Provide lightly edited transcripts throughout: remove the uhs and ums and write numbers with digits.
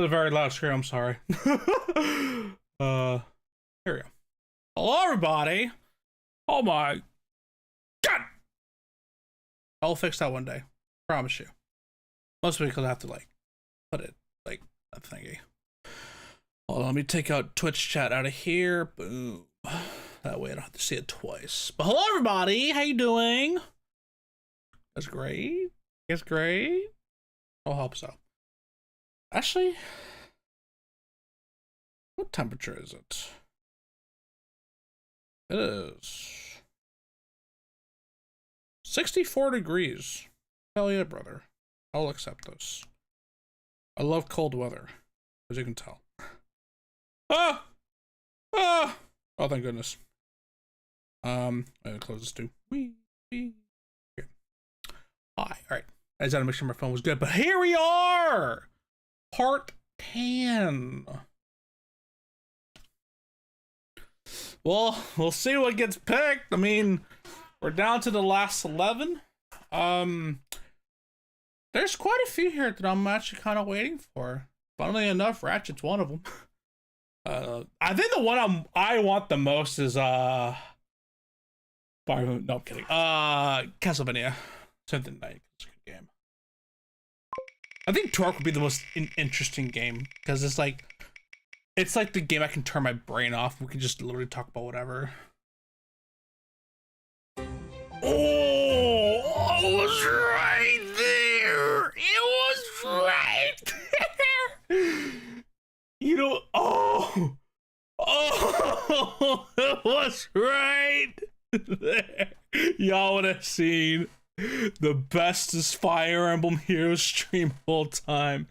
a very loud scream, I'm sorry. Here we go. Hello, everybody. Oh my God. I'll fix that one day. Promise you. Mostly because I have to, like, put it, like, a thingy. Hold on, let me take out Twitch chat out of here. Boom. That way I don't have to see it twice. But hello, everybody. How you doing? That's great. That's great. I hope so. Actually, what temperature is it? It is 64 degrees. Hell yeah, brother. I'll accept this. I love cold weather, as you can tell. Ah! Ah! Oh, thank goodness. I'm gonna close this too. Wee. Okay. Hi. All right. I just had to make sure my phone was good, but here we are! Part 10. Well, we'll see what gets picked. I mean, we're down to the last 11. There's quite a few here that I'm actually kind of waiting for. Funnily enough, Ratchet's one of them. I think the one I want the most is no, I'm kidding. Castlevania Symphony Night. It's a good game. I think Torque would be the most interesting game because it's like the game I can turn my brain off. We can just literally talk about whatever. Oh, I was right there. It was right there. You know, oh, it was right there. Y'all would have seen the bestest Fire Emblem Heroes stream of all time.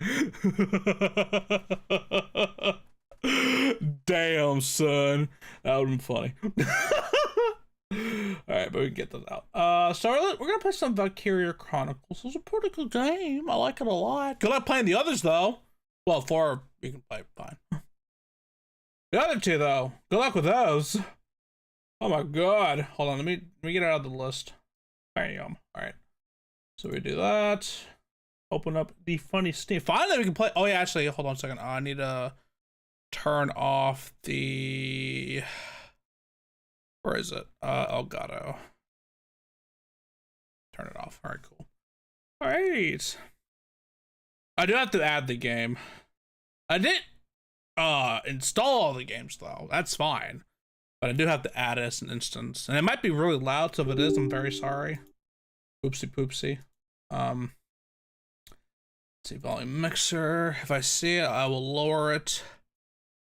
Damn, son. That would have been funny. Alright, but we can get those out. So we're gonna play some Valkyria Chronicles. It's a pretty good game. I like it a lot. Good luck playing the others, though. Well, 4 you can play fine. The other 2, though. Good luck with those. Oh my god. Hold on, let me get it out of the list. Bam. Alright. So we do that. Open up the funny Steam. Finally, we can play. Oh, yeah, actually, hold on a second. I need to turn off the. Where is it? Elgato. Turn it off. Alright, cool. Alright. I do have to add the game. I did install all the games though. That's fine. But I do have to add it as an instance. And it might be really loud, so if it is, I'm very sorry. Oopsie poopsie. Let's see, volume mixer. If I see it, I will lower it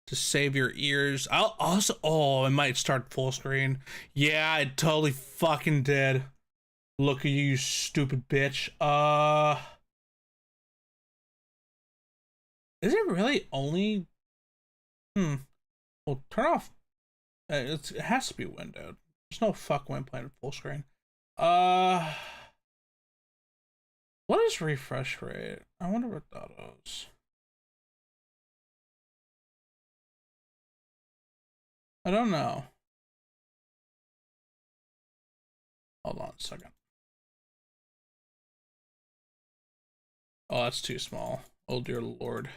to save your ears. I'll also, oh, it might start full screen. Yeah, it totally fucking did. Look at you, stupid bitch. Is it really only? Well, turn off. It has to be windowed. There's no fuck when playing full screen. What is refresh rate? I wonder what that is. I don't know. Hold on a second. Oh, that's too small. Oh dear lord.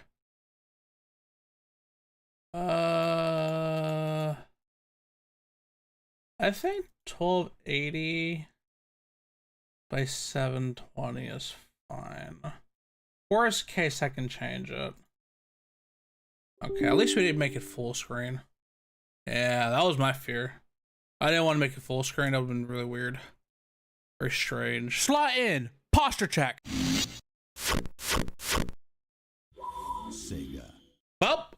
I think 1280 by 720 is fine. Worst case, I can change it. Okay, at least we didn't make it full screen. Yeah, that was my fear. I didn't want to make it full screen. That would have been really weird. Very strange. Slot in. Posture check. Sega. Well.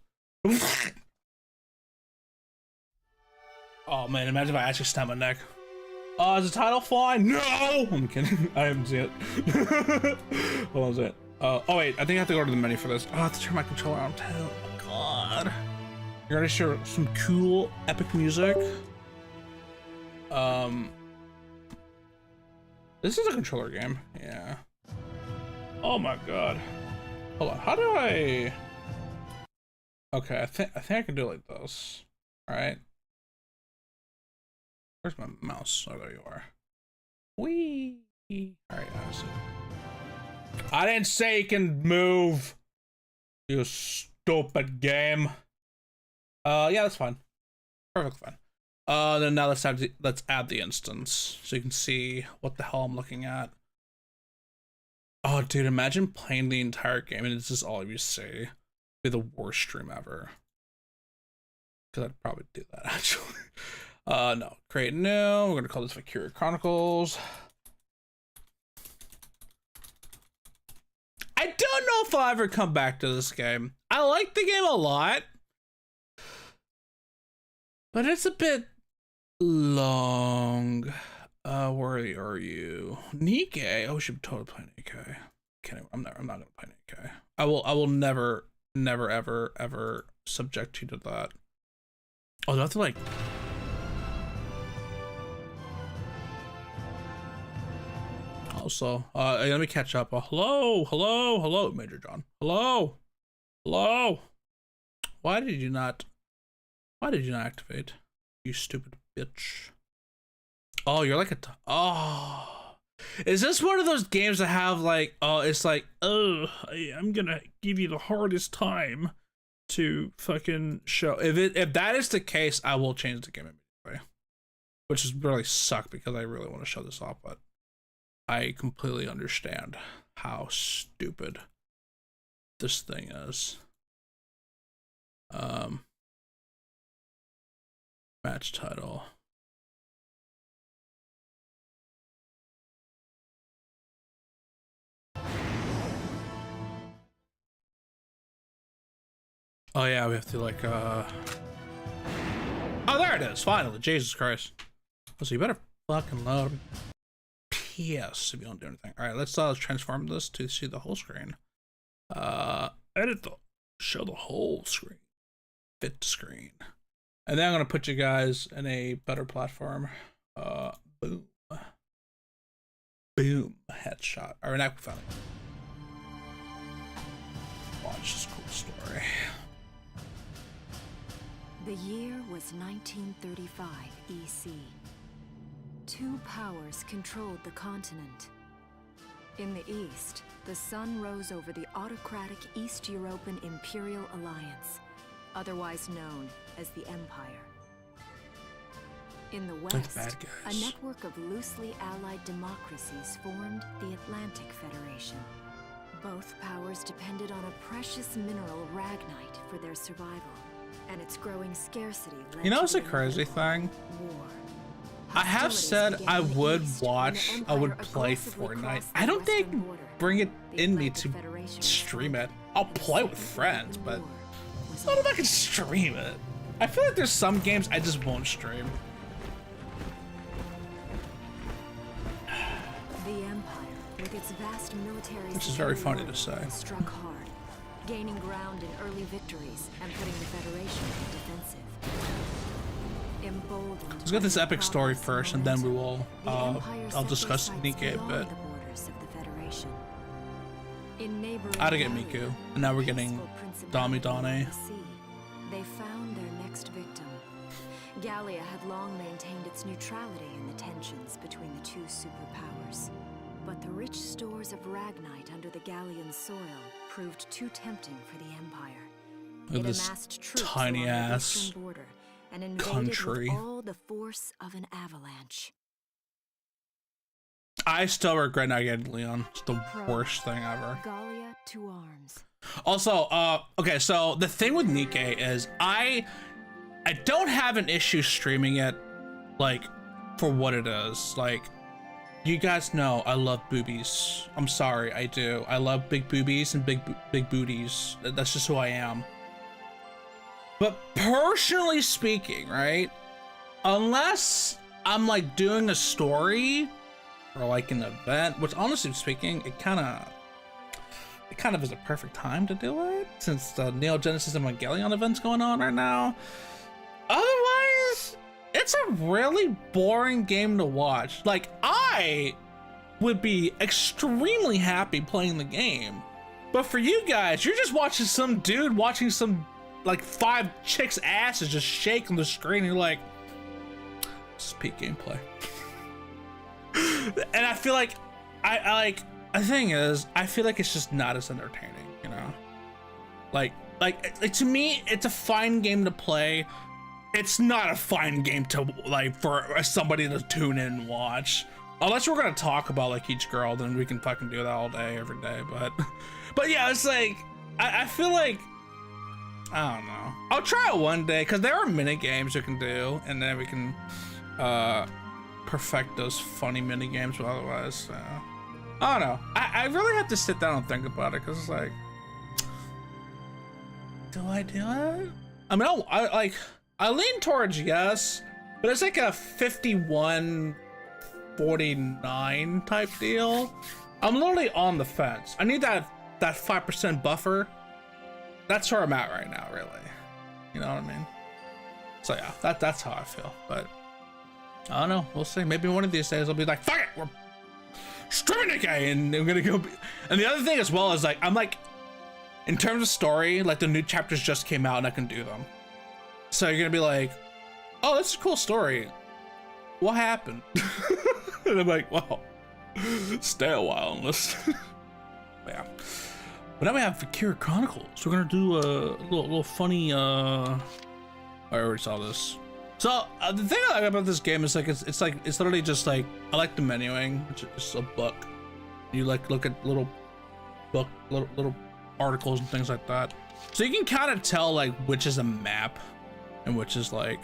Oh man, imagine if I actually snapped my neck. Is the title flying? No! I'm kidding. I haven't seen it. Hold on a second. Oh wait, I think I have to go to the menu for this. Oh, I have to turn my controller on too. Oh my god. You're ready to share some cool, epic music. This is a controller game. Yeah. Oh my god. Hold on. How do I? Okay, I think I can do it like this. All right. Where's my mouse? Oh, there you are. Whee! All right, I didn't say you can move. You stupid game. Yeah, that's fine. Perfectly fine. Then now let's add the instance so you can see what the hell I'm looking at. Oh, dude, imagine playing the entire game and it's just all you see. It'd be the worst stream ever. Because I'd probably do that, actually. No. Create new. We're going to call this Valkyria Chronicles. I don't know if I'll ever come back to this game. I like the game a lot. But it's a bit long. Where are you? Nikkei. Oh, we should totally play Nikkei. I'm not gonna play Nikkei. I will never, ever subject you to that. Oh, do I have to like also let me catch up. Hello, Major John. Hello. Why did you not activate? You stupid bitch. Oh, you're like oh. Is this one of those games that have like, oh, it's like, oh, I'm gonna give you the hardest time to fucking show. If that is the case, I will change the game immediately. Which is really suck because I really want to show this off, but I completely understand how stupid this thing is. Match title. Oh yeah, we have to like oh, there it is, finally. Jesus Christ. So you better fucking load PS if you don't do anything. Alright, let's transform this to see the whole screen. Edit the show the whole screen. Fit screen. And then I'm gonna put you guys in a better platform. Boom. Boom. Headshot. Alright, now we found it. Watch this cool story. The year was 1935 EC. Two powers controlled the continent. In the east, the sun rose over the autocratic East European Imperial Alliance, otherwise known as the Empire. In the west, a network of loosely allied democracies formed the Atlantic Federation. Both powers depended on a precious mineral, ragnite, for their survival, and its growing scarcity led You know, it's to a crazy thing. war. I have said I would watch, I would play Fortnite. I don't think bring it in me to stream it. I'll play with friends, but I don't know if I can stream it. I feel like there's some games I just won't stream. The Empire, with its vast military, which is very funny to say, struck hard, gaining ground in early victories and putting the Federation in defensive. Emboldened, let's get this epic story first, and then we will. I'll discuss Nikkei a bit. I had to get Miku, and now we're getting Dami Dane. They found their next victim. Gallia had long maintained its neutrality in the tensions between the two superpowers. But the rich stores of ragnite under the Gallian soil proved too tempting for the Empire. Look at this tiny ass border and invaded country. With all the force of an avalanche. I still regret not getting Leon. It's the worst thing ever. Gallia to arms. Also, okay, so the thing with Nikkei is I don't have an issue streaming it, like, for what it is. Like, you guys know I love boobies. I'm sorry, I do. I love big boobies and big booties. That's just who I am. But personally speaking, right? Unless I'm like doing a story or like an event, which honestly speaking, it kind of is a perfect time to do it since the Neo Genesis Evangelion event's going on right now. Otherwise, it's a really boring game to watch. Like, I would be extremely happy playing the game, but for you guys, you're just watching some dude watching some like 5 chicks' asses just shake on the screen. And you're like, this is peak gameplay. And I feel like the thing is, I feel like it's just not as entertaining, you know? Like to me, it's a fine game to play. It's not a fine game to like for somebody to tune in and watch. Unless we're gonna talk about like each girl, then we can fucking do that all day, every day. But yeah, it's like I feel like I don't know. I'll try it one day because there are mini games you can do, and then we can perfect those funny mini games. But otherwise, I don't know. I really have to sit down and think about it because it's like, do I do it? I mean, I lean towards yes, but it's like a 51-49 type deal. I'm literally on the fence. I need that 5% buffer. That's where I'm at right now, really. You know what I mean? So yeah, that's how I feel. But I don't know. We'll see. Maybe one of these days I'll be like, fuck it, we're streaming again, and I'm gonna go. And the other thing as well is like, I'm like, in terms of story, like the new chapters just came out and I can do them. So you're gonna be like, oh, that's a cool story. What happened? And I'm like, well, stay a while on this. Yeah. But now we have Valkyria Chronicles. We're gonna do a little funny. I already saw this. So the thing I like about this game is like it's literally just like I like the menuing, which is a book. You like look at little articles and things like that. So you can kind of tell like which is a map and which is like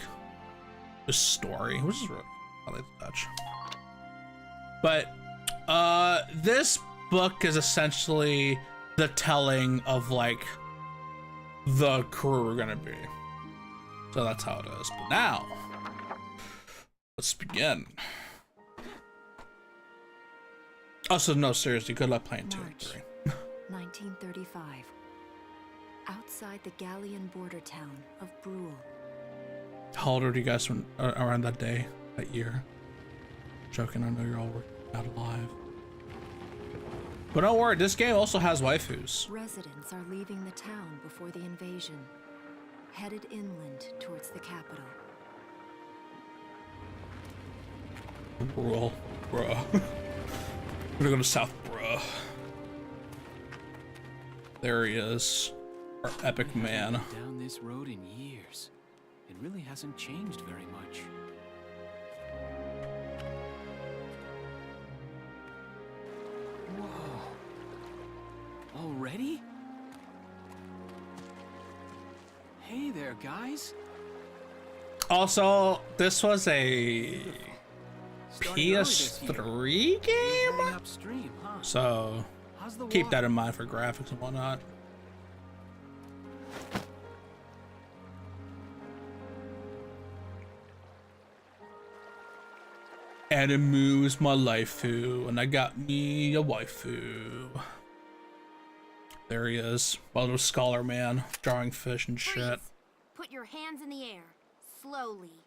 the story, which is really I like to touch. But this book is essentially the telling of like the crew we're gonna be. So that's how it is. But now let's begin. Also, no, seriously, good luck playing 2 and 3. 1935. Outside the Gallian border town of Brule. How old are you guys when around that day, that year? Joking, I know you're all not alive. But don't worry, this game also has waifus. Residents are leaving the town before the invasion, headed inland towards the capital. Bruh. We're gonna go to South, bruh. There he is. Our epic man. Down this road in years. It really hasn't changed very much. Whoa. Already? Hey there, guys. Also, this was a Starting early this year. PS3 game? Heading upstream, huh? So How's the keep water? that in mind for graphics and whatnot. Animu's my waifu, and I got me a waifu. There he is, my little scholar man, drawing fish and shit. Freeze. Put your hands in the air, slowly.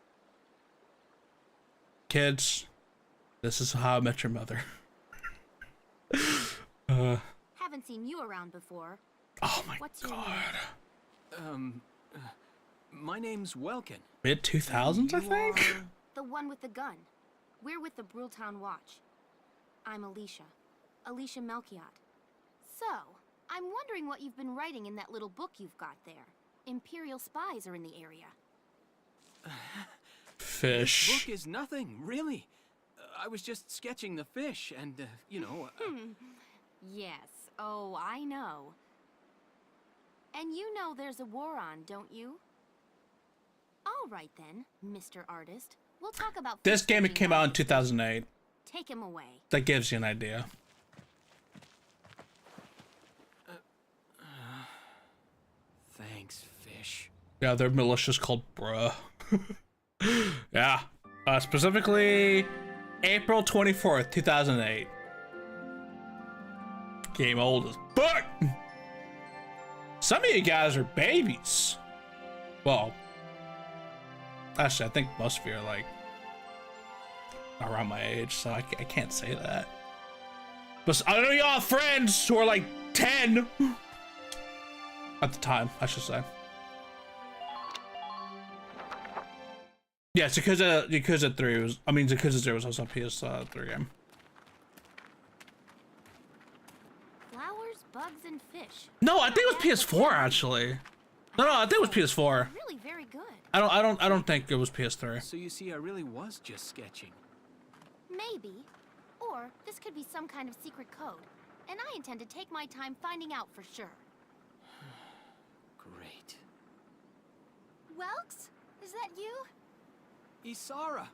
Kids, this is how I met your mother. Haven't seen you around before. Oh my What's your god. My name's Welkin. Mid 2000s, I You think? are- The one with the gun. We're with the Bruletown Watch. I'm Alicia. Alicia Melchiot. So, I'm wondering what you've been writing in that little book you've got there. Imperial spies are in the area. Fish. Book is nothing, really. I was just sketching the fish, and you know. Yes, oh, I know. And you know there's a war on, don't you? All right then, Mr. Artist. We'll talk about This game fish came out in catching 2008. Take him away. That gives you an idea. Thanks, fish. Yeah, their militia's called bruh. Yeah. Specifically, April 24th, 2008. Game old as fuck. Some of you guys are babies. Well, actually, I think most of you are like around my age, so I can't say that. But I know y'all have friends who are like 10 at the time, I should say. Yeah, Yakuza 3 was, I mean, Yakuza 0 was also a PS3 game. Flowers, bugs, and fish. No, I think it was PS4 actually. No, I think it was PS4. Really very good. I don't think it was PS3. So you see, I really was just sketching. Maybe. Or this could be some kind of secret code. And I intend to take my time finding out for sure. Great. Welks? Is that you? Isara!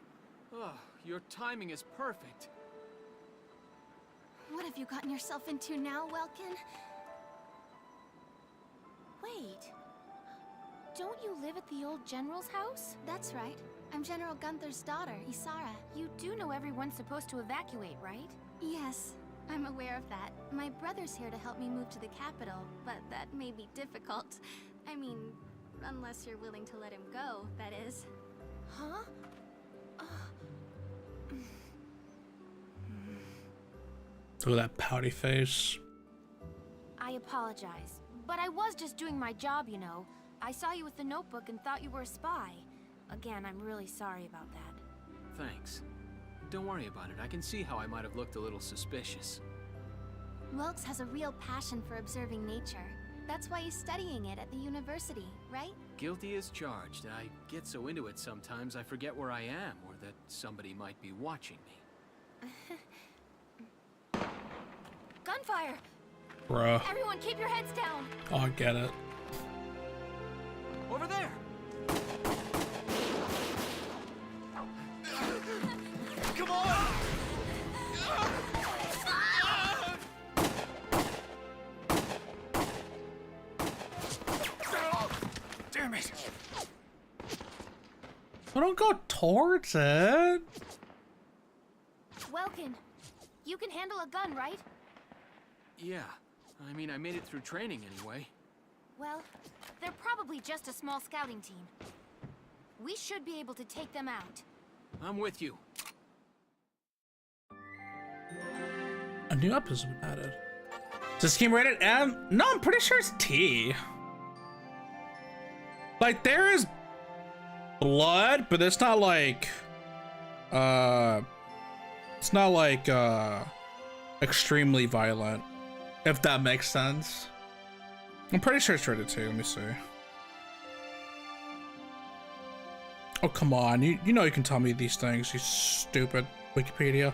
Oh, your timing is perfect. What have you gotten yourself into now, Welkin? Wait. Don't you live at the old general's house? That's right. I'm General Gunther's daughter, Isara. You do know everyone's supposed to evacuate, right? Yes, I'm aware of that. My brother's here to help me move to the capital, but that may be difficult. I mean, unless you're willing to let him go, that is. Huh? Look at that pouty face. I apologize, but I was just doing my job, you know. I saw you with the notebook and thought you were a spy. Again, I'm really sorry about that. Thanks. Don't worry about it. I can see how I might have looked a little suspicious. Welks has a real passion for observing nature. That's why he's studying it at the university, right? Guilty as charged. I get so into it sometimes I forget where I am or that somebody might be watching me. Gunfire! Bruh. Everyone keep your heads down! Oh, I get it. Over there! Come on! Damn it! I don't go towards it. Welkin, you can handle a gun, right? Yeah. I mean, I made it through training anyway. Well, they're probably just a small scouting team. We should be able to take them out. I'm with you. A new episode has been added. Is this game rated M? No, I'm pretty sure it's T. Like, there is blood, but it's not like, extremely violent, if that makes sense. I'm pretty sure it's rated T. Let me see. Oh, come on. You know you can tell me these things, you stupid Wikipedia.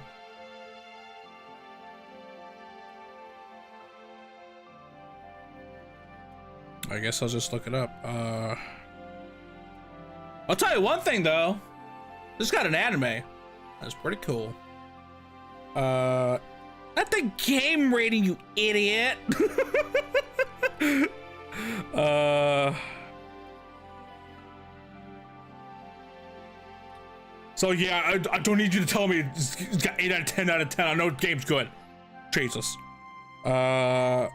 I guess I'll just look it up. I'll tell you one thing though. This got an anime. That's pretty cool. Not the game rating, you idiot. So yeah, I don't need you to tell me it's got 8 out of 10 out of 10. I know the game's good. Jesus. Oh,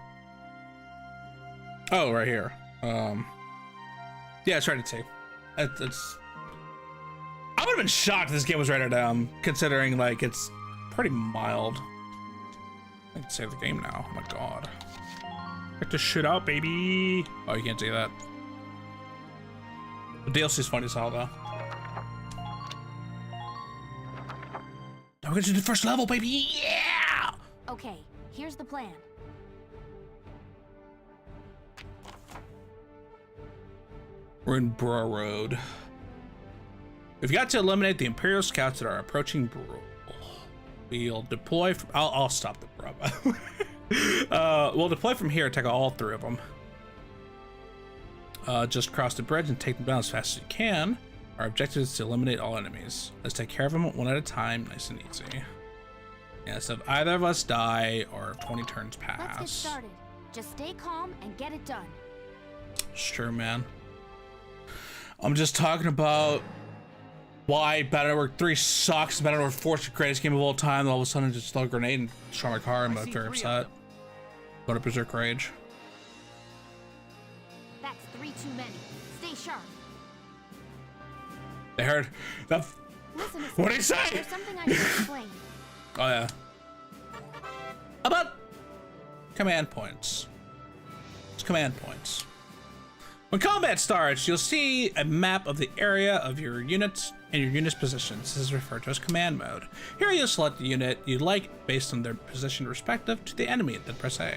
right here. Yeah, it's rated T. It's. I would have been shocked if this game was rated M, considering like it's pretty mild. I can save the game now. Oh my god. Get this shit out, baby. Oh, you can't see that. The DLC's funny as hell though. Now we're gonna do the first level, baby. Yeah. Okay, here's the plan. We're in Bro Road. We've got to eliminate the Imperial scouts that are approaching Bro. We'll deploy from. I'll stop the Bro. We'll deploy from here. Take all 3 of them. Just cross the bridge and take them down as fast as you can. Our objective is to eliminate all enemies. Let's take care of them one at a time, nice and easy. Yeah, so if either of us die or 20 turns pass. Let's get started. Just stay calm and get it done. Sure, man. I'm just talking about why Battle Network 3 sucks. Battle Network 4 is the greatest game of all time. And all of a sudden, just throw a grenade and destroy my car. I'm very upset. Go to Berserk Rage. That's 3 too many. Stay sharp. They heard that. Listen, What did he say? There's something I should explain. Oh yeah. About command points. It's command points. When combat starts, you'll see a map of the area of your units and your unit's positions. This is referred to as command mode. Here you'll select the unit you'd like based on their position respective to the enemy, then press A.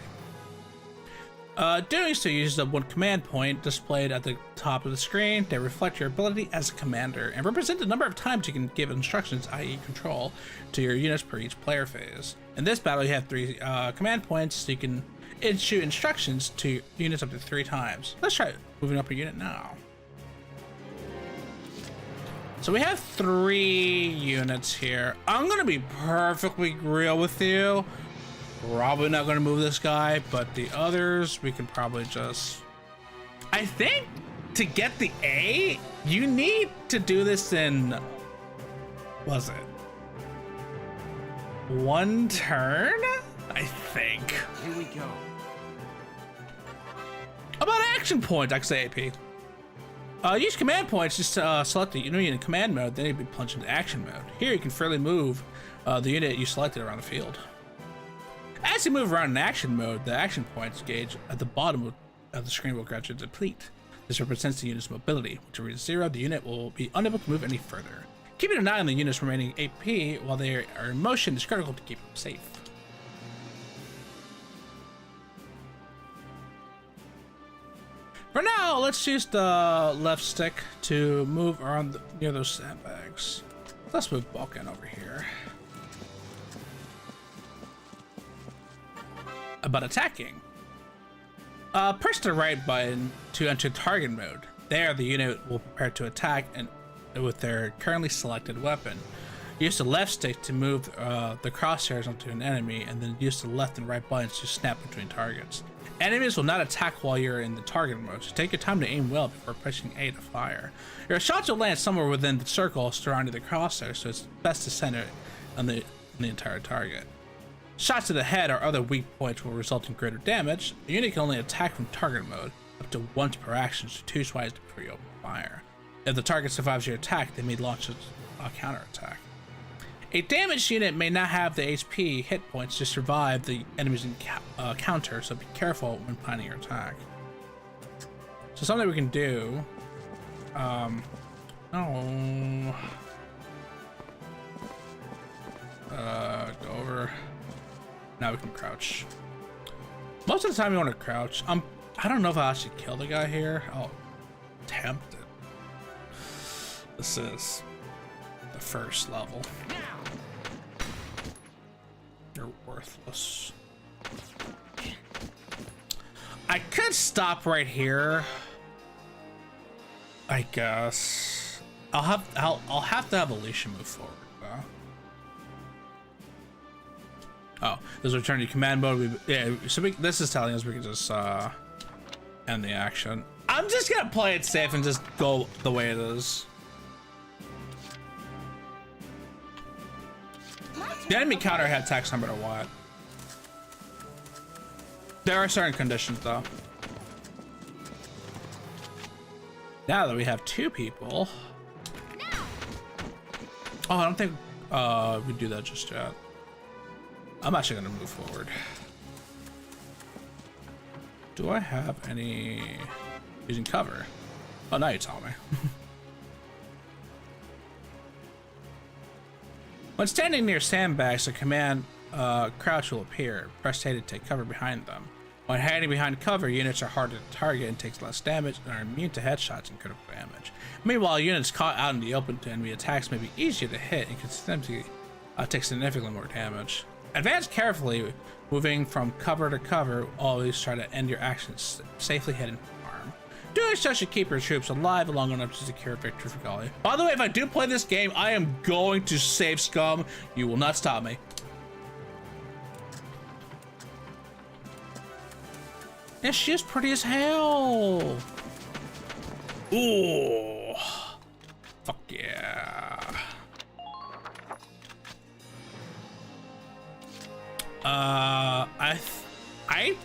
Doing so uses up one command point displayed at the top of the screen. They reflect your ability as a commander and represent the number of times you can give instructions, i.e. control, to your units per each player phase. In this battle, you have 3 command points, so you can issue instructions to units up to 3 times. Let's try moving up a unit now. So we have 3 units here. I'm gonna be perfectly real with you. Probably not going to move this guy, but the others we can probably just... I think to get the A, you need to do this in... Was it 1 turn? I think. Here we go. About action points, I can say AP. Use command points just to select the unit in command mode, then you'd be plunged into action mode. Here you can freely move the unit you selected around the field. As you move around in action mode, the action points gauge at the bottom of the screen will gradually deplete. This represents the unit's mobility. When it reaches 0, the unit will be unable to move any further. Keeping an eye on the unit's remaining AP while they are in motion is critical to keep them safe. For now, let's use the left stick to move around near those sandbags. Let's move Balkan over here. About attacking. Press the right button to enter target mode. There, the unit will prepare to attack and with their currently selected weapon. Use the left stick to move the crosshairs onto an enemy, and then use the left and right buttons to snap between targets. Enemies will not attack while you're in the target mode, so take your time to aim well before pressing A to fire. Your shots will land somewhere within the circle surrounding the crosshair, so it's best to center on the entire target. Shots to the head or other weak points will result in greater damage. The unit can only attack from target mode up to once per action, so 2 swipes before you open fire. If the target survives your attack, they may launch a counterattack. A damaged unit may not have the HP hit points to survive the enemy's counter, so be careful when planning your attack. So something we can do. Go over. Now we can crouch. Most of the time you want to crouch. I don't know if I should kill the guy here. I'll attempt it. This is the first level. You're worthless. I could stop right here, I guess. I'll have to have Alicia move forward though. Oh, this is return to command mode. So this is telling us we can just end the action. I'm just gonna play it safe and just go the way it is. The enemy counter had attacks no matter what. There are certain conditions though. Now that we have 2 people. Oh, I don't think we do that just yet. I'm actually gonna move forward. Do I have any using cover? Oh, now you tell me. When standing near sandbags, a command crouch will appear. Press A to take cover behind them. When hiding behind cover, units are harder to target and takes less damage and are immune to headshots and critical damage. Meanwhile, units caught out in the open to enemy attacks may be easier to hit and can take significantly more damage. Advance carefully, moving from cover to cover. Always try to end your actions safely hidden from harm. Doing so should keep your troops alive long enough to secure victory for Golly. By the way, if I do play this game, I am going to save scum. You will not stop me. Yeah, she is pretty as hell. Ooh. Fuck yeah. I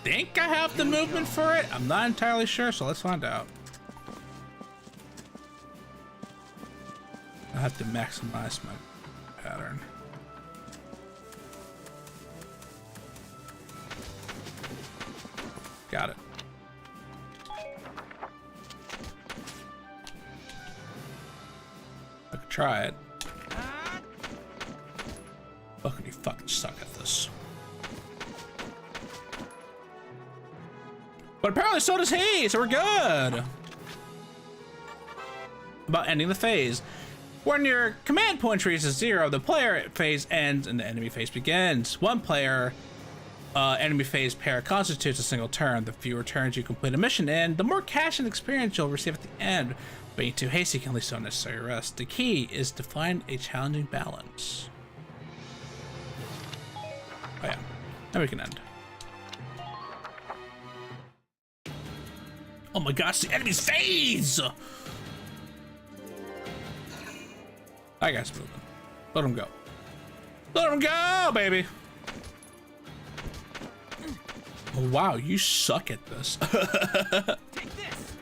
think I have the movement for it. I'm not entirely sure, so let's find out. I have to maximize my pattern. Got it. I could try it. Fucking you fucking suck at this. But apparently so does he, so we're good. About ending the phase. When your command point reaches 0, the player phase ends and the enemy phase begins. One player enemy phase pair constitutes a single turn. The fewer turns you complete a mission in, the more cash and experience you'll receive at the end. Being too hasty can lead to unnecessary rest. The key is to find a challenging balance. Oh yeah, now we can end. Oh my gosh, the enemy's phase! That guy's moving. Let him go. Let him go, baby! Oh wow, you suck at this. Take this.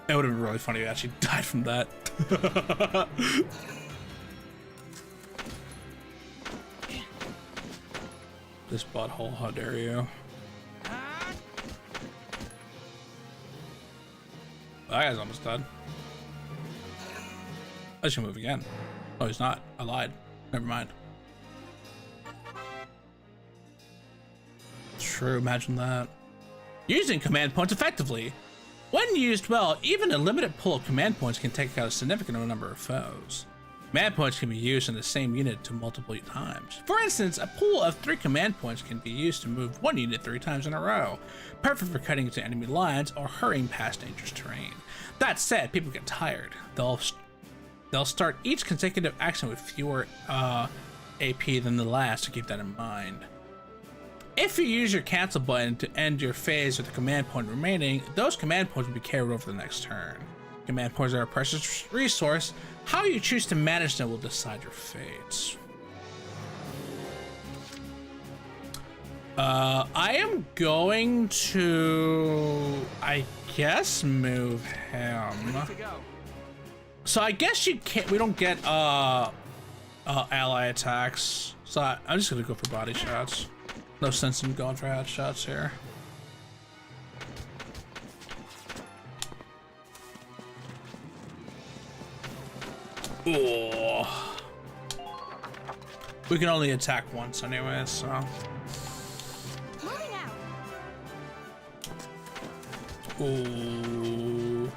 It would have been really funny if you actually died from that. This butthole, how dare you? That guy's almost dead. I should move again. Oh, he's not. I lied. Never mind. True, imagine that. Using command points effectively. When used well, even a limited pool of command points can take out a significant number of foes. Command points can be used in the same unit to multiple times. For instance, a pool of 3 command points can be used to move one unit 3 times in a row, perfect for cutting into enemy lines or hurrying past dangerous terrain. That said, people get tired. They'll start each consecutive action with fewer AP than the last, so keep that in mind. If you use your cancel button to end your phase with a command point remaining, those command points will be carried over the next turn. Command points are a precious resource. How you choose to manage them will decide your fates. I am going to, I guess, move him. So I guess you can't, we don't get ally attacks. So I'm just gonna go for body shots. No sense in going for headshots here. Oh. We can only attack once anyway, so. Moving out. Ooh.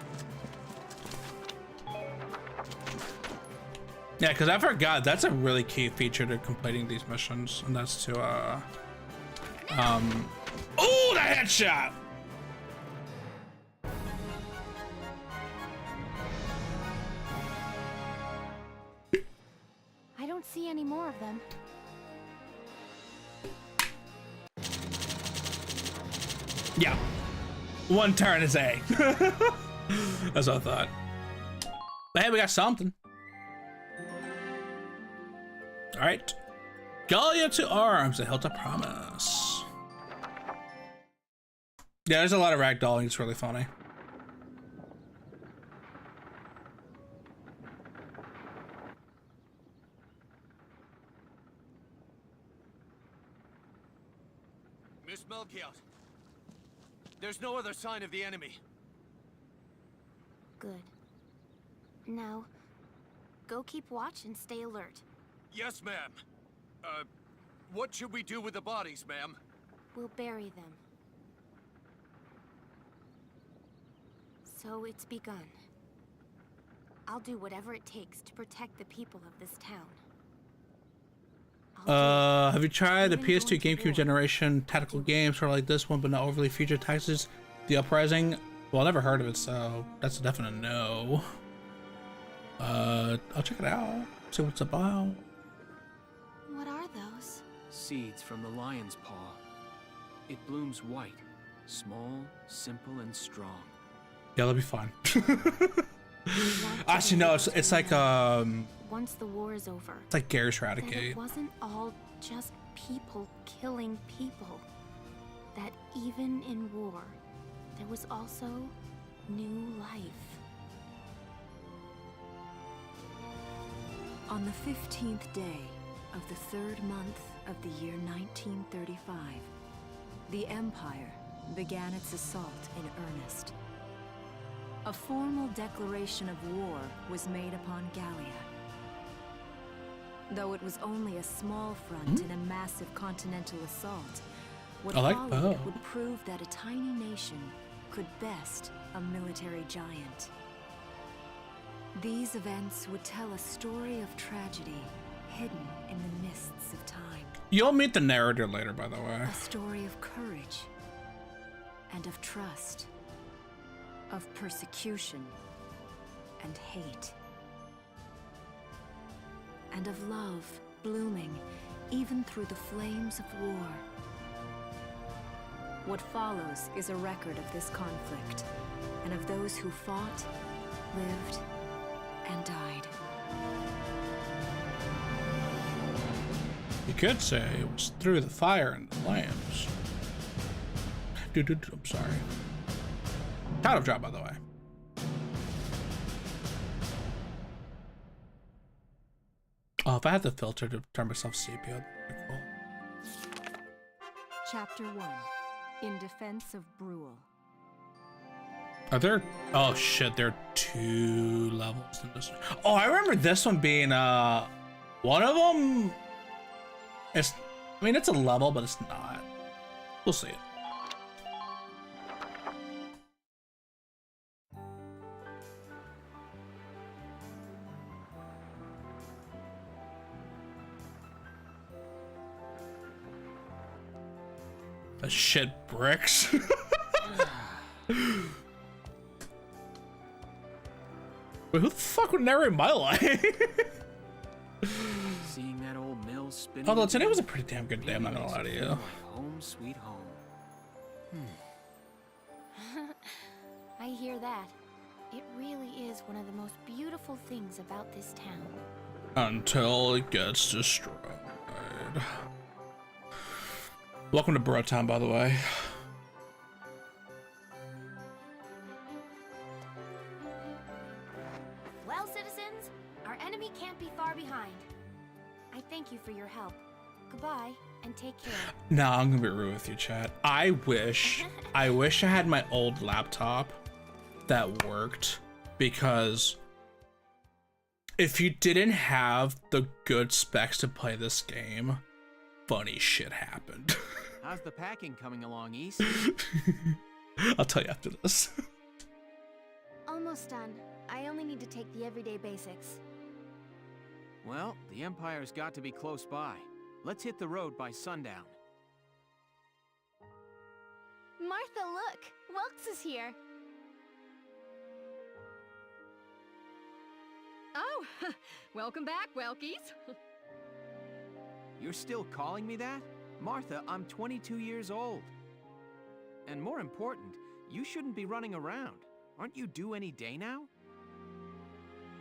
Yeah, because I forgot that's a really key feature to completing these missions, and that's to oh, the headshot! I don't see any more of them. Yeah. One turn is A. That's what I thought. But hey, we got something. Alright. Gallia to arms, a hilt of promise. Yeah, there's a lot of ragdolling, it's really funny. Miss Melchiot, there's no other sign of the enemy. Good. Now, go keep watch and stay alert. Yes, ma'am. What should we do with the bodies, ma'am? We'll bury them. So it's begun. I'll do whatever it takes to protect the people of this town. Have you tried the PS2 GameCube generation tactical games sort of like this one, but not overly featured tactics? The Uprising? Well, I never heard of it, so that's a definite no. I'll check it out. See what it's about. What are those? Seeds from the lion's paw. It blooms white, small, simple, and strong. Yeah, that'll be fine. Actually, no, it's like once the war is over, it's like Garrus that Radicate. it wasn't all just people killing people. That even in war, there was also new life. On the 15th day of the 3rd month of the year 1935, the Empire began its assault in earnest. A formal declaration of war was made upon Gallia. Though it was only a small front in a massive continental assault, What I like followed Poe. would prove that a tiny nation could best a military giant. These events would tell a story of tragedy hidden in the mists of time. You'll meet the narrator later, by the way. A story of courage and of trust, of persecution and hate, and of love blooming even through the flames of war. What follows is a record of this conflict and of those who fought, lived, and died. You could say it was through the fire and the flames. I'm sorry. Title drop, by the way. Oh, if I had the filter to turn myself sepia, that'd be cool. Chapter 1. In Defense of Brule. Are there? Oh shit, there are 2 levels in this. Oh, I remember this one being one of them. It's, I mean, it's a level, but it's not. We'll see it. The shit bricks. Wait, who the fuck would narrate my life? Seeing that old mill spinning. Although today was a pretty damn good day, I'm not gonna lie to you. Like home sweet home. I hear that. It really is one of the most beautiful things about this town. Until it gets destroyed. Welcome to Bro Town, by the way. Well, citizens, our enemy can't be far behind. I thank you for your help. Goodbye, and take care. Nah, I'm gonna be real with you, chat. I wish I had my old laptop that worked, because if you didn't have the good specs to play this game, funny shit happened. How's the packing coming along, East? I'll tell you after this. Almost done. I only need to take the everyday basics. Well, the Empire's got to be close by. Let's hit the road by sundown. Martha, look! Welks is here. Oh, welcome back, Welkies. You're still calling me that? Martha, I'm 22 years old. And more important, you shouldn't be running around. Aren't you due any day now?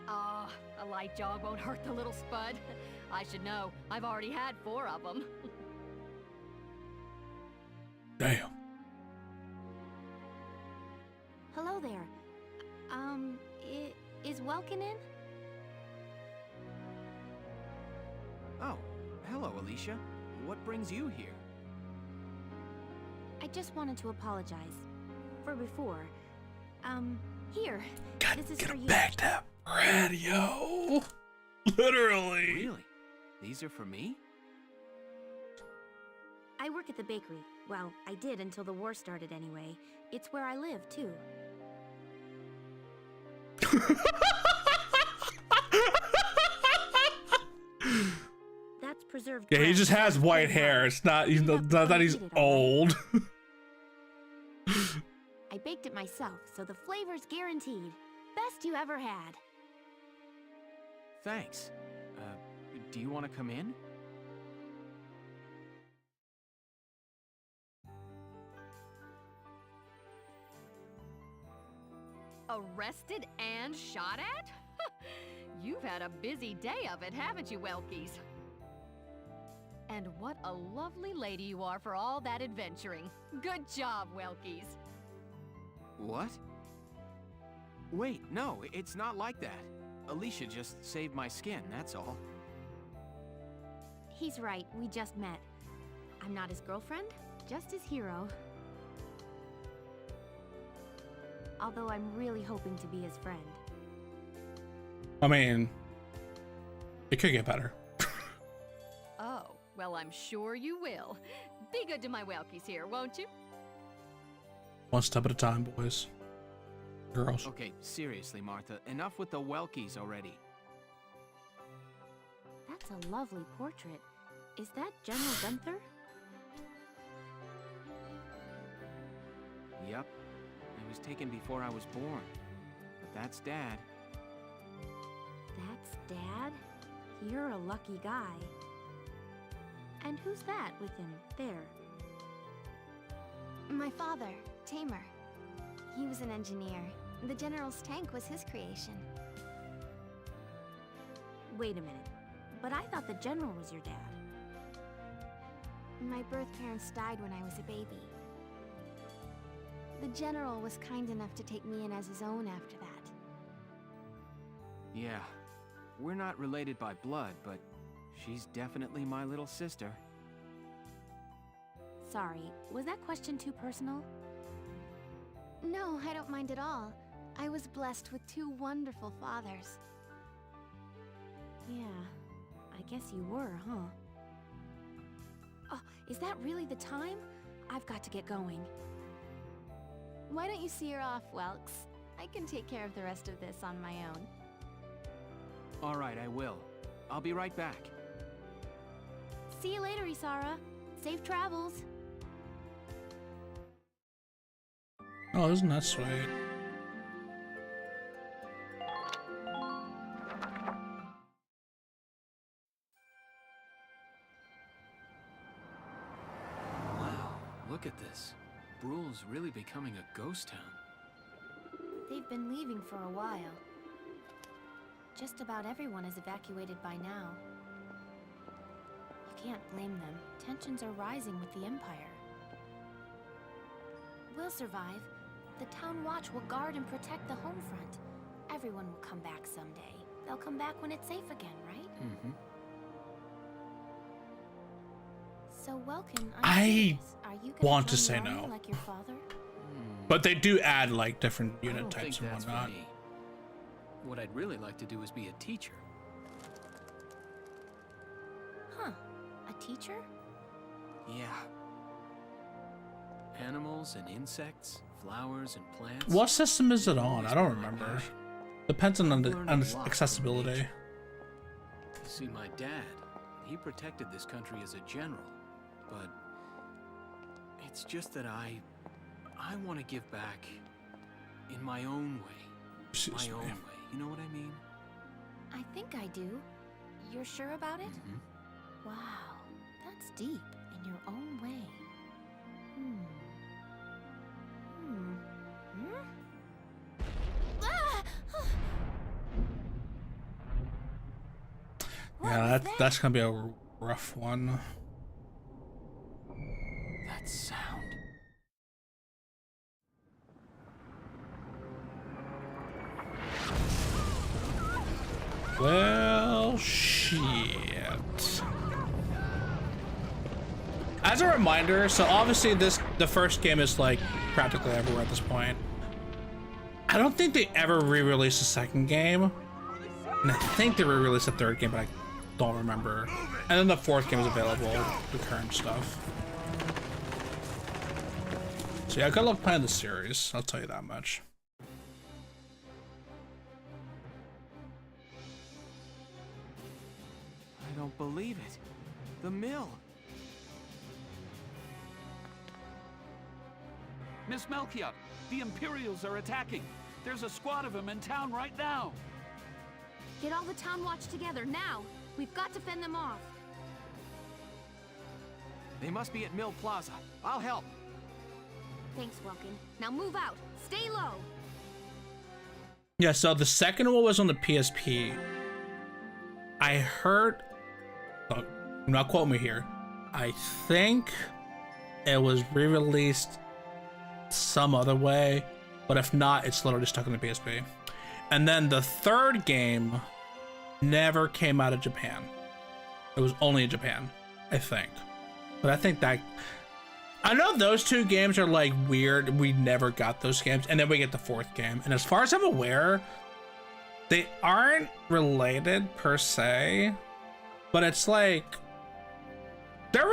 Ah, a light jog won't hurt the little spud. I should know. I've already had 4 of them. Damn. Hello there. Is Welkin in? Oh, hello, Alicia. What brings you here? I just wanted to apologize. For before. Here. God, This is get for a you. back tap radio. Literally. Really? These are for me? I work at the bakery. Well, I did until the war started anyway. It's where I live, too. That's preserved. Yeah, he bread. just has It's white pretty hair. hard. It's not, he's You not, have not to that he's eat it, all right? old. I baked it myself, so the flavor's guaranteed. Best you ever had. Thanks. Do you want to come in? Arrested and shot at? You've had a busy day of it, haven't you, Welkies? And what a lovely lady you are for all that adventuring. Good job, Welkies. What? Wait, no, it's not like that. Alicia just saved my skin, that's all. He's right, we just met. I'm not his girlfriend, just his hero. Although I'm really hoping to be his friend. I mean, it could get better. Oh, well, I'm sure you will. Be good to my Welkies here, won't you? One step at a time, boys. Girls. Okay, seriously, Martha, enough with the Welkies already. That's a lovely portrait. Is that General Gunther? Yep. It was taken before I was born. But that's Dad. That's Dad? You're a lucky guy. And who's that with him, there? My father, Tamer. He was an engineer. The General's tank was his creation. Wait a minute. But I thought the General was your dad. My birth parents died when I was a baby. The General was kind enough to take me in as his own after that. Yeah. We're not related by blood, but she's definitely my little sister. Sorry, was that question too personal? No, I don't mind at all. I was blessed with two wonderful fathers. Yeah, I guess you were, huh? Oh, is that really the time? I've got to get going. Why don't you see her off, Welks? I can take care of the rest of this on my own. All right, I will. I'll be right back. See you later, Isara. Safe travels. Oh, isn't that sweet? Wow, look at this. Bruhl's really becoming a ghost town. They've been leaving for a while. Just about everyone is evacuated by now. You can't blame them. Tensions are rising with the Empire. We'll survive. The Town Watch will guard and protect the home front. Everyone will come back someday. They'll come back when it's safe again, right? Mm-hmm. So, Welkin, I are you want to join say the army no. like your father? But they do add like different I unit don't types think and that's for whatnot. me. What I'd really like to do is be a teacher. Huh. A teacher? Yeah. Animals and insects, flowers and plants. What system is it on? Always I don't been my remember. passion. Depends on I've the learned a lot from accessibility. nature. You see, my dad, he protected this country as a general, but it's just that I want to give back in my own way. Excuse My own me. way. You know what I mean? I think I do. You're sure about it? Mm-hmm. Wow, that's deep in your own way. Hmm. Ah! What Yeah, was that's gonna be a rough one. That sound. Well, shit. As a reminder, so obviously the first game is like practically everywhere at this point. I don't think they ever re-released the second game. And I think they re-released the third game, but I don't remember. And then the fourth game is available, the current stuff. So yeah, good luck playing the series, I'll tell you that much. I don't believe it. The mill. Miss Melchior, the Imperials are attacking. There's a squad of them in town right now. Get all the Town Watch together, now! We've got to fend them off. They must be at Mill Plaza. I'll help. Thanks, Welkin. Now move out. Stay low. Yeah, so the second one was on the PSP. I heard, oh, do not quote me here. I think it was re-released some other way, but if not, it's literally stuck on the PSP. And then the third game never came out of Japan. It was only in Japan, I think. But I think that, I know those two games are like weird. We never got those games, and then we get the fourth game. And as far as I'm aware, they aren't related per se, but it's like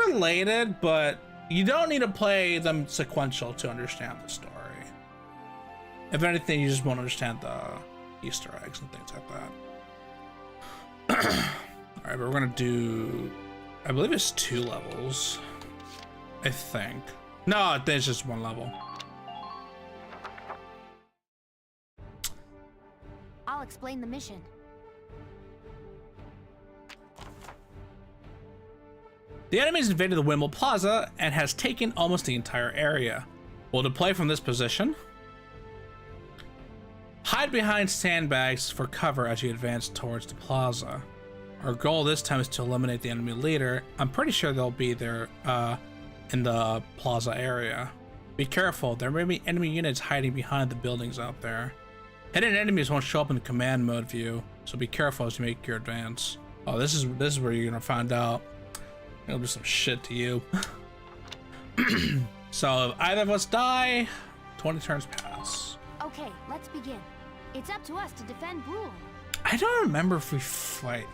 related, but you don't need to play them sequential to understand the story. If anything, you just won't understand the Easter eggs and things like that. All right, but we're gonna do, I believe it's 2 levels. I think. No, I think it's just 1 level. I'll explain the mission. The enemy has invaded the Windmill Plaza and has taken almost the entire area. We'll deploy from this position. Hide behind sandbags for cover as you advance towards the plaza. Our goal this time is to eliminate the enemy leader. I'm pretty sure they'll be there in the plaza area. Be careful, there may be enemy units hiding behind the buildings out there. Hidden enemies won't show up in the command mode view, so be careful as you make your advance. Oh, this is where you're gonna find out. It'll do some shit to you. So if either of us die, 20 turns pass. Okay, let's begin. It's up to us to defend Brule. I don't remember if we fight,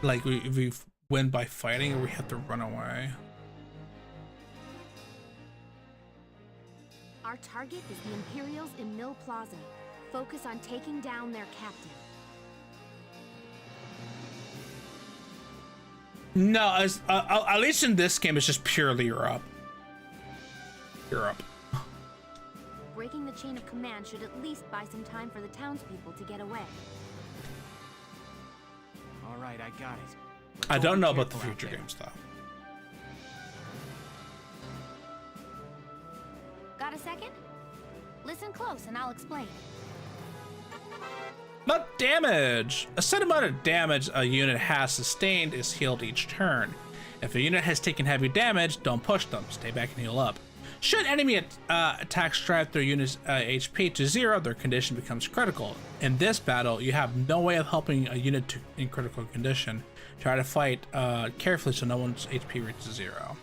like if we win by fighting or we have to run away. Our target is the Imperials in Mill Plaza. Focus on taking down their captain. No, at least in this game, it's just purely Europe. Breaking the chain of command should at least buy some time for the townspeople to get away. All right, I got it. I don't know about the Careful out future there. game stuff. Got a second? Listen close and I'll explain. But damage! A set amount of damage a unit has sustained is healed each turn. If a unit has taken heavy damage, don't push them. Stay back and heal up. Should enemy attacks drive their unit's HP to 0, their condition becomes critical. In this battle, you have no way of helping a unit in critical condition. Try to fight carefully so no one's HP reaches 0.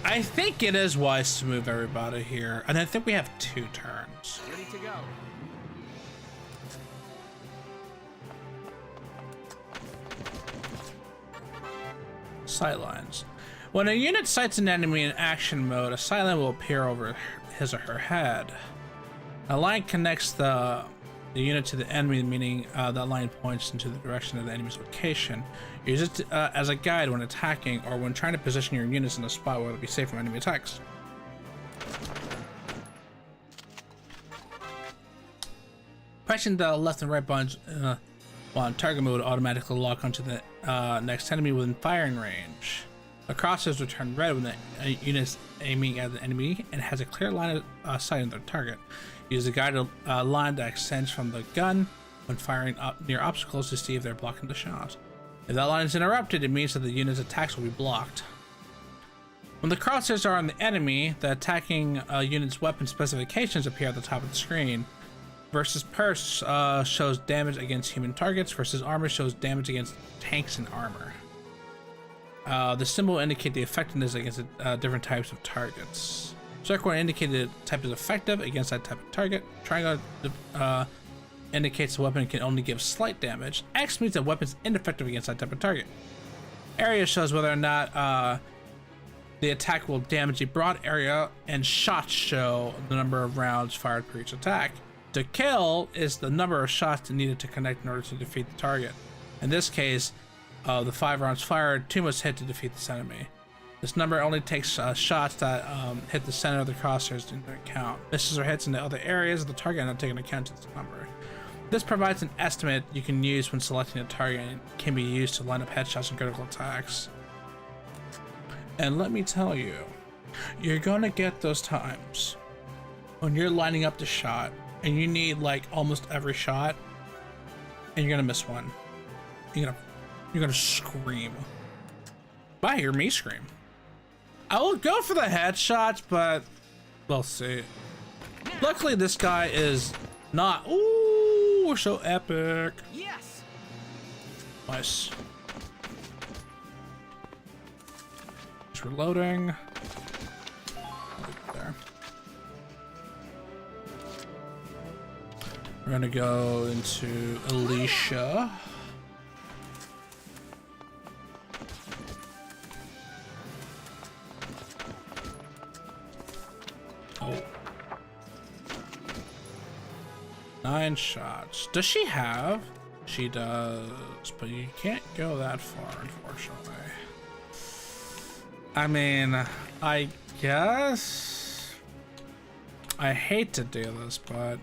I think it is wise to move everybody here, and I think we have 2 turns. Ready to go. Sightlines. When a unit sights an enemy in action mode, a sightline will appear over his or her head. A line connects the unit to the enemy, meaning that line points into the direction of the enemy's location. Use it as a guide when attacking or when trying to position your units in a spot where it'll be safe from enemy attacks. Pressing the left and right buttons on target mode automatically lock onto the next enemy within firing range. The crosshairs will turn red when the unit is aiming at the enemy and has a clear line of sight on their target. Use the guided line that extends from the gun when firing up near obstacles to see if they're blocking the shot. If that line is interrupted, it means that the unit's attacks will be blocked. When the crosshairs are on the enemy, the attacking unit's weapon specifications appear at the top of the screen. Versus purse shows damage against human targets. Versus armor shows damage against tanks and armor. The symbol will indicate the effectiveness against different types of targets. Circle will indicate the type is effective against that type of target. Triangle indicates the weapon can only give slight damage. X means the weapon is ineffective against that type of target. Area shows whether or not the attack will damage a broad area, and shots show the number of rounds fired per each attack. To kill is the number of shots needed to connect in order to defeat the target. In this case, the 5 rounds fired, 2 must hit to defeat this enemy. This number only takes shots that hit the center of the crosshairs into account. Misses or hits in the other areas of the target are not taken into account to this number. This provides an estimate you can use when selecting a target and can be used to line up headshots and critical attacks. And let me tell you, you're gonna get those times when you're lining up the shot and you need like almost every shot and you're gonna miss one. You're gonna scream. I hear me scream. I will go for the headshots, but we'll see. Luckily this guy is not. Ooh, we're so epic. Yes. Nice. Just reloading. Right there. We're gonna go into Alicia. 9 shots. Does she have? She does, but you can't go that far, unfortunately. I mean, I guess I hate to do this, but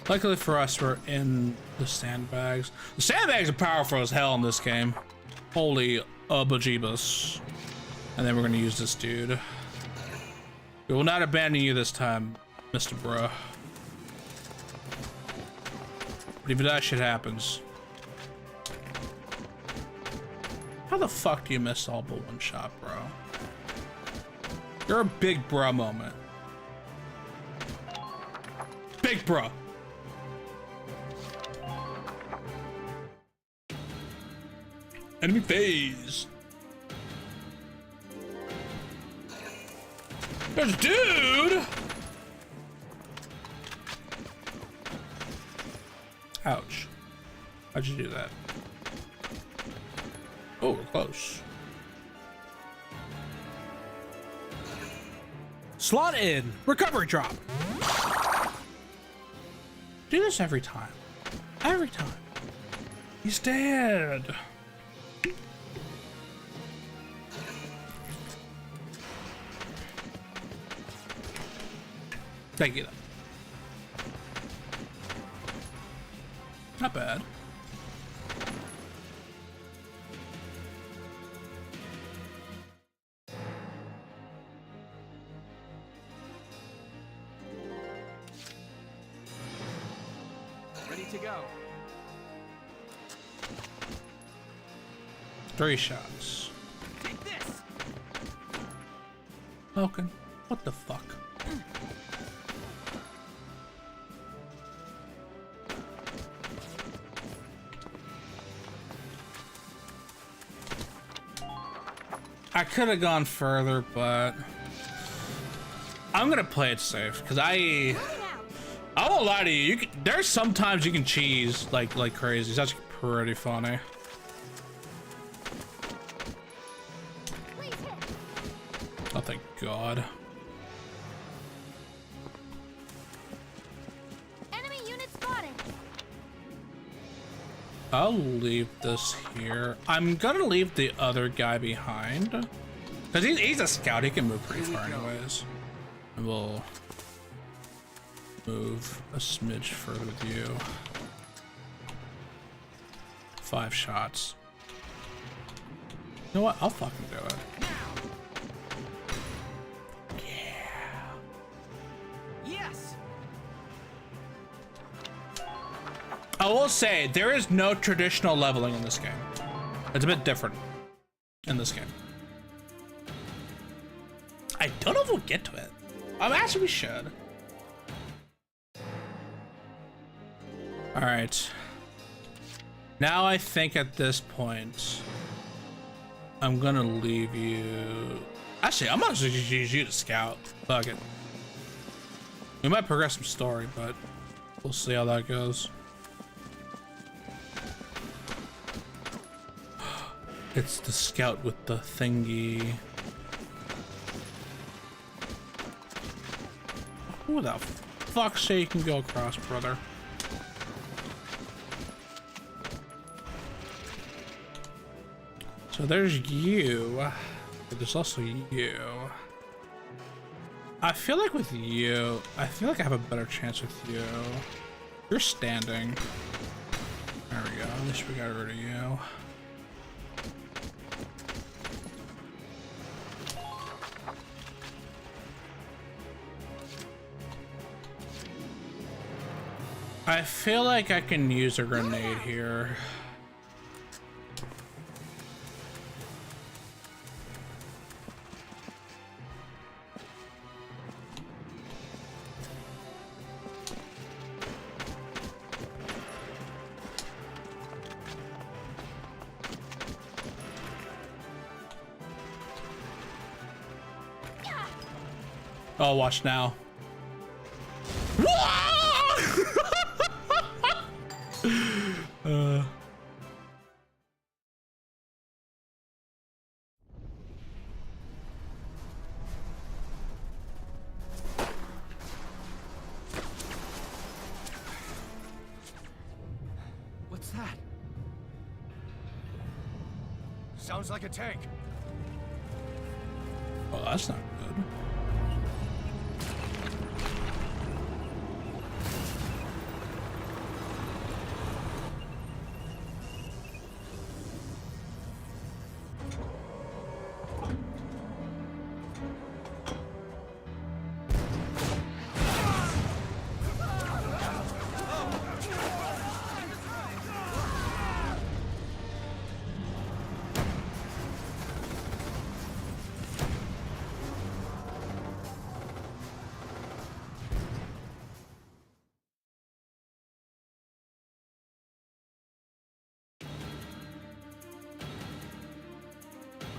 luckily for us, we're in the sandbags. The sandbags are powerful as hell in this game. Holy bejeebus. And then we're gonna use this dude. We will not abandon you this time, Mr. Bruh. But even that shit happens. How the fuck do you miss all but one shot, bro? You're a big bruh moment. Big bruh. Enemy phase. There's a dude. Ouch. How'd you do that? Oh, we're close. Slot in. Recovery drop. Do this every time. Every time. He's dead. Thank you. Not bad. Ready to go. 3 shots. Take this. Falcon, what the fuck? I could have gone further, but I'm gonna play it safe because I won't lie to you. There's sometimes you can cheese like crazy. It's actually pretty funny. Oh, thank God. Enemy unit spotted. I'll leave this here. I'm gonna leave the other guy behind because he's a scout. He can move pretty far anyways. And we'll move a smidge further with you. 5 shots. You know what? I'll fucking do it. Yeah. Yes. I will say there is no traditional leveling in this game. It's a bit different in this game. I don't know if we'll get to it. Actually, we should. All right. Now I think at this point, I'm gonna leave you. Actually, I'm gonna just use you to scout. Fuck it. We might progress some story, but we'll see how that goes. It's the scout with the thingy. Who the fuck's sake you can go across, brother? So there's you, but there's also you. I feel like with you, I feel like I have a better chance with you. You're standing. There we go, at least we got rid of you. I feel like I can use a grenade here. Oh, watch now. Sounds like a tank. Oh, that's not good.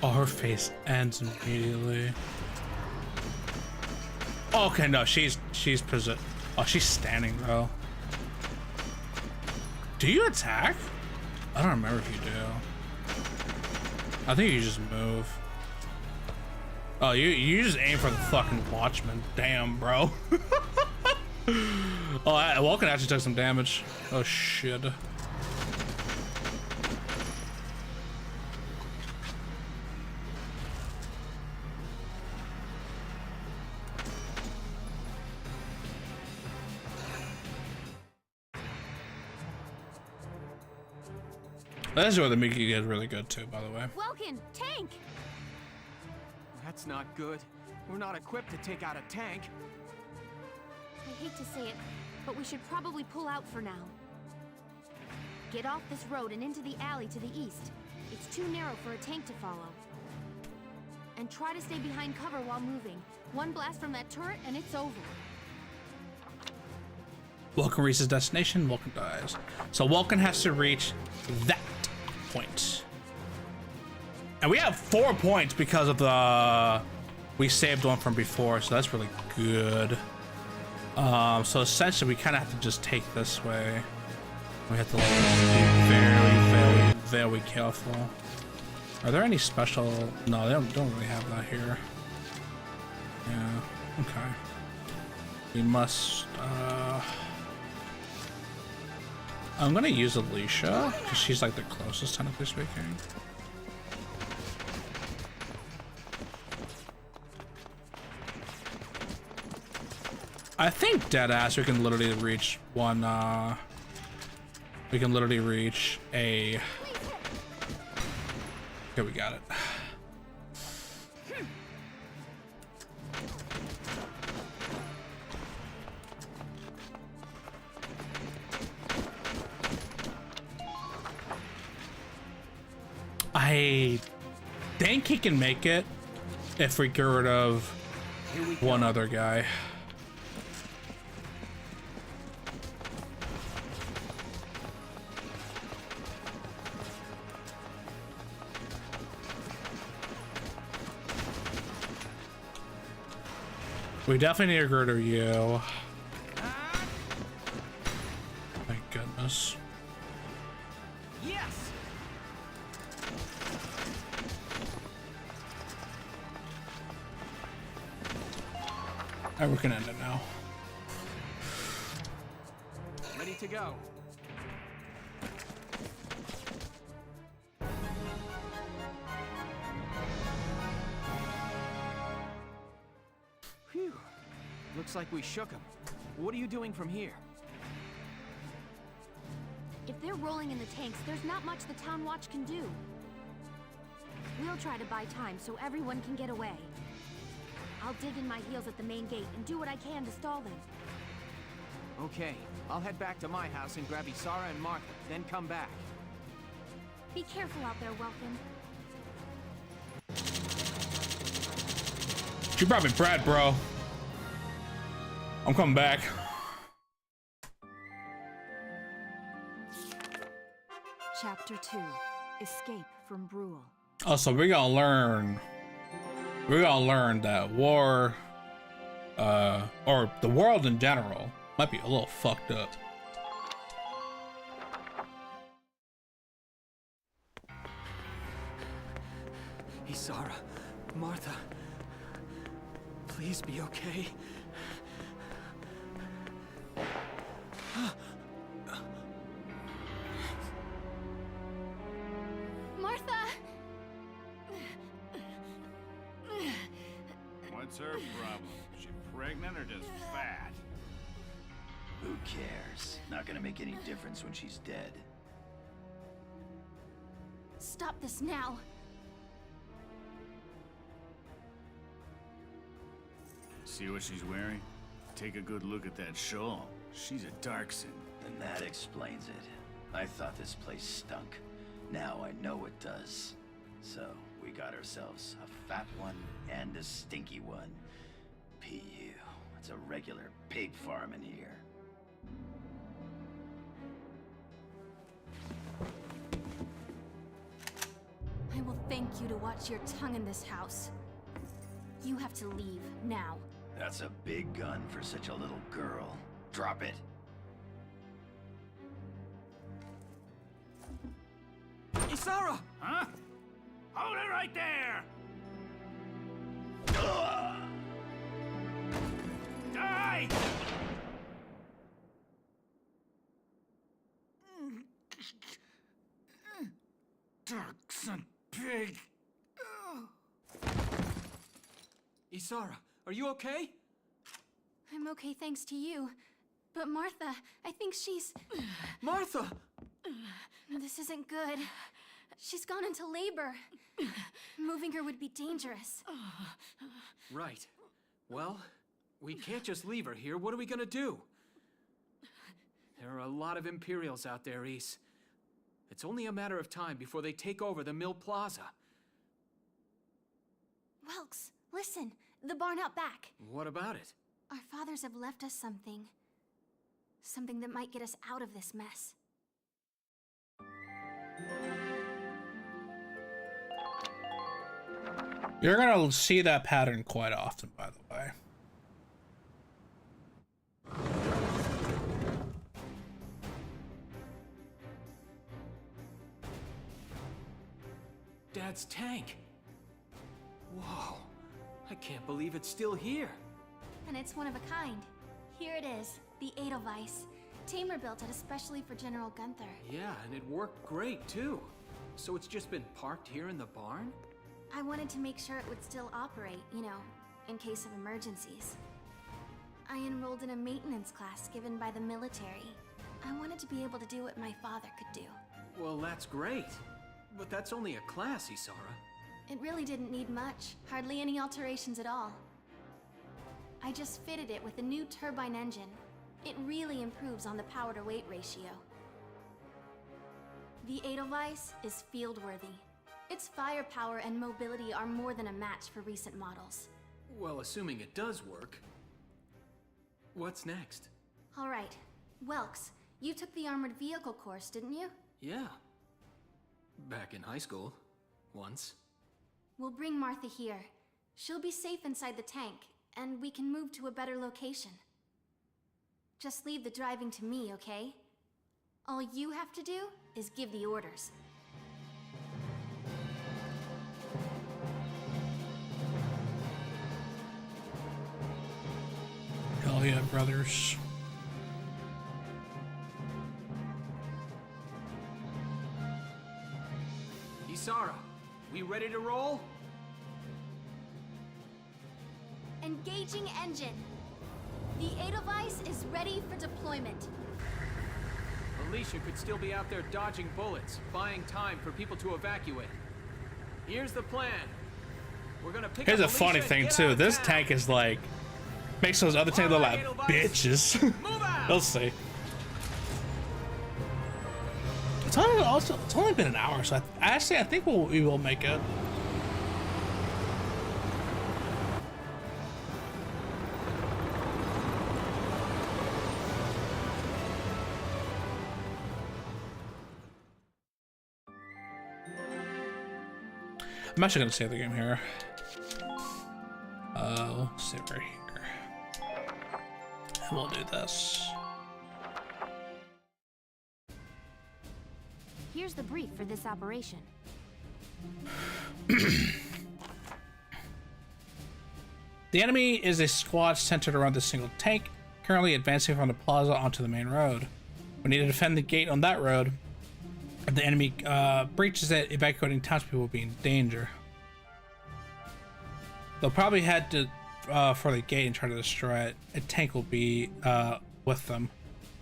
Oh, her face ends immediately. Oh, okay, no, she's oh, she's standing though. Do you attack? I don't remember if you do. I think you just move. Oh, you just aim for the fucking watchman. Damn, bro. Oh, Vulcan actually took some damage. Oh shit. This is where the Mickey gets really good too, by the way. Welkin, tank! That's not good. We're not equipped to take out a tank. I hate to say it, but we should probably pull out for now. Get off this road and into the alley to the east. It's too narrow for a tank to follow. And try to stay behind cover while moving. One blast from that turret and it's over. Vulcan reaches destination, Vulcan dies. So Vulcan has to reach that point. And we have 4 points because of the... We saved one from before, so that's really good. So essentially we kind of have to just take this way. We have to like, be very, very, very careful. Are there any special... No, they don't really have that here. Yeah, okay. We must... I'm gonna use Alicia, because she's like the closest, technically speaking. I think deadass we can literally reach one, we can literally reach a... Okay, we got it. I think he can make it if we get rid of one other guy. We definitely need to get rid of you. Thank goodness. Yes. Alright, we can end it now. Ready to go. Phew. Looks like we shook them. What are you doing from here? If they're rolling in the tanks, there's not much the Town Watch can do. We'll try to buy time so everyone can get away. I'll dig in my heels at the main gate and do what I can to stall them. Okay, I'll head back to my house and grab Isara and Martha, then come back. Be careful out there, Welkin. She brought me bread, bro. I'm coming back. Chapter 2. Escape from Brule. Oh, so we're gonna learn that war, or the world in general, might be a little fucked up. Isara, Martha, please be okay. Martha! What's her problem? She pregnant or just fat? Who cares? Not gonna make any difference when she's dead. Stop this now. See what she's wearing? Take a good look at that shawl. She's a Darkson. Then that explains it. I thought this place stunk. Now I know it does. So, we got ourselves a fat one and a stinky one. PU. It's a regular pig farm in here. I will thank you to watch your tongue in this house. You have to leave, now. That's a big gun for such a little girl. Drop it. Isara! Huh? Hold it right there! Die! Darkson pig! Isara, are you okay? I'm okay thanks to you. But Martha, I think she's... Martha! This isn't good. She's gone into labor. Moving her would be dangerous. Right. Well, we can't just leave her here. What are we gonna do? There are a lot of Imperials out there, Ys. It's only a matter of time before they take over the Mill Plaza. Welks, listen. The barn out back. What about it? Our fathers have left us something. Something that might get us out of this mess. You're gonna see that pattern quite often, by the way. Dad's tank. Whoa. I can't believe it's still here. And it's one of a kind. Here it is, the Edelweiss. Tamer built it especially for General Gunther. Yeah, and it worked great, too. So it's just been parked here in the barn? I wanted to make sure it would still operate, you know, in case of emergencies. I enrolled in a maintenance class given by the military. I wanted to be able to do what my father could do. Well, that's great. But that's only a class, Isara. It really didn't need much, hardly any alterations at all. I just fitted it with a new turbine engine. It really improves on the power-to-weight ratio. The Edelweiss is field-worthy. Its firepower and mobility are more than a match for recent models. Well, assuming it does work. What's next? All right. Welks, you took the armored vehicle course, didn't you? Yeah. Back in high school. Once. We'll bring Martha here. She'll be safe inside the tank, and we can move to a better location. Just leave the driving to me, okay? All you have to do is give the orders. Hell yeah, brothers. Isara, we ready to roll? Engaging engine. The Edelweiss is ready for deployment. Alicia could still be out there dodging bullets, buying time for people to evacuate. Here's the plan. We're gonna pick Here's up a funny Alicia and thing get too. out of This town. tank is like makes those other tanks look like bitches. Move out! We'll see. It's only been an hour, so I think we will make it. I'm actually gonna save the game here. We'll save right here. And we'll do this. Here's the brief for this operation. The enemy is a squad centered around this single tank, currently advancing from the plaza onto the main road. We need to defend the gate on that road. If the enemy breaches it, evacuating townspeople will be in danger. They'll probably head for the gate and try to destroy it, a tank will be with them.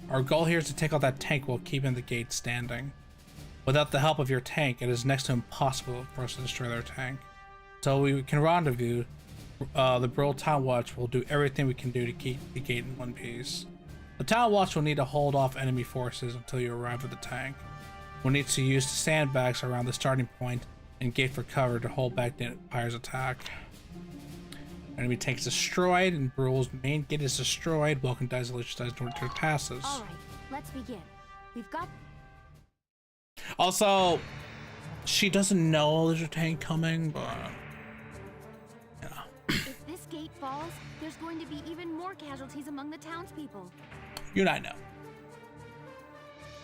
Our goal here is to take out that tank while keeping the gate standing. Without the help of your tank, it is next to impossible for us to destroy their tank. So we can rendezvous. The Brill Town Watch will do everything we can do to keep the gate in one piece. The Town Watch will need to hold off enemy forces until you arrive at the tank. We'll need to use the sandbags around the starting point and gate for cover to hold back the Empire's attack. Enemy tank is destroyed and Brill's main gate is destroyed. Welcome dies, Alicia dies, North passes. Alright, let's begin. We've got... Also, she doesn't know there's a tank coming, but... yeah. If this gate falls, there's going to be even more casualties among the townspeople. You and I know.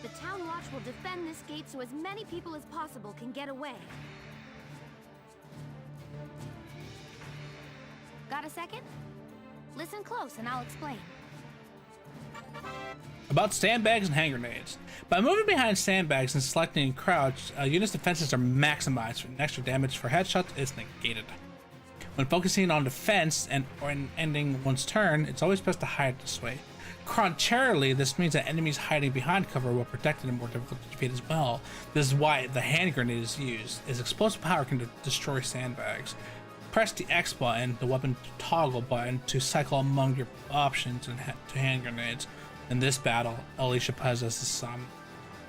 The Town Watch will defend this gate so as many people as possible can get away. Got a second? Listen close and I'll explain. About sandbags and hand grenades. By moving behind sandbags and selecting crouch, units' defenses are maximized. Extra damage for headshots is negated. When focusing on defense or ending one's turn, it's always best to hide this way. Contrarily, this means that enemies hiding behind cover will protect it and more difficult to defeat as well. This is why the hand grenade is used, as explosive power can destroy sandbags. Press the X button, the weapon toggle button, to cycle among your options and to hand grenades. In this battle, Alicia possesses some.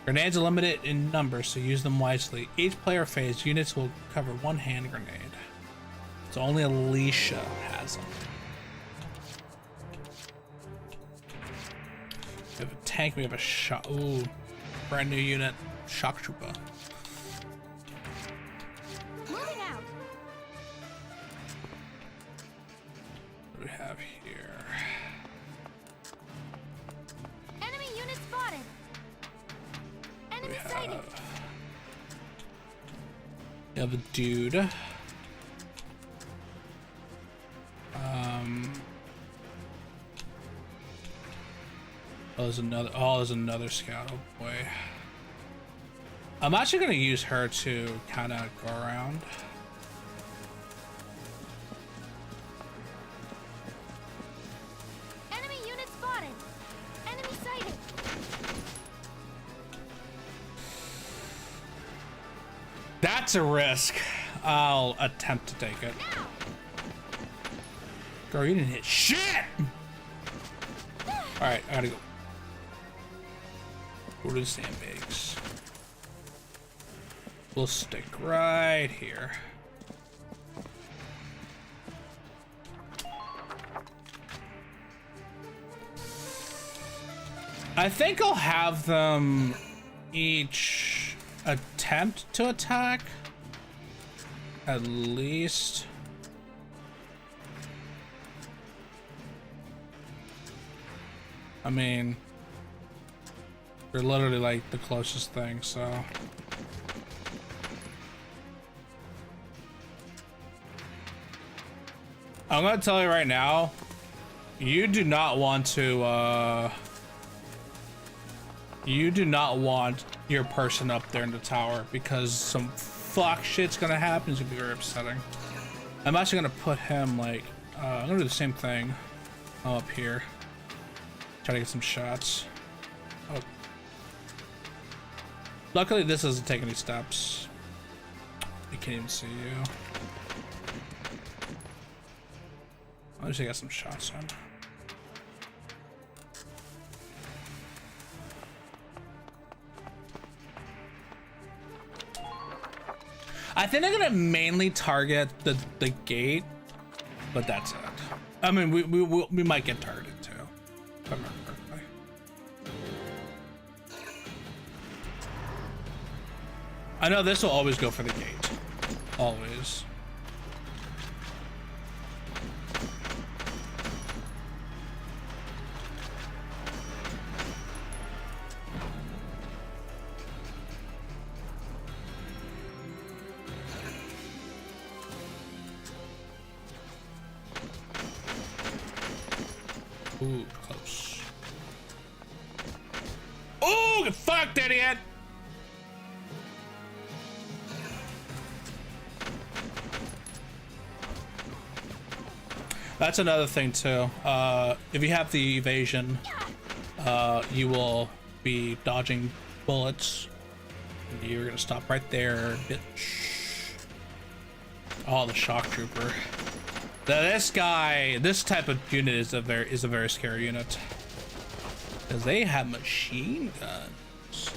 Grenades are limited in number, so use them wisely. Each player phase, units will cover one hand grenade. So only Alicia has them. We have a tank, we have a shot. Ooh, brand new unit, shock trooper. Moving out. What do we have here? Enemy unit spotted. Enemy sighted. We have a dude. There's another scout. Oh boy. I'm actually gonna use her to kind of go around. Enemy unit spotted. Enemy sighted. That's a risk. I'll attempt to take it. Now. Girl, you didn't hit shit! Alright, I gotta go. Go to the sandbags. We'll stick right here. I think I'll have them each attempt to attack. At least. I mean, they're literally like the closest thing, so. I'm gonna tell you right now, you do not want to, you do not want your person up there in the tower because some fuck shit's gonna happen. It's gonna be very upsetting. I'm actually gonna put him like, I'm gonna do the same thing. I'm up here. Try to get some shots. Oh. Luckily, this doesn't take any steps. I can't even see you. I'll just get some shots in. I think I'm gonna mainly target the gate, but that's it. I mean, we might get targeted too. If I remember correctly. I know this will always go for the gate. Always. Ooh, close. Oh, get fucked, idiot! That's another thing too. If you have the evasion, you will be dodging bullets. And you're gonna stop right there, bitch. Oh, the shock trooper. This type of unit is a very scary unit. Because they have machine guns.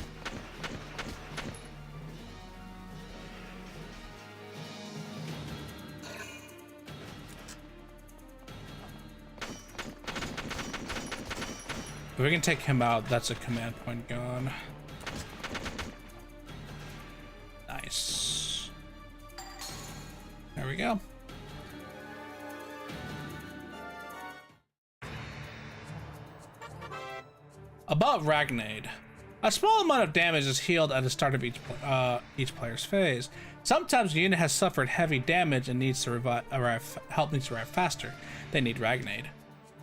If we can take him out, that's a command point gone. Nice. There we go. About Ragnade. A small amount of damage is healed at the start of each player's phase. Sometimes the unit has suffered heavy damage and needs to help needs to arrive faster. They need Ragnade.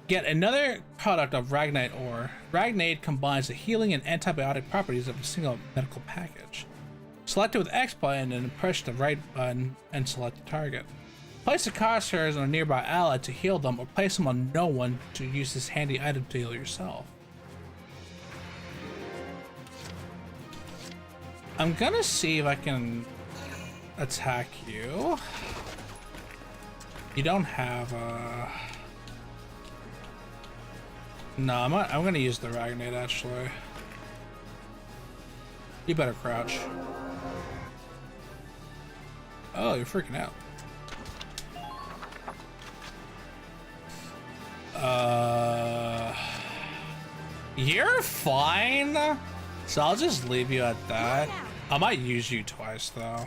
Get another product of Ragnade ore. Ragnade combines the healing and antibiotic properties of a single medical package. Select it with X button and push the right button and select the target. Place the crosshairs on a nearby ally to heal them, or place them on no one to use this handy item to heal yourself. I'm gonna see if I can attack you. You don't have a... No, I'm gonna use the Ragnade actually. You better crouch. Oh, you're freaking out. You're fine. So I'll just leave you at that. I might use you twice though.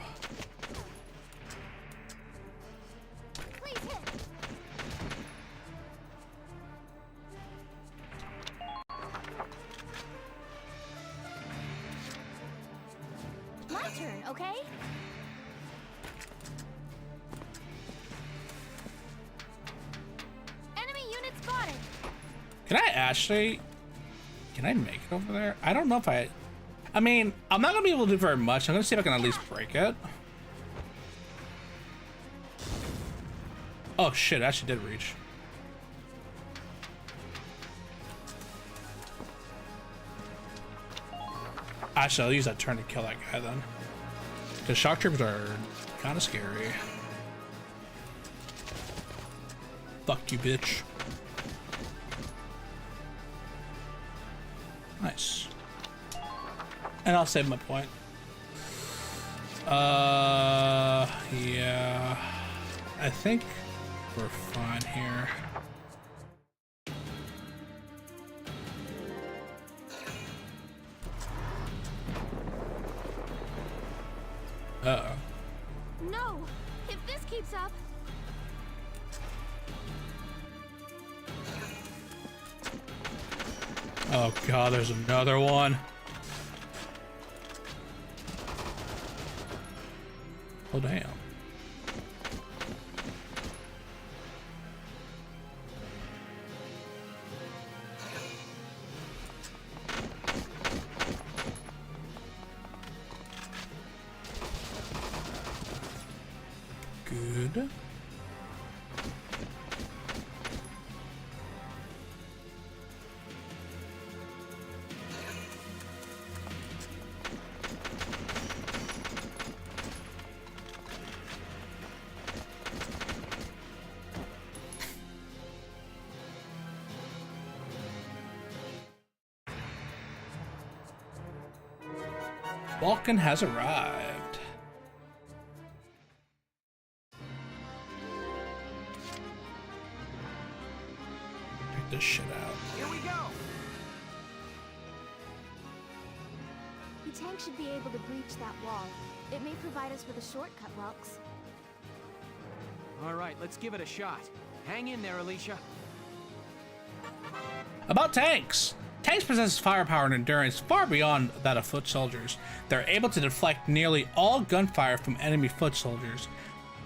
My turn, okay? Enemy unit spotted. Can I actually... Can I make it over there? I don't know if I mean, I'm not gonna be able to do very much. I'm gonna see if I can at least break it. Oh shit, I actually did reach. Actually, I'll use that turn to kill that guy then. Because shock troopers are kind of scary. Fuck you, bitch. Nice. And I'll save my point. Yeah. I think we're fine here. Uh-oh. No! If this keeps up... Oh god, there's another one. Oh damn. Good. Vulcan has arrived. Check this shit out. Here we go. The tank should be able to breach that wall. It may provide us with a shortcut, Welks. All right, let's give it a shot. Hang in there, Alicia. About tanks. Tanks possess firepower and endurance far beyond that of foot soldiers. They're able to deflect nearly all gunfire from enemy foot soldiers.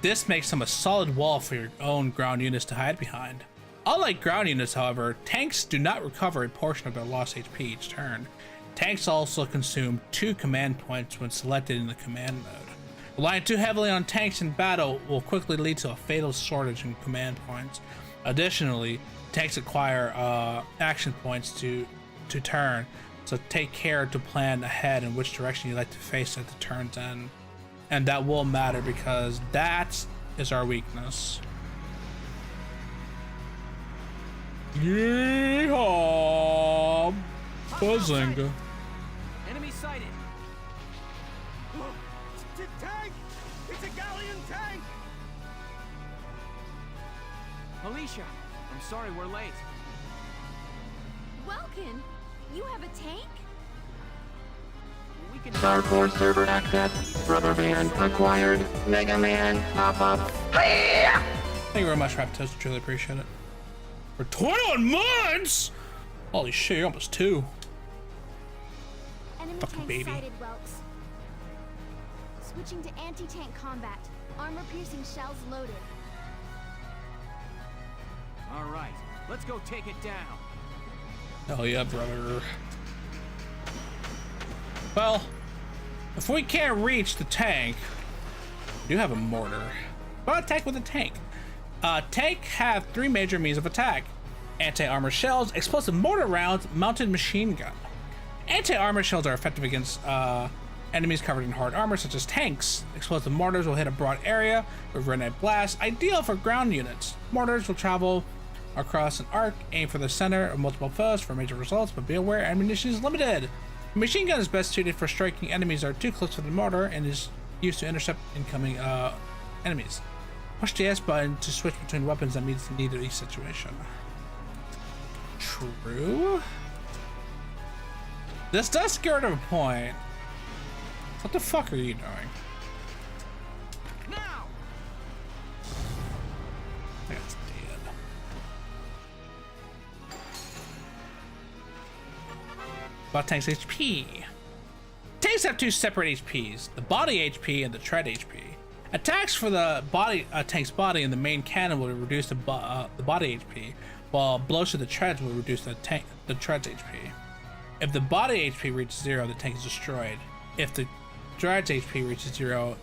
This makes them a solid wall for your own ground units to hide behind. Unlike ground units, however, tanks do not recover a portion of their lost HP each turn. Tanks also consume 2 command points when selected in the command mode. Relying too heavily on tanks in battle will quickly lead to a fatal shortage in command points. Additionally, tanks acquire action points to turn, so take care to plan ahead in which direction you like to face at the turn's end. And that will matter because that is our weakness. Yeehaw! Bazinga. Enemy sighted. Tank! It's a galleon tank! Alicia, I'm sorry we're late. Welkin, you have a tank? We can Star Force server access. Rubber band acquired. Mega Man pop up. Thank you very much, Raptors. Truly appreciate it. For 21 months! Holy shit, you're almost 2. Enemy Fucking tank baby. sighted, Welks. Switching to anti-tank combat. Armor-piercing shells loaded. All right, let's go take it down. Hell yeah, brother. Well, if we can't reach the tank, we do have a mortar. But attack with a tank. Tank have 3 major means of attack: anti-armor shells, explosive mortar rounds, mounted machine gun. Anti-armor shells are effective against enemies covered in hard armor, such as tanks. Explosive mortars will hit a broad area with grenade blasts, ideal for ground units. Mortars will travel across an arc, aim for the center of multiple foes for major results, but be aware ammunition is limited. A machine gun is best suited for striking enemies that are too close to the mortar and is used to intercept incoming enemies. Push the S button to switch between weapons that meets the need of each situation. True. This does scare to a point. What the fuck are you doing? Now! I think it's dead. About tank's HP. Tanks have 2 separate HPs: the body HP and the tread HP. Attacks for the body tank's body and the main cannon will reduce the body HP, while blows to the treads will reduce the tread's HP. If the body HP reaches 0, the tank is destroyed. If the tread's HP reaches 0,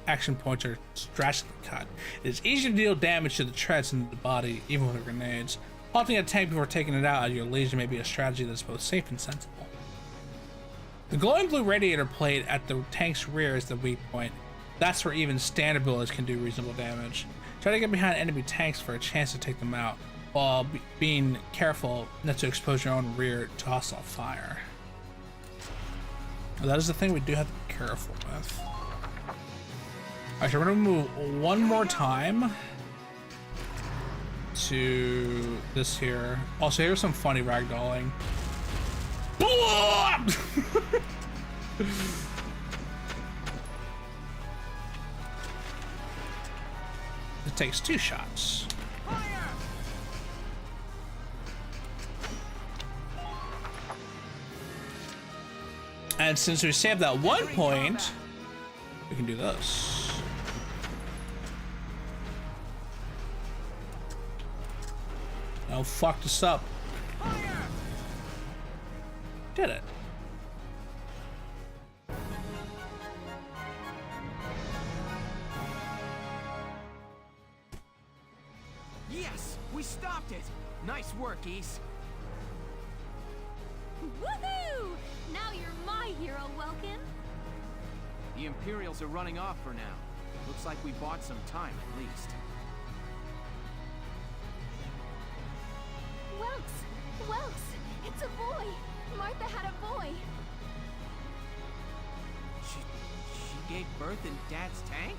action points are drastically cut. It is easy to deal damage to the treads and the body, even with grenades. Halting a tank before taking it out at your leisure may be a strategy that's both safe and sensible. The glowing blue radiator plate at the tank's rear is the weak point. That's where even standard bullets can do reasonable damage. Try to get behind enemy tanks for a chance to take them out, while being careful not to expose your own rear to hostile fire. That is the thing we do have to be careful with. Alright, so we're gonna move one more time to this here. Also, here's some funny ragdolling. It takes 2 shots. And since we saved that 1 point, we can do this. Oh, fuck this up. Did it. Yes, we stopped it. Nice work, East. Woohoo! Now you're my hero, Welkin. The Imperials are running off for now. Looks like we bought some time at least. Welks, it's a boy. Martha had a boy. She gave birth in Dad's tank?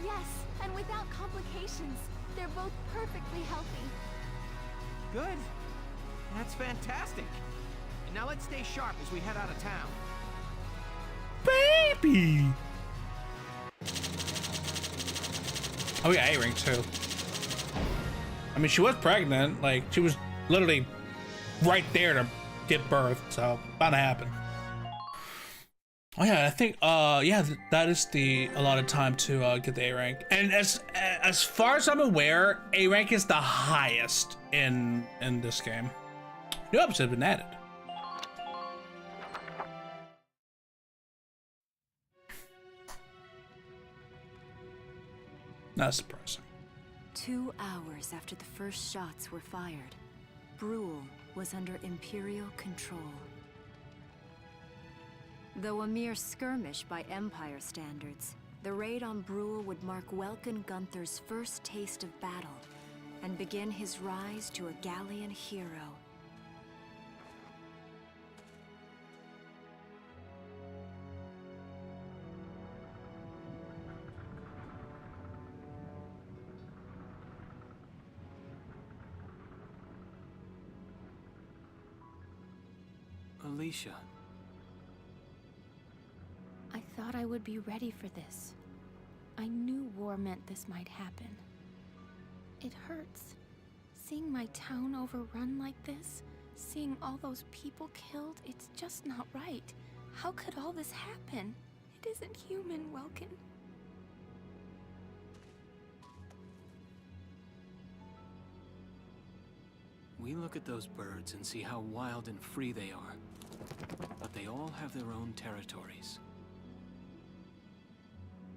Yes, and without complications. They're both perfectly healthy. Good. That's fantastic. And now let's stay sharp as we head out of town. Baby! Oh yeah, A-Ring too. I mean, she was pregnant. Like, she was literally right there to give birth, so bound to happen. Oh yeah, I think yeah, that is the allotted time to get the A rank. And as far as I'm aware, A rank is the highest in this game. New episodes have been added. Not surprising. 2 hours after the first shots were fired, Brule was under Imperial control. Though a mere skirmish by Empire standards, the raid on Brule would mark Welkin Gunther's first taste of battle and begin his rise to a Gallian hero. Alicia. I thought I would be ready for this. I knew war meant this might happen. It hurts. Seeing my town overrun like this, seeing all those people killed, it's just not right. How could all this happen? It isn't human, Welkin. We look at those birds and see how wild and free they are. But they all have their own territories.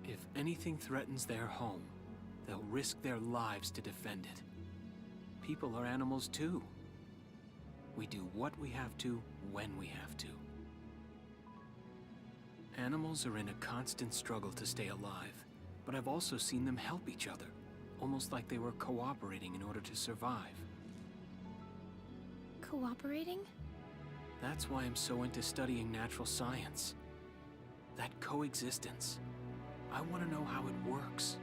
If anything threatens their home, they'll risk their lives to defend it. People are animals too. We do what we have to, when we have to. Animals are in a constant struggle to stay alive, but I've also seen them help each other, almost like they were cooperating in order to survive. Cooperating? That's why I'm so into studying natural science. That coexistence. I want to know how it works.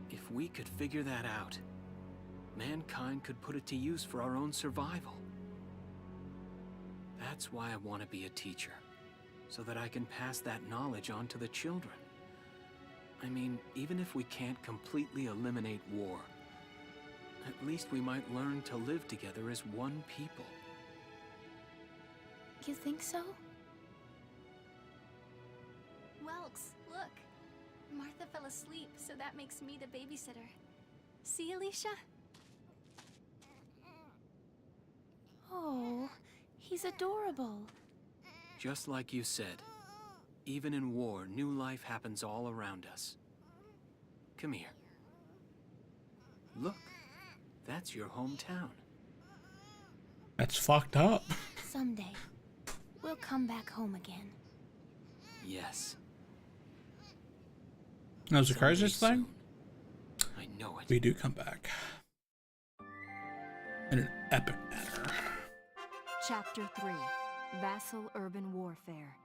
If we could figure that out, mankind could put it to use for our own survival. That's why I want to be a teacher, so that I can pass that knowledge on to the children. I mean, even if we can't completely eliminate war, at least we might learn to live together as one people. You think so? Welks, look. Martha fell asleep, so that makes me the babysitter. See, Alicia? Oh, he's adorable. Just like you said, even in war, new life happens all around us. Come here. Look, that's your hometown. That's fucked up. Someday, we'll come back home again. Yes. That was the craziest thing. I know it. We do come back. In an epic manner. Chapter 3, Vassal Urban Warfare.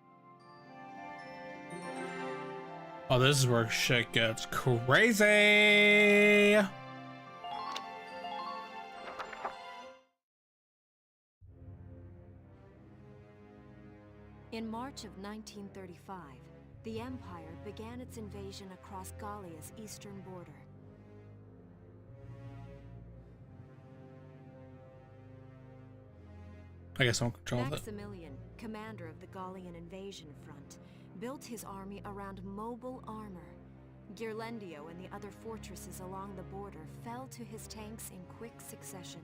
Oh, this is where shit gets crazy. In March of 1935, the Empire began its invasion across Gallia's eastern border. I guess I'm in control of it. Maximilian, commander of the Gallian invasion front, built his army around mobile armor. Ghirlandaio and the other fortresses along the border fell to his tanks in quick succession.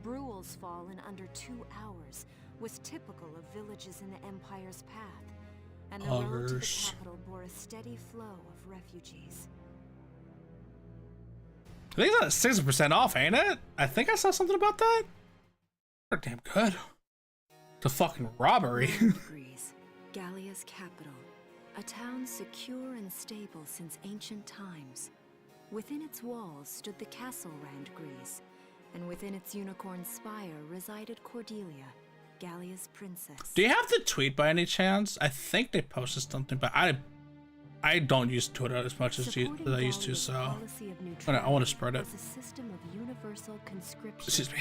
Brule's fall in under 2 hours was typical of villages in the Empire's path, and the road to the capital bore a steady flow of refugees. I think that's 60% off, ain't it? I think I saw something about that. They're damn good. The fucking robbery. Greece, Gallia's capital, a town secure and stable since ancient times. Within its walls stood the castle Randgries, and within its unicorn spire resided Cordelia, Gallia's princess. Do you have the tweet by any chance? I think they posted something, but I don't use Twitter as much as I used to, so I want to spread it. A system of universal conscription. Excuse me.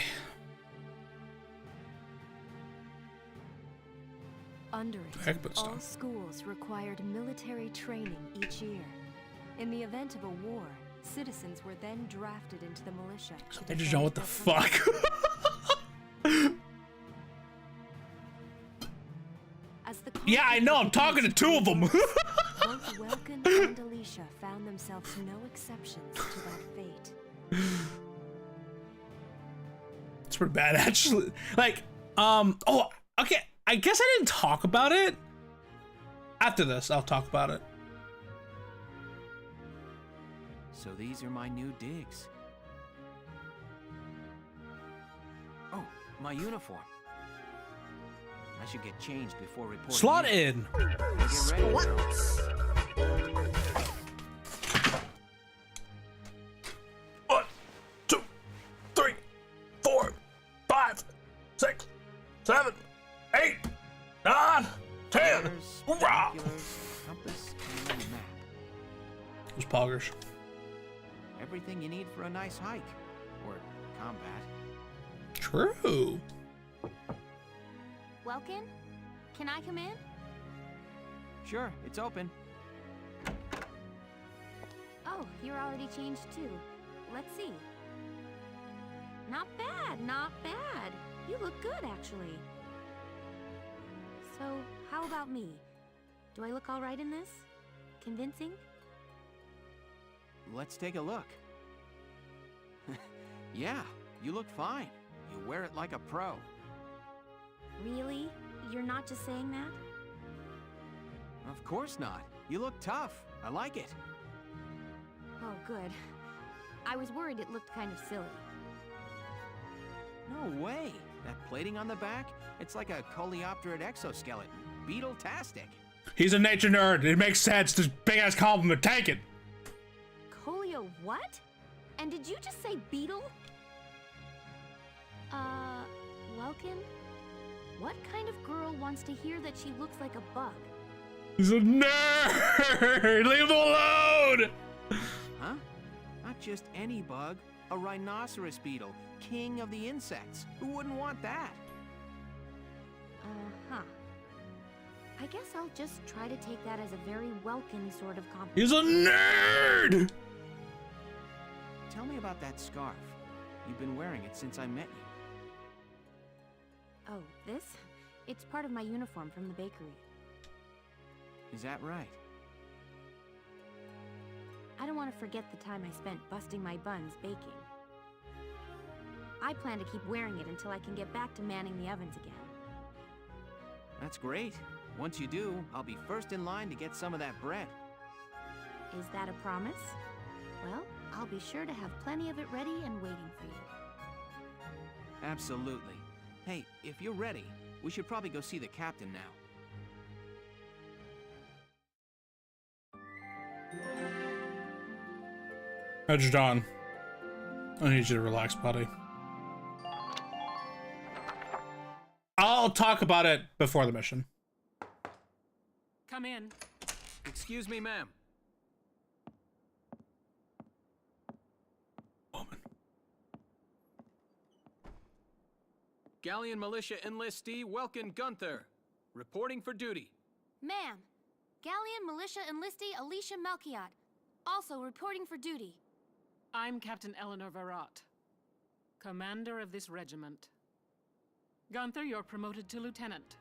Under it, all schools required military training each year. In the event of a war, citizens were then drafted into the militia. I just know what the fuck. Yeah, I know. I'm talking to two of them. Both Welkin and Alicia found themselves no exceptions to that fate. It's pretty bad, actually. Like, oh, okay. I guess I didn't talk about it. After this, I'll talk about it. So these are my new digs. Oh, my uniform. I should get changed before reporting. Slot in. Get ready, girls. 1, 2, 3, 4, 5, 6, 7, 8, 9, 10. Hoorah! Compass and a map. Those poggers. Everything you need for a nice hike or combat. True. Welkin, can I come in? Sure, it's open. Oh, you're already changed too. Let's see. Not bad, not bad. You look good, actually. So, how about me? Do I look all right in this? Convincing? Let's take a look. Yeah, you look fine. You wear it like a pro. Really? You're not just saying that? Of course not. You look tough. I like it. Oh, good. I was worried it looked kind of silly. No way. That plating on the back, it's like a coleopterate exoskeleton. Beetle-tastic. He's a nature nerd. It makes sense. This big ass compliment. Take it. Colio what? And did you just say beetle? Welkin? What kind of girl wants to hear that she looks like a bug? He's a nerd. Leave him alone. Huh? Not just any bug. A rhinoceros beetle. King of the insects. Who wouldn't want that? Uh-huh. I guess I'll just try to take that as a very Welkin sort of compliment. He's a nerd. Tell me about that scarf. You've been wearing it since I met you. Oh, this? It's part of my uniform from the bakery. Is that right? I don't want to forget the time I spent busting my buns baking. I plan to keep wearing it until I can get back to manning the ovens again. That's great. Once you do, I'll be first in line to get some of that bread. Is that a promise? Well, I'll be sure to have plenty of it ready and waiting for you. Absolutely. Hey, if you're ready, we should probably go see the captain now. How's John? I need you to relax, buddy. I'll talk about it before the mission. Come in. Excuse me, ma'am. Woman. Galleon Militia Enlistee Welkin Gunther, reporting for duty. Ma'am, Galleon Militia Enlistee Alicia Melchiot, also reporting for duty. I'm Captain Eleanor Varrot, commander of this regiment. Gunther, you're promoted to lieutenant.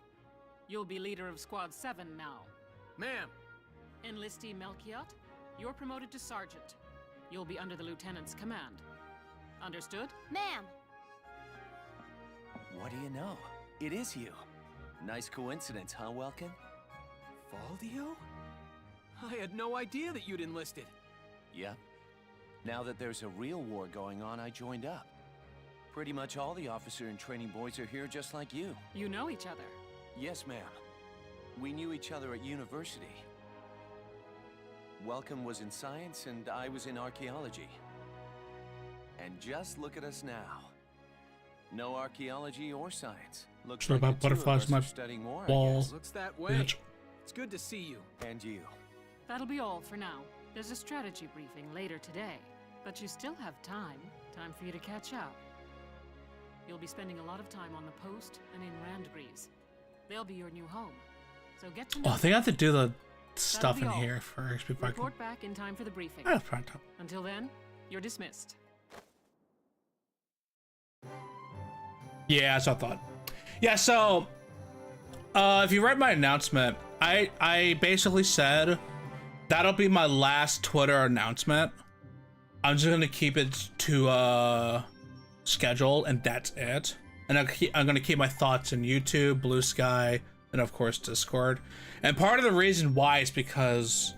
You'll be leader of Squad 7 now. Ma'am! Enlistee Melchiot, you're promoted to sergeant. You'll be under the lieutenant's command. Understood? Ma'am! What do you know? It is you. Nice coincidence, huh, Welkin? Valdio? I had no idea that you'd enlisted. Yep. Now that there's a real war going on, I joined up. Pretty much all the officer and training boys are here just like you. You know each other? Yes, ma'am. We knew each other at university. Welcome was in science and I was in archaeology. And just look at us now. No archaeology or science. Looks Sorry like about the two of butterflies us in my are studying more, I wall. guess. Looks that way. Bitch. It's good to see you. And you. That'll be all for now. There's a strategy briefing later today. But you still have time. Time for you to catch up. You'll be spending a lot of time on the post and in Randbreeze. They'll be your new home. So get to know Oh, they have to do the stuff be in all. here first before I can. Report back in time for the briefing. That's fine. Until then, you're dismissed. Yeah, that's what I thought. Yeah, so if you read my announcement, I basically said that'll be my last Twitter announcement. I'm just gonna keep it to schedule, and that's it. And I'm gonna keep my thoughts in YouTube, Blue Sky, and of course Discord. And part of the reason why is because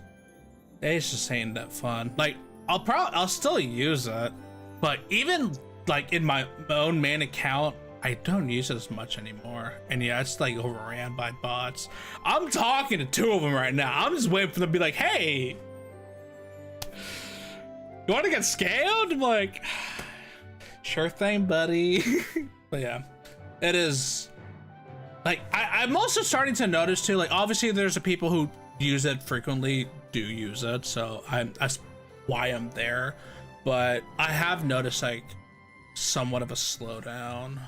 it's just ain't that fun. Like, I'll still use it, but even like in my own main account, I don't use it as much anymore. And yeah, it's like overran by bots. I'm talking to 2 of them right now. I'm just waiting for them to be like, hey, you want to get scaled? I'm like, sure thing, buddy. But yeah, it is like, I'm also starting to notice too, like obviously there's the people who use it frequently, do use it. So that's why I'm there. But I have noticed like somewhat of a slowdown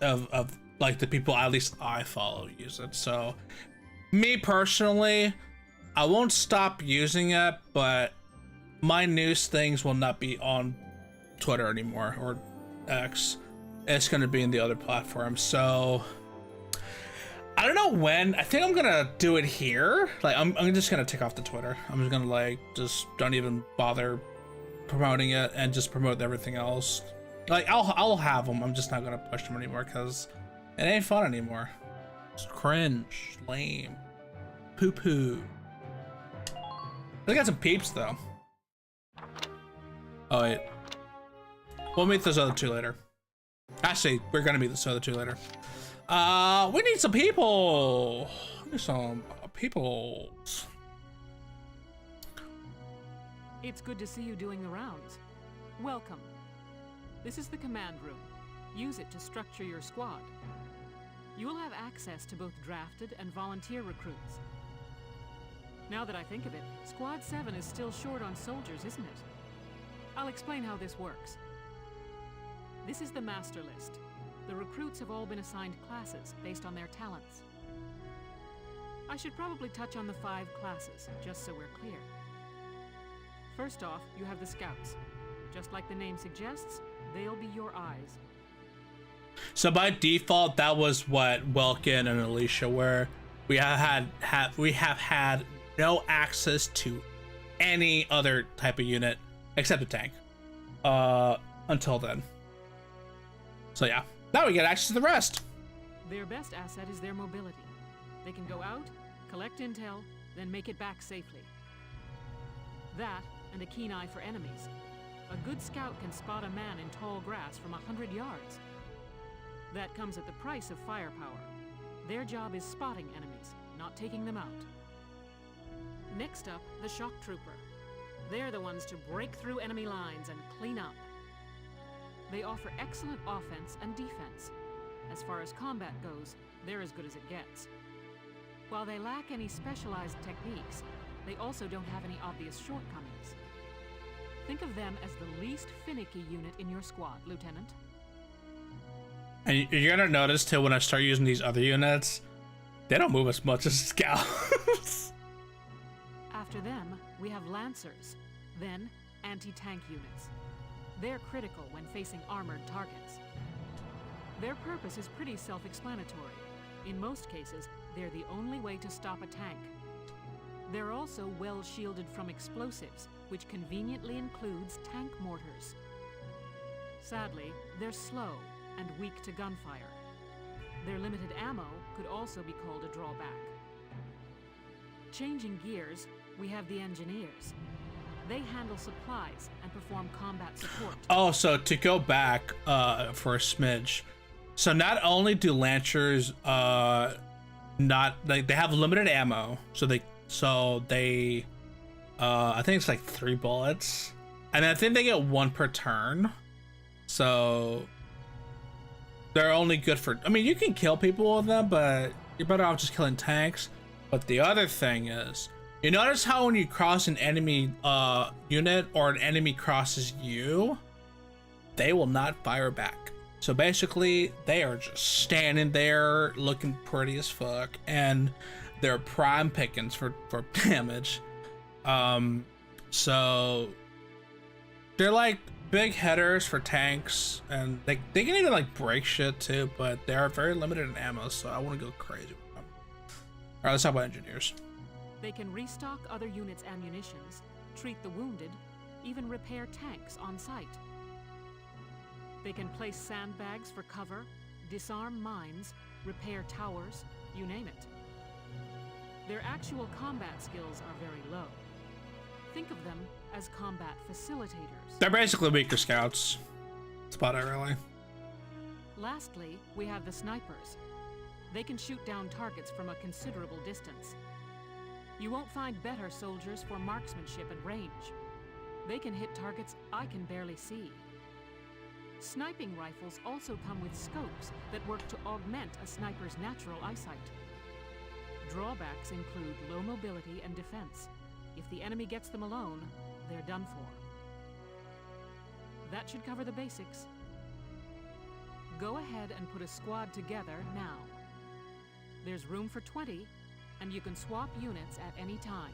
of like the people at least I follow use it. So me personally, I won't stop using it, but my news things will not be on Twitter anymore or X. It's going to be in the other platforms. So I don't know when. I think I'm gonna do it here. Like I'm just gonna take off the Twitter. I'm just gonna like just don't even bother promoting it and just promote everything else. Like I'll have them. I'm just not gonna push them anymore because it ain't fun anymore. It's cringe, lame, poo poo. I got some peeps though. Oh wait, we'll meet those other 2 later. Actually, we're gonna meet those other 2 later. We need some people. We need some peoples. It's good to see you doing the rounds. Welcome. This is the command room. Use it to structure your squad. You will have access to both drafted and volunteer recruits. Now that I think of it, Squad 7 is still short on soldiers, isn't it? I'll explain how this works. This is the master list. The recruits have all been assigned classes based on their talents. I should probably touch on the 5 classes, just so we're clear. First off, you have the scouts. Just like the name suggests, they'll be your eyes. So by default, that was what Welkin and Alicia were. We have had no access to any other type of unit except a tank until then. So yeah, now we get access to the rest. Their best asset is their mobility. They can go out, collect intel, then make it back safely. That, and a keen eye for enemies. A good scout can spot a man in tall grass from 100 yards. That comes at the price of firepower. Their job is spotting enemies, not taking them out. Next up, the shock trooper. They're the ones to break through enemy lines and clean up. They offer excellent offense and defense. As far as combat goes, they're as good as it gets. While they lack any specialized techniques, they also don't have any obvious shortcomings. Think of them as the least finicky unit in your squad, Lieutenant. And you're gonna notice too, when I start using these other units, they don't move as much as scouts. After them, we have Lancers, then anti-tank units. They're critical when facing armored targets. Their purpose is pretty self-explanatory. In most cases, they're the only way to stop a tank. They're also well shielded from explosives, which conveniently includes tank mortars. Sadly, they're slow and weak to gunfire. Their limited ammo could also be called a drawback. Changing gears, we have the engineers. They handle supplies and perform combat support. Oh, so to go back for a smidge. So not only do Lancers not like they have limited ammo, so they I think it's like 3 bullets, and I think they get 1 per turn. So they're only good for, I mean, you can kill people with them, but you're better off just killing tanks. But the other thing is, you notice how when you cross an enemy unit or an enemy crosses you, they will not fire back. So basically, they are just standing there looking pretty as fuck, and they're prime pickings for damage. So they're like big headers for tanks, and they can even like break shit too, but they are very limited in ammo, so I want to go crazy with them. Alright, let's talk about engineers. They can restock other units' ammunitions, treat the wounded, even repair tanks on site. They can place sandbags for cover, disarm mines, repair towers, you name it. Their actual combat skills are very low. Think of them as combat facilitators. They're basically weaker scouts. That's about it, really. Lastly, we have the snipers. They can shoot down targets from a considerable distance. You won't find better soldiers for marksmanship and range. They can hit targets I can barely see. Sniping rifles also come with scopes that work to augment a sniper's natural eyesight. Drawbacks include low mobility and defense. If the enemy gets them alone, they're done for. That should cover the basics. Go ahead and put a squad together now. There's room for 20, and you can swap units at any time.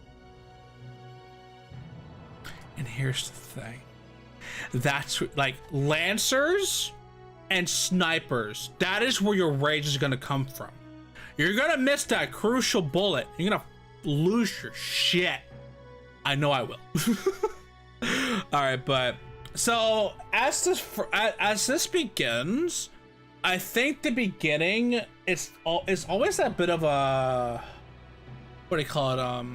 And here's the thing. That's like Lancers and Snipers. That is where your rage is gonna come from. You're gonna miss that crucial bullet. You're gonna lose your shit. I know I will. All right, but so as this begins, I think the beginning it's always that bit of a, what do you call it,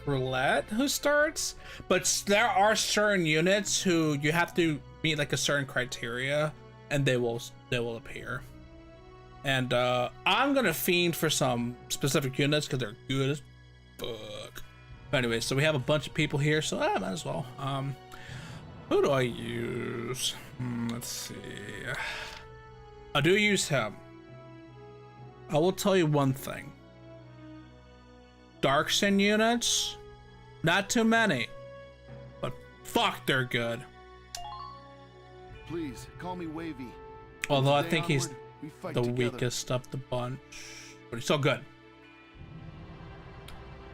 roulette who starts, but there are certain units who you have to meet like a certain criteria and they will appear. And I'm gonna fiend for some specific units because they're good as fuck. But anyway, so we have a bunch of people here, so I might as well. Who do I use? Let's see. I do use him. I will tell you one thing. Darkson units, not too many, but fuck, they're good. Please call me Wavy. Although I think he's the weakest of the bunch, but he's so good.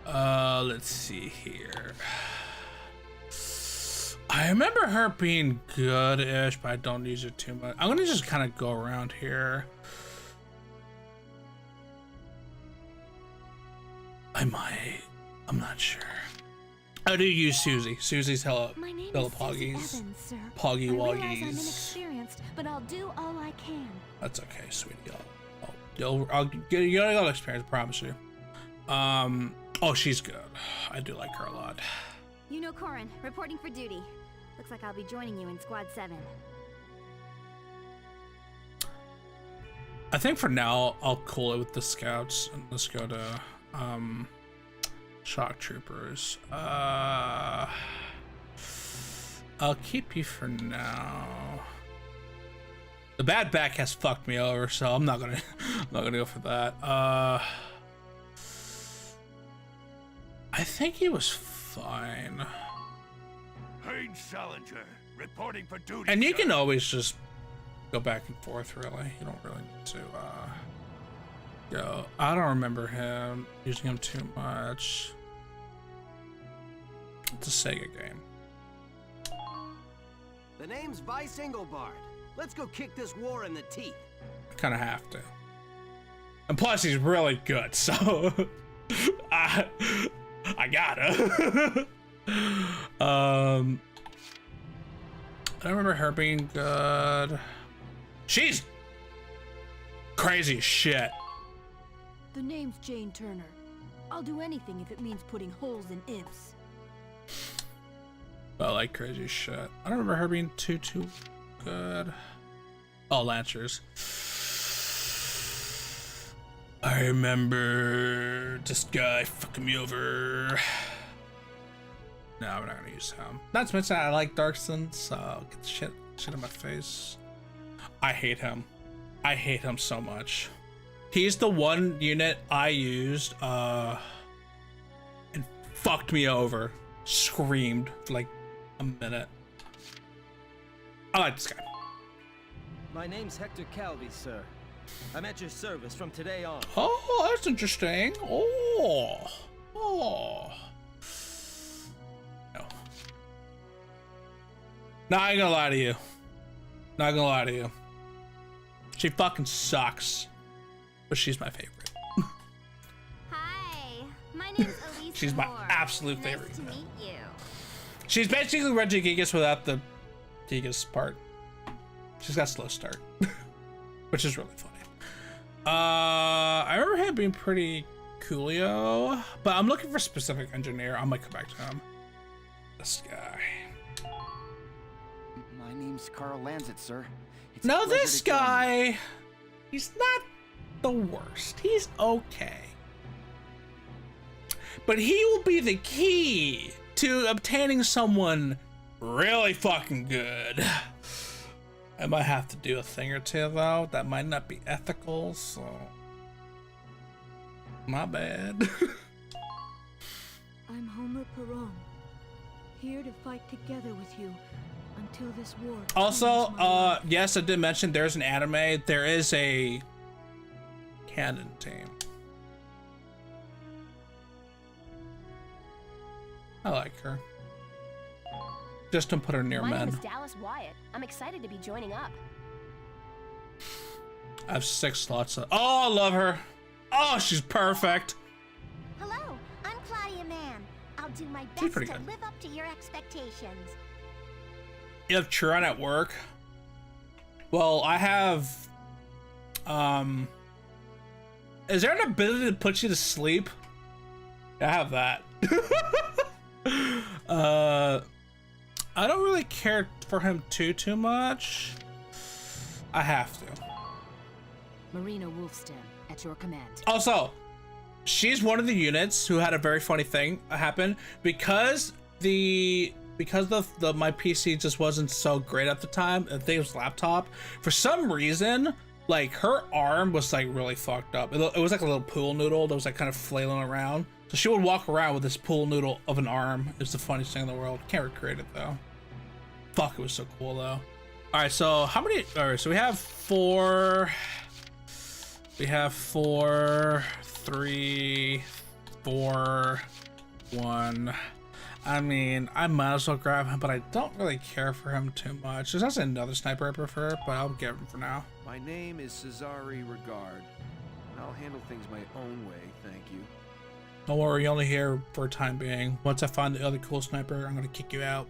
Let's see here. I remember her being good-ish, but I don't use it too much. I'm gonna just kind of go around here. I might. I'm not sure. I do use Susie. Susie's hella poggies. Poggy woggies. I realize I'm inexperienced, but I'll do all I can. That's okay, sweetie. I'll get you a lot of experience, I promise you. Oh, she's good. I do like her a lot. You know Corin, reporting for duty. Looks like I'll be joining you in Squad 7. I think for now, I'll cool it with the scouts and let's go to shock troopers. I'll keep you for now. The bad back has fucked me over, so I'm not gonna go for that. I think he was fine. Haynes Salinger, reporting for duty. And you can always just go back and forth, really. You don't really need to go. I don't remember him using him too much. It's a Sega game. The name's Vice Engelbart. Let's go kick this war in the teeth. I kind of have to. And plus, he's really good, so I gotta. I don't remember her being good. She's crazy as shit. The name's Jane Turner. I'll do anything if it means putting holes in imps. I like crazy as shit. I don't remember her being too good. Oh, Lancers. I remember this guy fucking me over. No, we're not gonna use him. Not to mention I like Darkson, so get the shit in my face. I hate him. I hate him so much. He's the one unit I used and fucked me over. Screamed for like a minute. I like this guy. My name's Hector Calvi, sir. I'm at your service from today on. Oh, that's interesting. Oh. No. Not gonna lie to you. Not gonna lie to you. She fucking sucks. But she's my favorite. Hi, my name's Elise. She's my Moore. absolute Nice favorite. to meet you. She's basically Regigigas without the Gigas part. She's got a slow start. Which is really funny. I remember him being pretty Coolio, but I'm looking for a specific engineer. I might come back to him. This guy. My name's Carl Lanzit, sir. It's No, this guy. He's not the worst. He's okay. But he will be the key to obtaining someone really fucking good. I might have to do a thing or two though. That might not be ethical, so my bad. I'm Homer Perron, here to fight together with you until this war. Also, yes, I did mention there's an anime. There is a canon team. I like her. Just don't put her near My men. name is Dallas Wyatt. I'm excited to be joining up. I have 6 slots. Oh, I love her. Oh, she's perfect. Hello, I'm Claudia Mann. I'll do my She's best pretty to good. live up to your expectations. You have Chiron at work. Well, I have. Is there an ability to put you to sleep? I have that. I don't really care for him too much. I have to. Marina Wolfston, at your command. Also, she's one of the units who had a very funny thing happen because my PC just wasn't so great at the time. I think it was laptop. For some reason, like her arm was like really fucked up. It was like a little pool noodle that was like kind of flailing around. So she would walk around with this pool noodle of an arm. It was the funniest thing in the world. Can't recreate it though. Fuck, it was so cool though. All right, so how many? All right, so we have 4. We have 4, 3, 4, 1. I mean, I might as well grab him, but I don't really care for him too much. There's actually another sniper I prefer, but I'll get him for now. My name is Cesare Regard. I'll handle things my own way, thank you. Don't worry, you're only here for a time being. Once I find the other cool sniper, I'm gonna kick you out.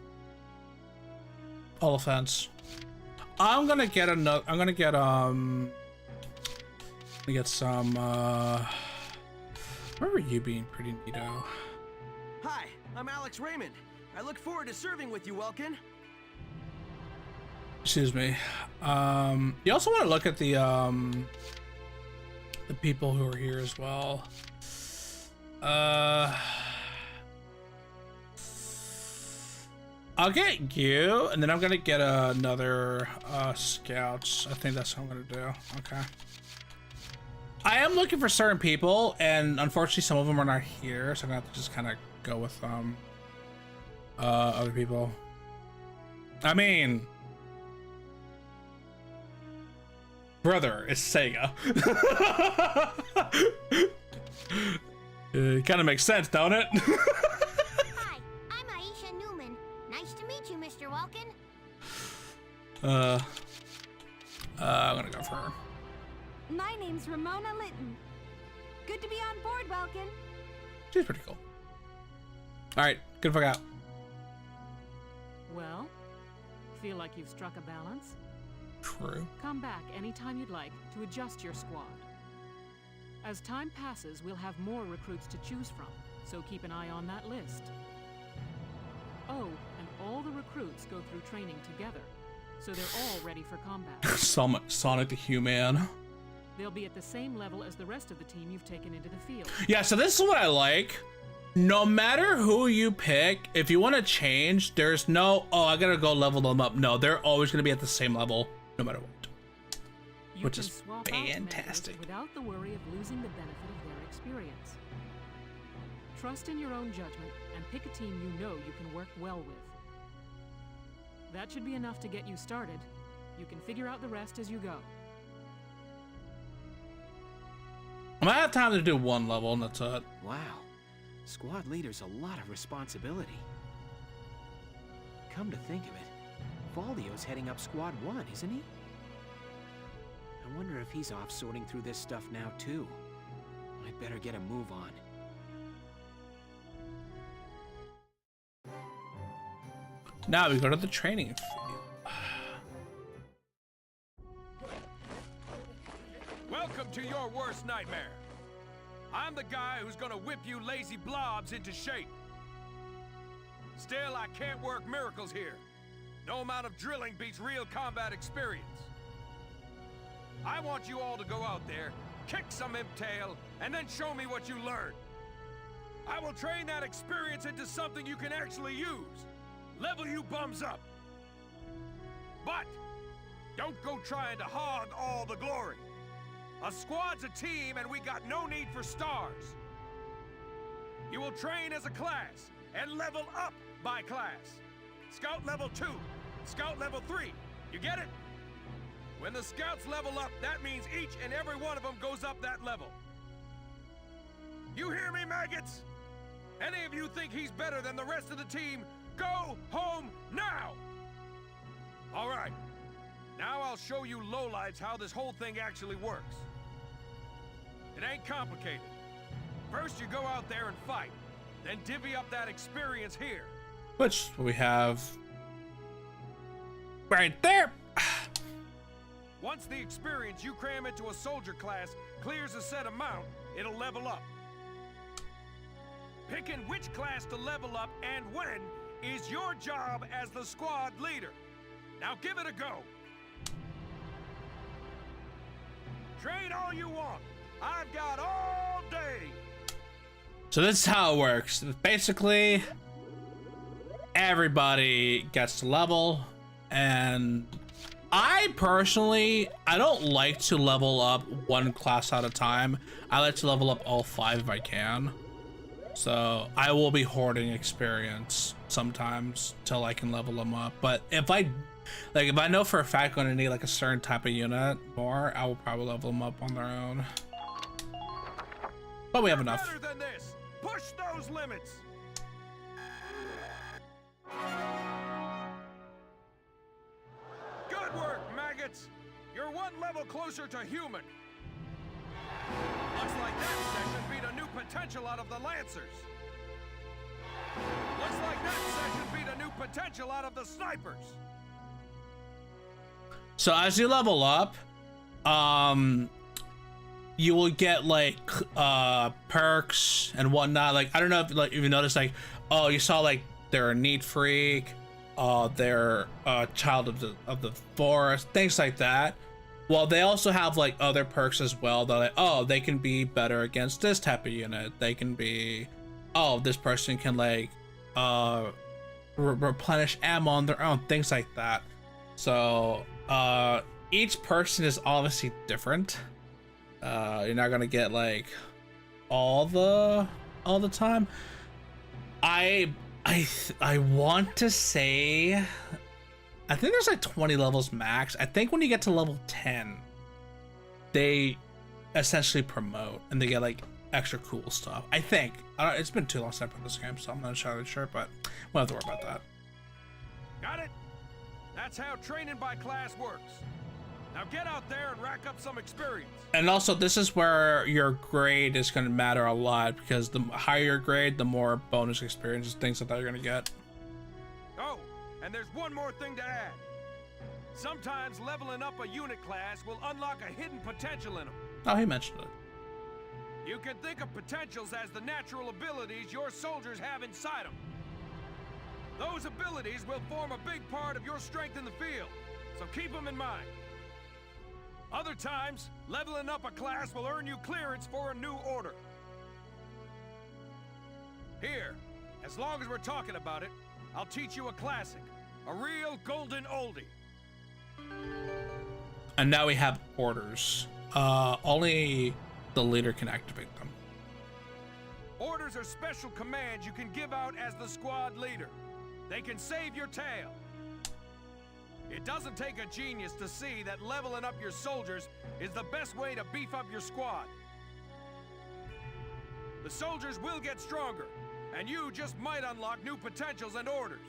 All offense. I'm gonna get another. I'm gonna get some. Remember you being pretty neato. Hi, I'm Alex Raymond. I look forward to serving with you, Welkin. Excuse me. You also want to look at the people who are here as well. I'll get you, and then I'm gonna get another scouts. I think that's what I'm gonna do. Okay. I am looking for certain people, and unfortunately, some of them are not here, so I'm gonna have to just kind of go with other people. I mean, brother, it's Sega. It kind of makes sense, don't it? Hi, I'm Aisha Newman. Nice to meet you, Mr. Welkin. I'm gonna go for her. My name's Ramona Litton. Good to be on board, Welkin. She's pretty cool. All right, get the fuck out. Well, feel like you've struck a balance? True. Come back anytime you'd like to adjust your squad. As time passes, we'll have more recruits to choose from, so keep an eye on that list. Oh, and all the recruits go through training together, so they're all ready for combat. Sonic the Human. They'll be at the same level as the rest of the team you've taken into the field. Yeah, so this is what I like. No matter who you pick, if you want to change, there's no, oh, I gotta go level them up. No, they're always gonna be at the same level, no matter what. You Which can is swap out fantastic. members without the worry of losing the benefit of their experience. Trust in your own judgment and pick a team you know you can work well with. That should be enough to get you started. You can figure out the rest as you go. I might have time to do 1 level, and that's it. Wow. Squad leader's a lot of responsibility. Come to think of it, Valdio's heading up Squad 1, isn't he? I wonder if he's off sorting through this stuff now, too. I'd better get a move on. Now we go to the training field. Welcome to your worst nightmare. I'm the guy who's gonna whip you lazy blobs into shape. Still, I can't work miracles here. No amount of drilling beats real combat experience. I want you all to go out there, kick some imp tail, and then show me what you learned. I will train that experience into something you can actually use. Level you bums up. But don't go trying to hog all the glory. A squad's a team, and we got no need for stars. You will train as a class and level up by class. Scout level 2, Scout level 3. You get it? When the scouts level up, that means each and every one of them goes up that level. You hear me, maggots? Any of you think he's better than the rest of the team, go home now! All right. Now I'll show you lowlights how this whole thing actually works. It ain't complicated. First you go out there and fight, then divvy up that experience here. Which we have right there. Once the experience you cram into a soldier class clears a set amount, it'll level up. Picking which class to level up and when is your job as the squad leader. Now give it a go. Train all you want. I've got all day. So this is how it works. Basically, everybody gets to level, and I personally, I don't like to level up one class at a time. I like to level up all 5 if I can. So I will be hoarding experience sometimes till I can level them up. But if I know for a fact I'm gonna need like a certain type of unit more, I will probably level them up on their own. But we have enough. Better than this. Push those limits. Good work, maggots. You're one level closer to human. Looks like that section beat a new potential out of the Lancers. Looks like that section beat a new potential out of the snipers. So as you level up, you will get like perks and whatnot. Like I don't know if you noticed, like, oh, you saw like they're a neat freak, they're a child of the forest, things like that. Well, they also have like other perks as well that, like, oh, they can be better against this type of unit. They can be, oh, this person can like replenish ammo on their own, things like that. So each person is obviously different. You're not gonna get like all the time. I want to say, I think there's like 20 levels max. I think when you get to level 10, they essentially promote and they get like extra cool stuff. I think. It's been too long since I played this game, so I'm not entirely sure, but we'll have to worry about that. Got it? That's how training by class works. Now get out there and rack up some experience. And also, this is where your grade is going to matter a lot, because the higher your grade, the more bonus experiences, things like that you're going to get. Oh, and there's one more thing to add. Sometimes leveling up a unit class will unlock a hidden potential in them. Oh, he mentioned it. You can think of potentials as the natural abilities your soldiers have inside them. Those abilities will form a big part of your strength in the field, so keep them in mind. Other times, leveling up a class will earn you clearance for a new order. Here, as long as we're talking about it, I'll teach you a classic, a real golden oldie. And now we have orders. Only the leader can activate them. Orders are special commands you can give out as the squad leader. They can save your tail. It doesn't take a genius to see that leveling up your soldiers is the best way to beef up your squad. The soldiers will get stronger, and you just might unlock new potentials and orders.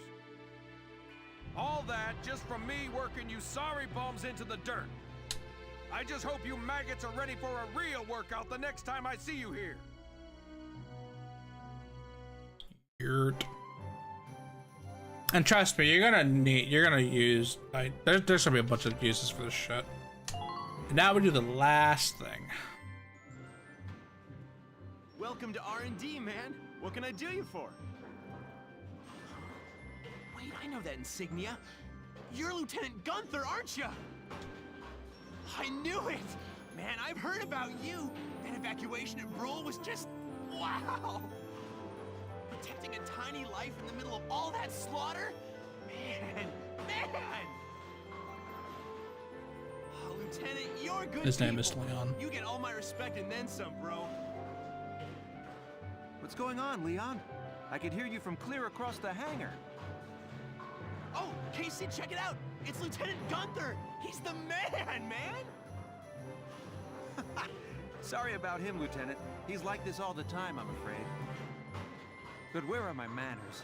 All that just from me working you sorry bums into the dirt. I just hope you maggots are ready for a real workout the next time I see you here. And trust me, you're gonna use, like, there's gonna be a bunch of uses for this shit. And now we do the last thing. Welcome to R&D, man. What can I do you for? Wait, I know that insignia. You're Lieutenant Gunther, aren't you? I knew it! Man, I've heard about you. That evacuation at Brule was just... wow! Protecting a tiny life in the middle of all that slaughter? Man! Oh, Lieutenant, you're good His name is people. Leon. You get all my respect and then some, bro. What's going on, Leon? I could hear you from clear across the hangar. Oh, Casey, check it out! It's Lieutenant Gunther! He's the man! Sorry about him, Lieutenant. He's like this all the time, I'm afraid. But where are my manners?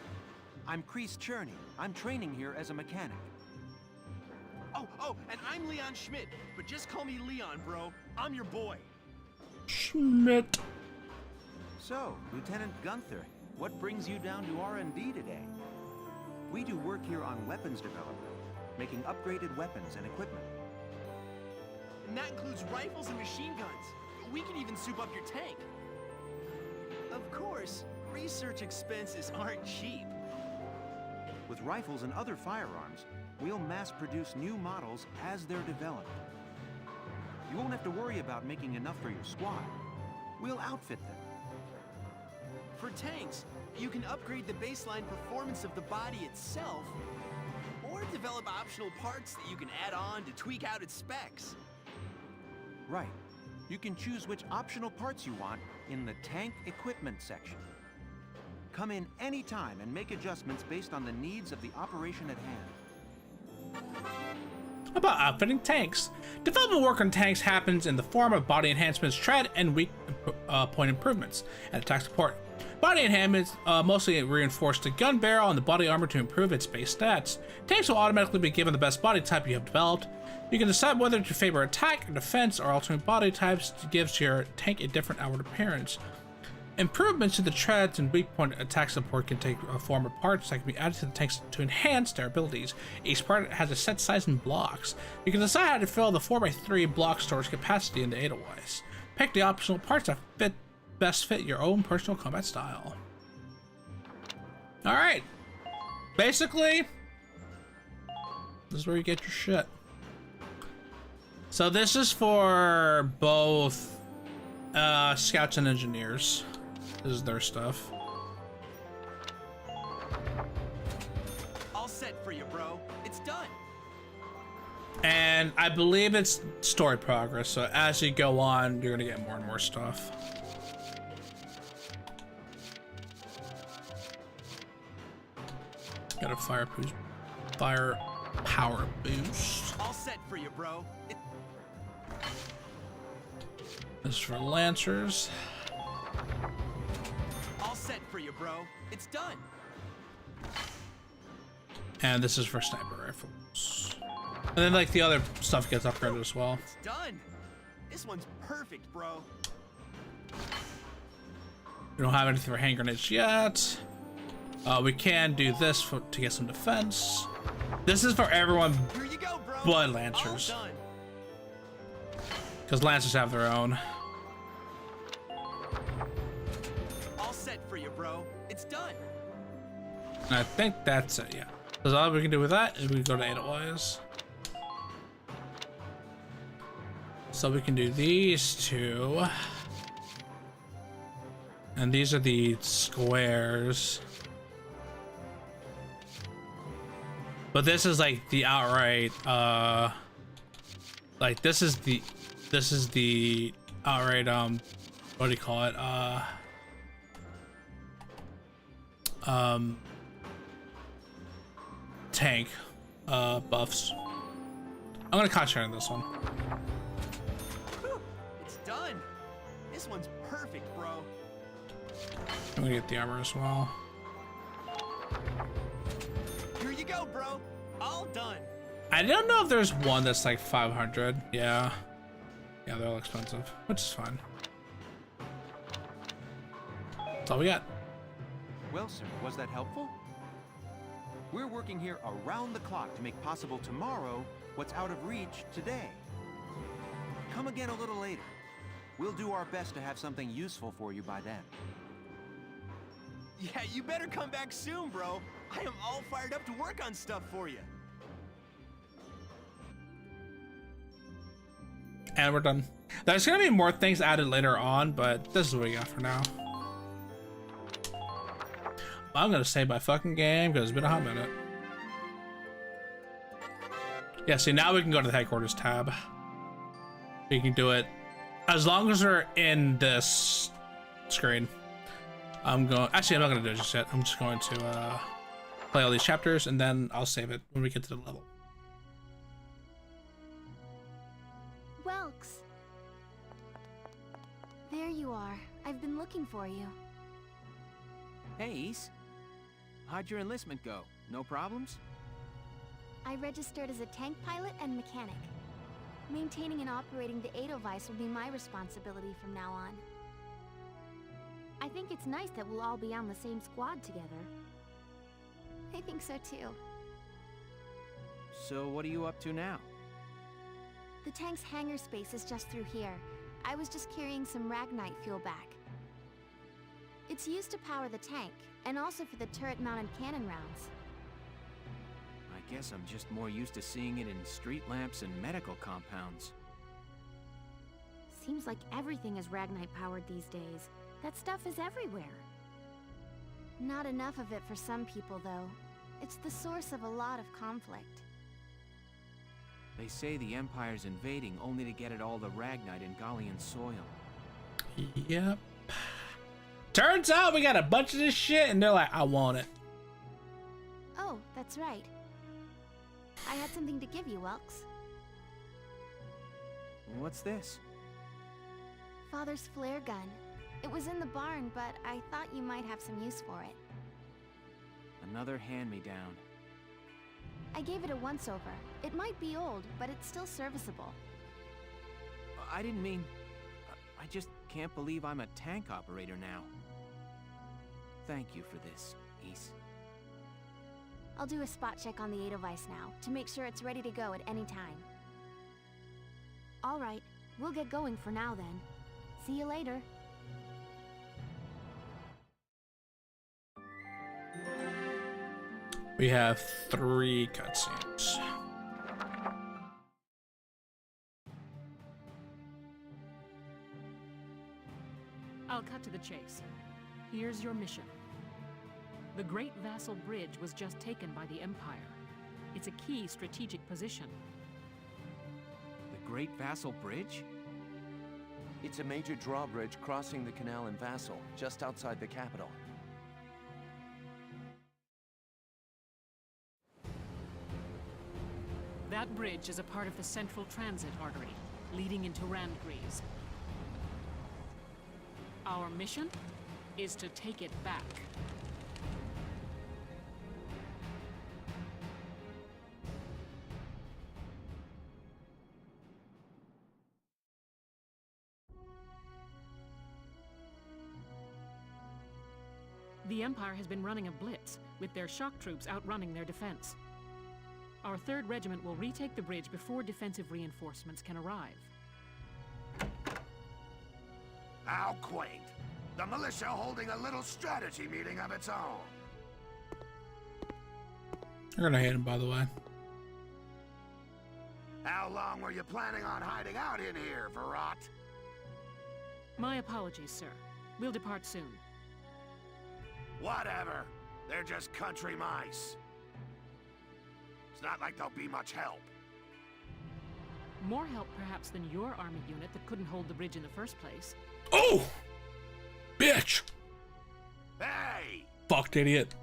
I'm Kreese Cherney. I'm training here as a mechanic. Oh, and I'm Leon Schmidt, but just call me Leon, bro. I'm your boy. Schmidt. So, Lieutenant Gunther, what brings you down to R&D today? We do work here on weapons development, making upgraded weapons and equipment. And that includes rifles and machine guns. We can even soup up your tank. Of course, research expenses aren't cheap. With rifles and other firearms, we'll mass-produce new models as they're developed. You won't have to worry about making enough for your squad. We'll outfit them. For tanks, you can upgrade the baseline performance of the body itself, or develop optional parts that you can add on to tweak out its specs. Right. You can choose which optional parts you want in the tank equipment section. Come in anytime and make adjustments based on the needs of the operation at hand. How about outfitting tanks? Development work on tanks happens in the form of body enhancements, tread, and weak point improvements, and attack support. Body enhancements mostly reinforce the gun barrel and the body armor to improve its base stats. Tanks will automatically be given the best body type you have developed. You can decide whether to favor attack or defense or alternate body types gives your tank a different outward appearance. Improvements to the treads and weak point attack support can take a form of parts that can be added to the tanks to enhance their abilities. Each part has a set size in blocks. You can decide how to fill the 4x3 block storage capacity in the Edelweiss. Pick the optional parts that best fit your own personal combat style. Alright. Basically, this is where you get your shit. So this is for both scouts and engineers. This is their stuff. All set for you, bro. It's done. And I believe it's story progress, so as you go on, you're gonna get more and more stuff. Got a fire power boost. All set for you, bro. This is for Lancers. All set for you, bro. It's done. And this is for sniper rifles. And then like the other stuff gets upgraded as well. It's done. This one's perfect, bro. We don't have anything for hand grenades yet. We can do this to get some defense. This is for everyone but Lancers. Because Lancers have their own. All set for you, bro. It's done. And I think that's it, yeah. So all we can do with that is we can go to Edelweiss. So we can do these two. And these are the squares. But this is like the outright, like this is the outright, what do you call it? Tank, buffs. I'm gonna concentrate on this one. It's done. This one's perfect, bro. I'm gonna get the armor as well. Here you go, bro. All done. I don't know if there's one that's like 500. Yeah. Yeah, they're all expensive, which is fine. That's all we got. Well, sir, was that helpful? We're working here around the clock to make possible tomorrow what's out of reach today. Come again a little later. We'll do our best to have something useful for you by then. Yeah, you better come back soon, bro. I am all fired up to work on stuff for you. And we're done. There's gonna be more things added later on, but this is what we got for now. I'm gonna save my fucking game because it's been a hot minute. Yeah, see, now we can go to the headquarters tab. We can do it as long as we're in this screen. Actually, I'm not gonna do it just yet. I'm just going to play all these chapters and then I'll save it when we get to the level. Welks. There you are. I've been looking for you. Hey, Ys. How'd your enlistment go? No problems? I registered as a tank pilot and mechanic. Maintaining and operating the Edelweiss will be my responsibility from now on. I think it's nice that we'll all be on the same squad together. I think so too. So what are you up to now? The tank's hangar space is just through here. I was just carrying some Ragnite fuel back. It's used to power the tank, and also for the turret-mounted cannon rounds. I guess I'm just more used to seeing it in street lamps and medical compounds. Seems like everything is Ragnite powered these days. That stuff is everywhere. Not enough of it for some people, though. It's the source of a lot of conflict. They say the Empire's invading only to get at all the Ragnite in Gallian soil. Yep. Turns out we got a bunch of this shit and they're like, I want it. Oh, that's right. I had something to give you, Welks. What's this? Father's flare gun. It was in the barn, but I thought you might have some use for it. Another hand-me-down. I gave it a once-over. It might be old, but it's still serviceable. I didn't mean... I just can't believe I'm a tank operator now. Thank you for this, Ys. I'll do a spot check on the Edelweiss now, to make sure it's ready to go at any time. All right, we'll get going for now then. See you later. We have 3 cutscenes. I'll cut to the chase. Here's your mission. The Great Vassal Bridge was just taken by the Empire. It's a key strategic position. The Great Vassal Bridge? It's a major drawbridge crossing the canal in Vassal, just outside the capital. That bridge is a part of the central transit artery, leading into Randgries. Our mission is to take it back. The Empire has been running a blitz, with their shock troops outrunning their defense. Our 3rd Regiment will retake the bridge before defensive reinforcements can arrive. How quaint. The militia holding a little strategy meeting of its own. You're gonna hate him, by the way. How long were you planning on hiding out in here, Verrot? My apologies, sir. We'll depart soon. Whatever. They're just country mice. It's not like they'll be much help. More help, perhaps, than your army unit that couldn't hold the bridge in the first place. Oh! Bitch! Hey! Fucked idiot.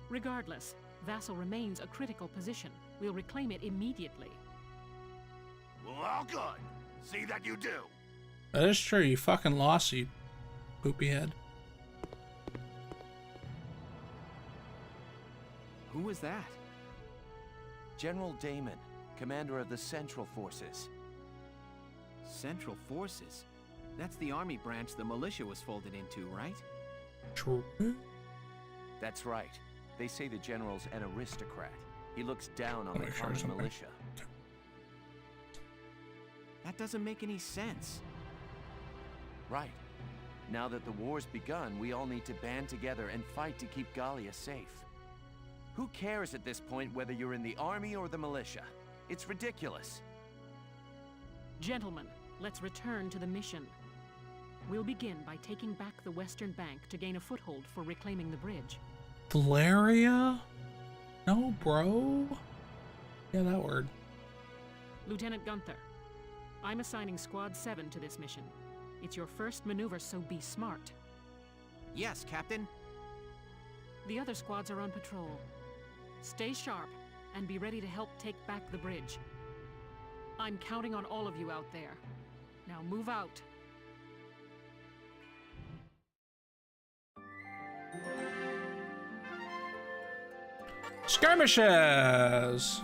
Regardless, Vassal remains a critical position. We'll reclaim it immediately. Well, good. See that you do. That is true. You fucking lost, you poopy head. Who was that? General Damon, commander of the Central Forces. Central Forces? That's the army branch the militia was folded into, right? True. That's right. They say the general's an aristocrat. He looks down on the common militia. That doesn't make any sense. Right. Now that the war's begun, we all need to band together and fight to keep Gallia safe. Who cares at this point whether you're in the army or the militia? It's ridiculous. Gentlemen, let's return to the mission. We'll begin by taking back the western bank to gain a foothold for reclaiming the bridge. Valeria? No, bro. Yeah, that word. Lieutenant Gunther, I'm assigning Squad 7 to this mission. It's your first maneuver, so be smart. Yes, Captain. The other squads are on patrol. Stay sharp and be ready to help take back the bridge. I'm counting on all of you out there. Now move out. Skirmishes!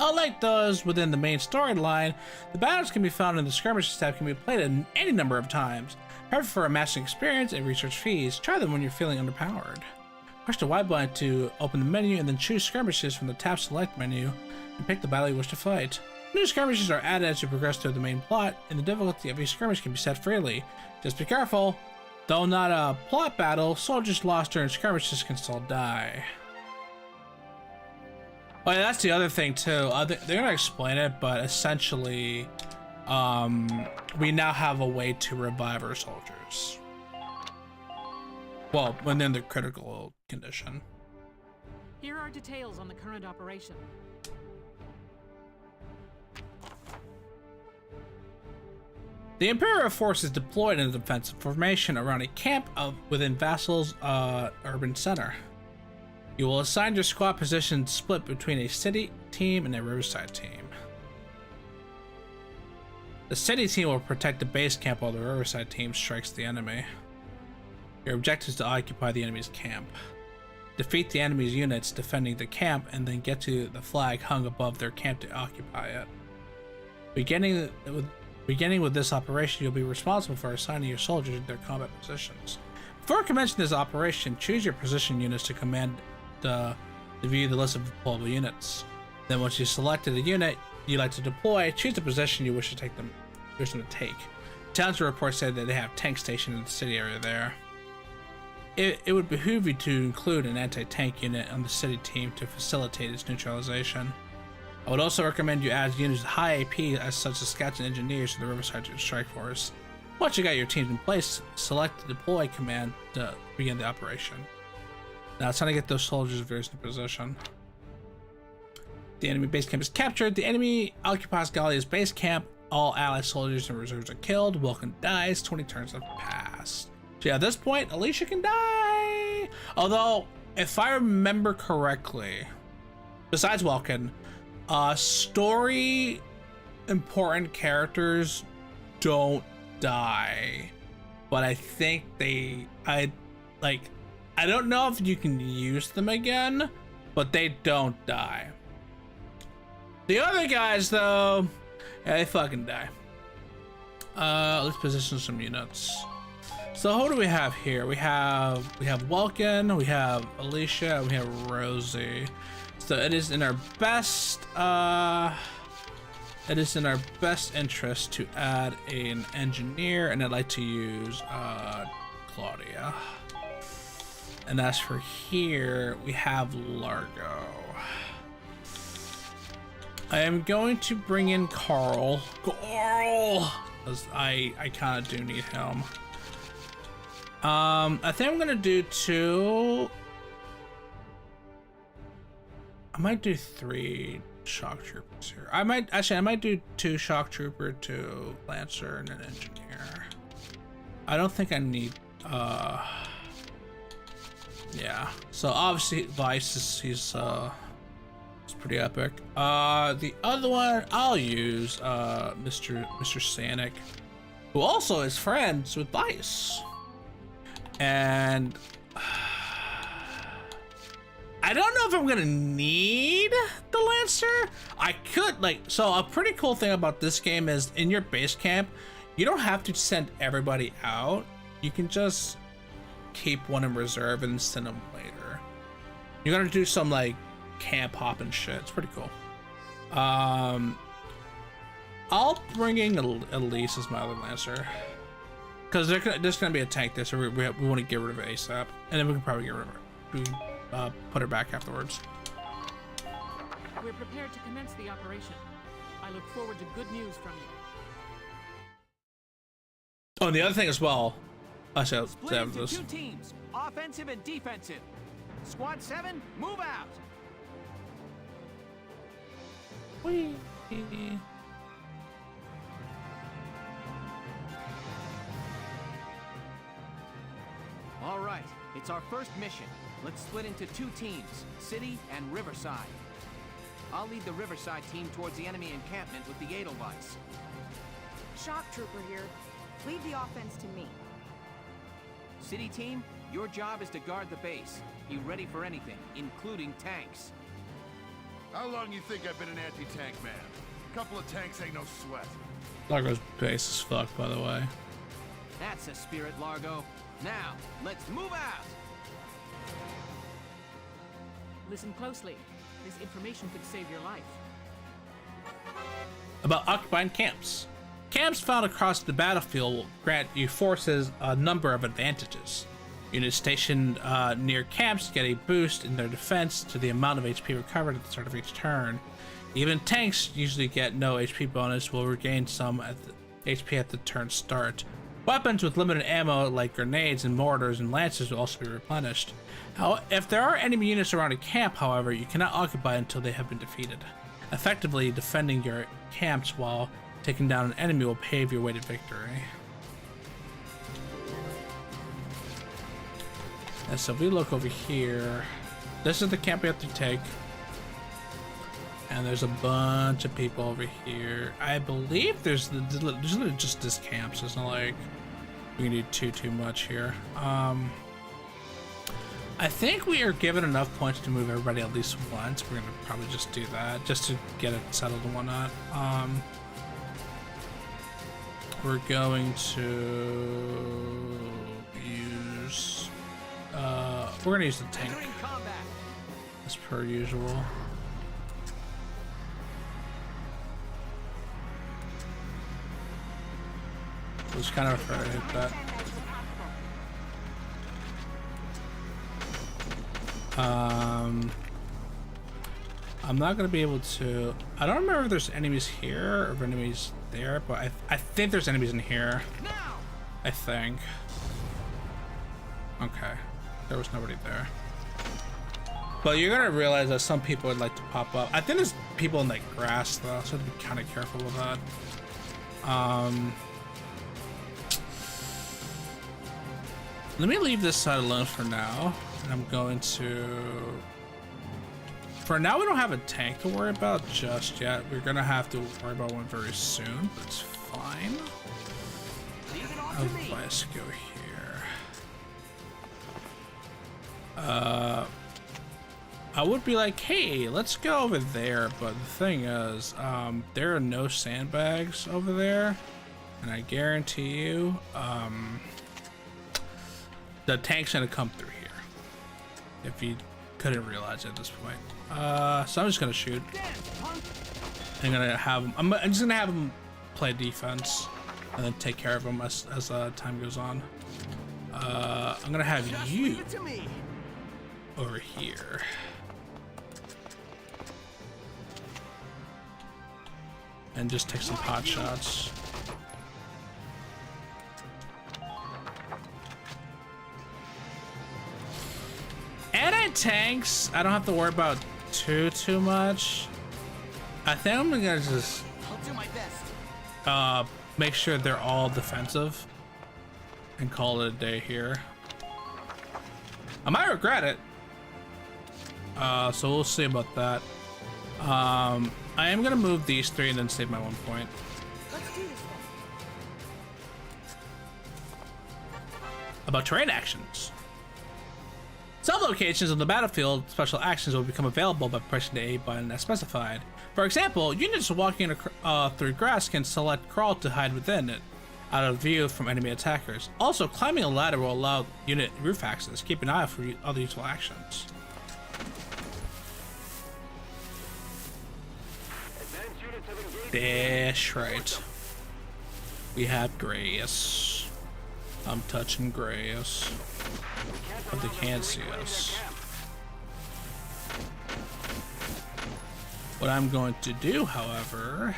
Unlike those within the main storyline, the battles can be found in the skirmishes tab can be played any number of times. However, for amassing experience and research fees, try them when you're feeling underpowered. Push the Y button to open the menu and then choose skirmishes from the tab select menu and pick the battle you wish to fight. New skirmishes are added as you progress through the main plot, and the difficulty of each skirmish can be set freely. Just be careful. Though not a plot battle, soldiers lost during skirmishes can still die. Oh yeah, that's the other thing too. They're gonna explain it, but essentially, we now have a way to revive our soldiers. Well, when they're in the critical condition. Here are details on the current operation. The Imperial force is deployed in a defensive formation around a camp within Vassal's urban center. You will assign your squad position split between a city team and a riverside team. The city team will protect the base camp while the riverside team strikes the enemy. Your objective is to occupy the enemy's camp. Defeat the enemy's units defending the camp and then get to the flag hung above their camp to occupy it. Beginning with this operation, you'll be responsible for assigning your soldiers to their combat positions. Before commencing this operation, choose your position units to command to view the list of deployable units. Then once you've selected a unit you'd like to deploy, choose the position you wish them to take. Townsend reports said that they have tank stationed in the city area there. It would behoove you to include an anti-tank unit on the city team to facilitate its neutralization. I would also recommend you add units with high AP as such as scouts and engineers to the Riverside Strike Force. Once you got your teams in place, select the deploy command to begin the operation. Now it's time to get those soldiers of yours in position. The enemy base camp is captured. The enemy occupies Gallia's base camp. All allied soldiers and reserves are killed. Vulcan dies. 20 turns have passed. So yeah, at this point, Alicia can die. Although, if I remember correctly, besides Vulcan, story important characters don't die. But I think I don't know if you can use them again, but they don't die. The other guys, though, yeah, they fucking die. Let's position some units. So who do we have here? We have Vulcan, we have Alicia, we have Rosie. So it is in our best interest to add an engineer, and I'd like to use Claudia. And as for here, we have Largo. I am going to bring in Carl, because I kind of do need him. I think I'm gonna do two. I might do 3 shock troopers here. I might do 2 shock trooper, 2 lancer, and an engineer. I don't think I need. Yeah. So obviously Vice he's pretty epic. The other one I'll use Mr. Sanic, who also is friends with Vice. And I don't know if I'm gonna need the Lancer. I could, so a pretty cool thing about this game is in your base camp, you don't have to send everybody out. You can just keep one in reserve and send them later. You're gonna do some camp hopping shit. It's pretty cool. I'll bring in Elise as my other Lancer. Because there's gonna be a tank there, so we want to get rid of it ASAP, and then we can probably get rid of her. Put her back afterwards. We're prepared to commence the operation. I look forward to good news from you. Oh, and the other thing as well. Split into 2 teams, offensive and defensive. Squad 7, move out. Whee. All right, it's our first mission. Let's split into 2 teams, City and Riverside. I'll lead the Riverside team towards the enemy encampment with the Edelweiss. Shock Trooper here. Leave the offense to me. City team, your job is to guard the base. Be ready for anything, including tanks. How long you think I've been an anti-tank man? A couple of tanks ain't no sweat. Largo's base is fucked, by the way. That's the spirit, Largo. Now, let's move out! Listen closely. This information could save your life. About occupying camps. Camps found across the battlefield will grant you forces a number of advantages. Units stationed near camps get a boost in their defense to the amount of HP recovered at the start of each turn. Even tanks usually get no HP bonus, will regain some at the HP at the turn start. Weapons with limited ammo like grenades and mortars and lances will also be replenished. If there are enemy units around a camp, however, you cannot occupy until they have been defeated. Effectively, defending your camps while taking down an enemy will pave your way to victory. And so if we look over here, this is the camp we have to take. And there's a bunch of people over here. I believe there's literally just this camp, so it's not like we can do too much here. I think we are given enough points to move everybody at least once. We're gonna probably just do that, just to get it settled and whatnot. We're going to use... we're gonna use the tank, as per usual. I was kind of afraid to hit that. I'm not gonna be able to... I don't remember if there's enemies here or enemies there, but I think there's enemies in here. I think. Okay, there was nobody there. But you're gonna realize that some people would like to pop up. I think there's people in like grass though, so I have to be kind of careful with that. Let me leave this side alone for now. And I'm going to... For now, we don't have a tank to worry about just yet. We're gonna have to worry about one very soon, but it's fine. Let's go here. I would be like, hey, let's go over there, but the thing is, there are no sandbags over there, and I guarantee you, the tank's gonna come through here. If you couldn't realize it at this point. So I'm just gonna shoot. I'm gonna have him. I'm just gonna have him play defense, and then take care of him as time goes on. I'm gonna have you over here. And just take some pot shots. Anti-tanks, I don't have to worry about too much. I think I'm gonna just make sure they're all defensive and call it a day here. I might regret it. So we'll see about that. I am gonna move these three and then save my 1 point. About terrain actions. Some locations on the battlefild, special actions will become available by pressing the A button as specified. For example, units walking through grass can select crawl to hide within it, out of view from enemy attackers. Also, climbing a ladder will allow unit roof access. Keep an eye out for other useful actions. That's right. We have grace. I'm touching grass, but they can't see us. What I'm going to do, however,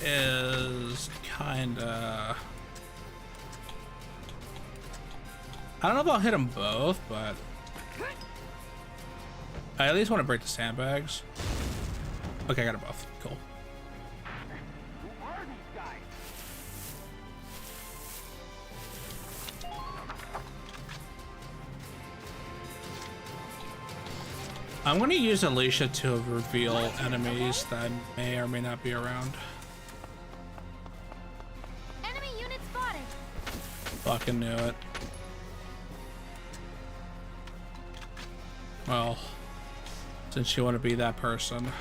is kinda... I don't know if I'll hit them both, but I at least want to break the sandbags. Okay, I got them both. Cool. I'm going to use Alicia to reveal enemies that may or may not be around. Enemy unit spotted. Fucking knew it. Well, since you want to be that person.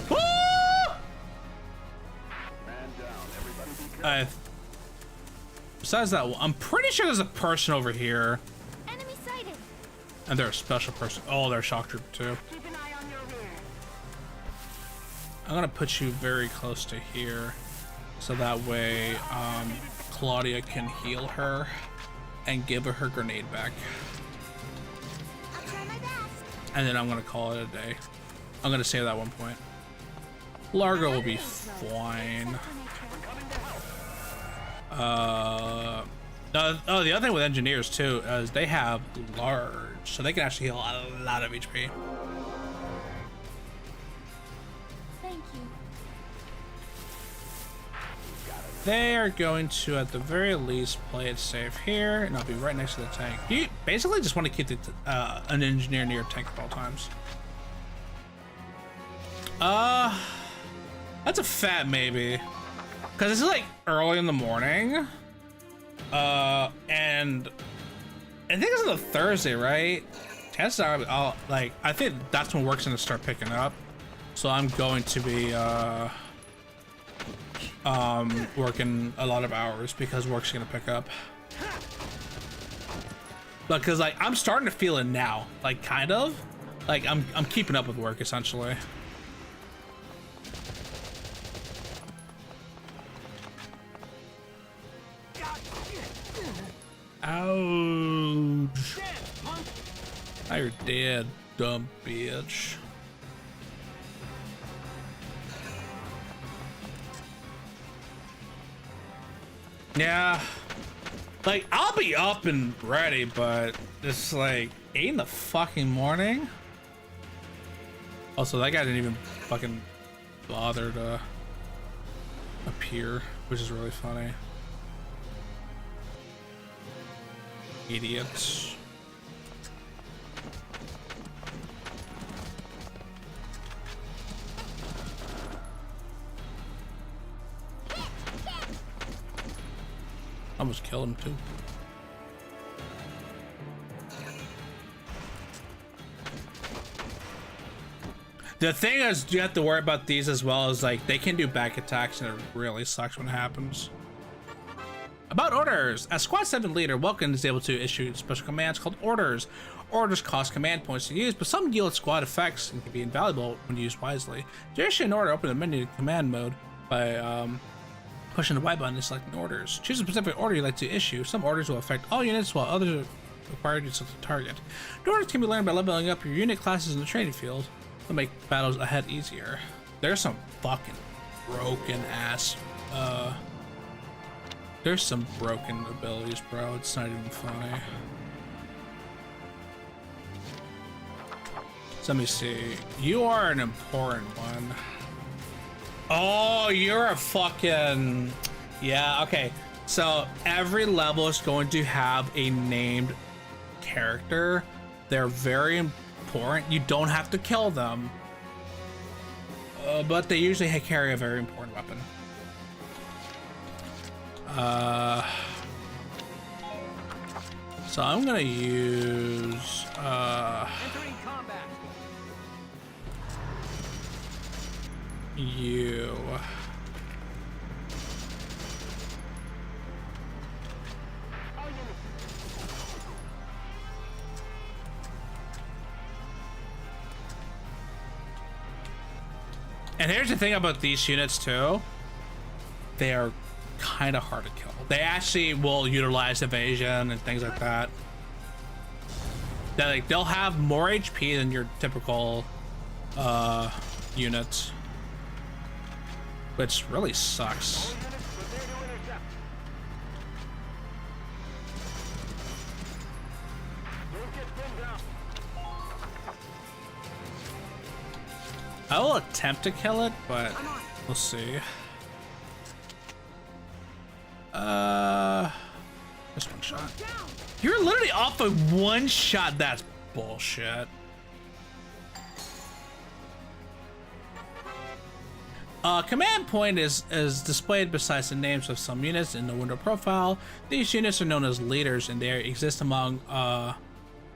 Woo! Besides that, I'm pretty sure there's a person over here. Enemy sighted. And they're a special person. Oh, they're a shock trooper too. Keep an eye on your rear. I'm gonna put you very close to here, so that way Claudia can heal her and give her grenade back. I'll try my best. And then I'm gonna call it a day. I'm gonna save that one point. Largo will be fine. The other thing with engineers too is they have large, so they can actually heal a lot of HP. Thank you. They are going to, at the very least, play it safe here, and I'll be right next to the tank. You basically just want to keep an engineer near a tank at all times. That's a fat maybe, because it's like early in the morning, and I think it's on a Thursday, right? Chances are, I think that's when work's gonna start picking up, so I'm going to be working a lot of hours because work's gonna pick up. Because like I'm starting to feel it now, like kind of, like I'm keeping up with work essentially. Ouch! Now you're dead, dumb bitch. Yeah, like I'll be up and ready, but it's like 8 in the fucking morning. Also, that guy didn't even fucking bother to appear, which is really funny. Idiots. Almost killed him too. The thing is, you have to worry about these as well, as like they can do back attacks and it really sucks when it happens. About orders. As Squad 7 leader, Welkin is able to issue special commands called orders. Orders cost command points to use, but some yield squad effects and can be invaluable when used wisely. To issue an order, open the menu to command mode by pushing the Y button and selecting orders. Choose a specific order you'd like to issue. Some orders will affect all units, while others require you to select a target. The orders can be learned by leveling up your unit classes in the training field to make battles ahead easier. There's some fucking broken ass there's some broken abilities, bro. It's not even funny. So let me see. You are an important one. Oh, you're a fucking... Yeah, okay. So every level is going to have a named character. They're very important. You don't have to kill them. But they usually carry a very important weapon. So I'm gonna use Entering combat. You. And here's the thing about these units too. They are kind of hard to kill. They actually will utilize evasion and things like that. They'll have more HP than your typical units, which really sucks. I will attempt to kill it, but we'll see. Just one shot. You're literally off of one shot. That's bullshit. Command point is displayed besides the names of some units in the window profile. These units are known as leaders, and they exist among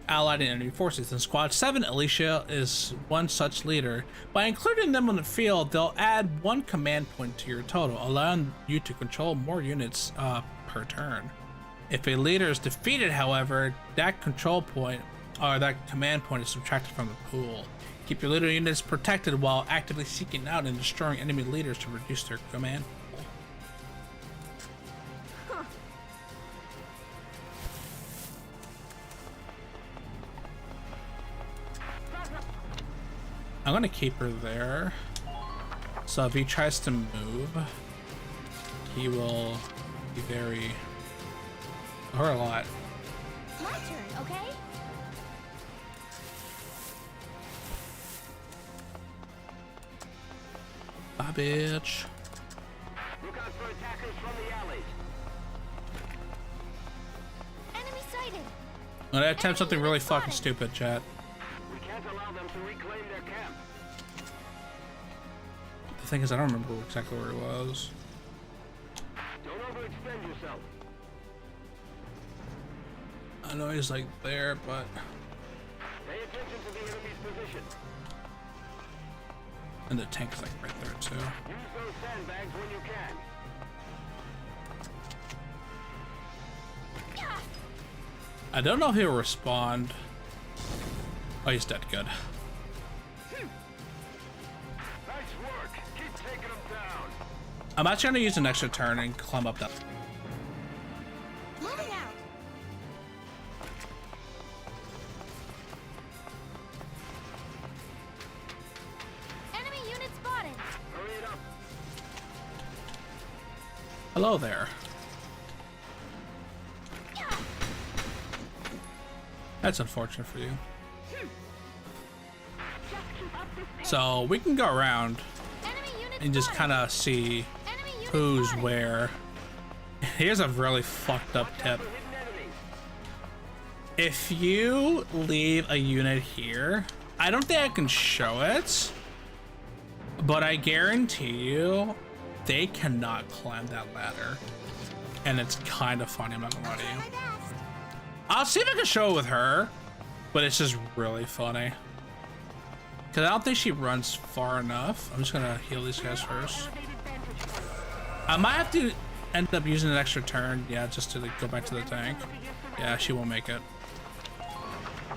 allied and enemy forces. In Squad 7, Alicia is one such leader. By including them on the field, they'll add one command point to your total, allowing you to control more units per turn. If a leader is defeated, however, that control point or that command point is subtracted from the pool. Keep your leader units protected while actively seeking out and destroying enemy leaders to reduce their command pool. I'm gonna keep her there. So if he tries to move, he will be very... Or a lot. My turn, okay? Bye, bitch. Look out for attackers from the alleys. Enemy sighted. I'm gonna attempt something really fucking stupid, chat. We can't allow them to reclaim their camp. The thing is, I don't remember exactly where he was. Don't overextend yourself. I know he's like there, but Pay attention to the enemy's position. and the tank's like right there too. Use those sandbags when you can. I don't know if he'll respond. Oh, he's dead. Good. Nice work. Keep taking them down. I'm actually gonna use an extra turn and climb up that. Moving out. Enemy unit spotted. Hurry it up. Hello there. That's unfortunate for you. So we can go around and just kind of see who's where. Here's a really fucked up tip. If you leave a unit here, I don't think I can show it, but I guarantee you they cannot climb that ladder. And it's kind of funny, I'm not gonna lie to you. I'll see if I can show it with her, but it's just really funny. Cause I don't think she runs far enough. I'm just gonna heal these guys first. I might have to end up using an extra turn, yeah, just to go back to the tank. Yeah, she won't make it.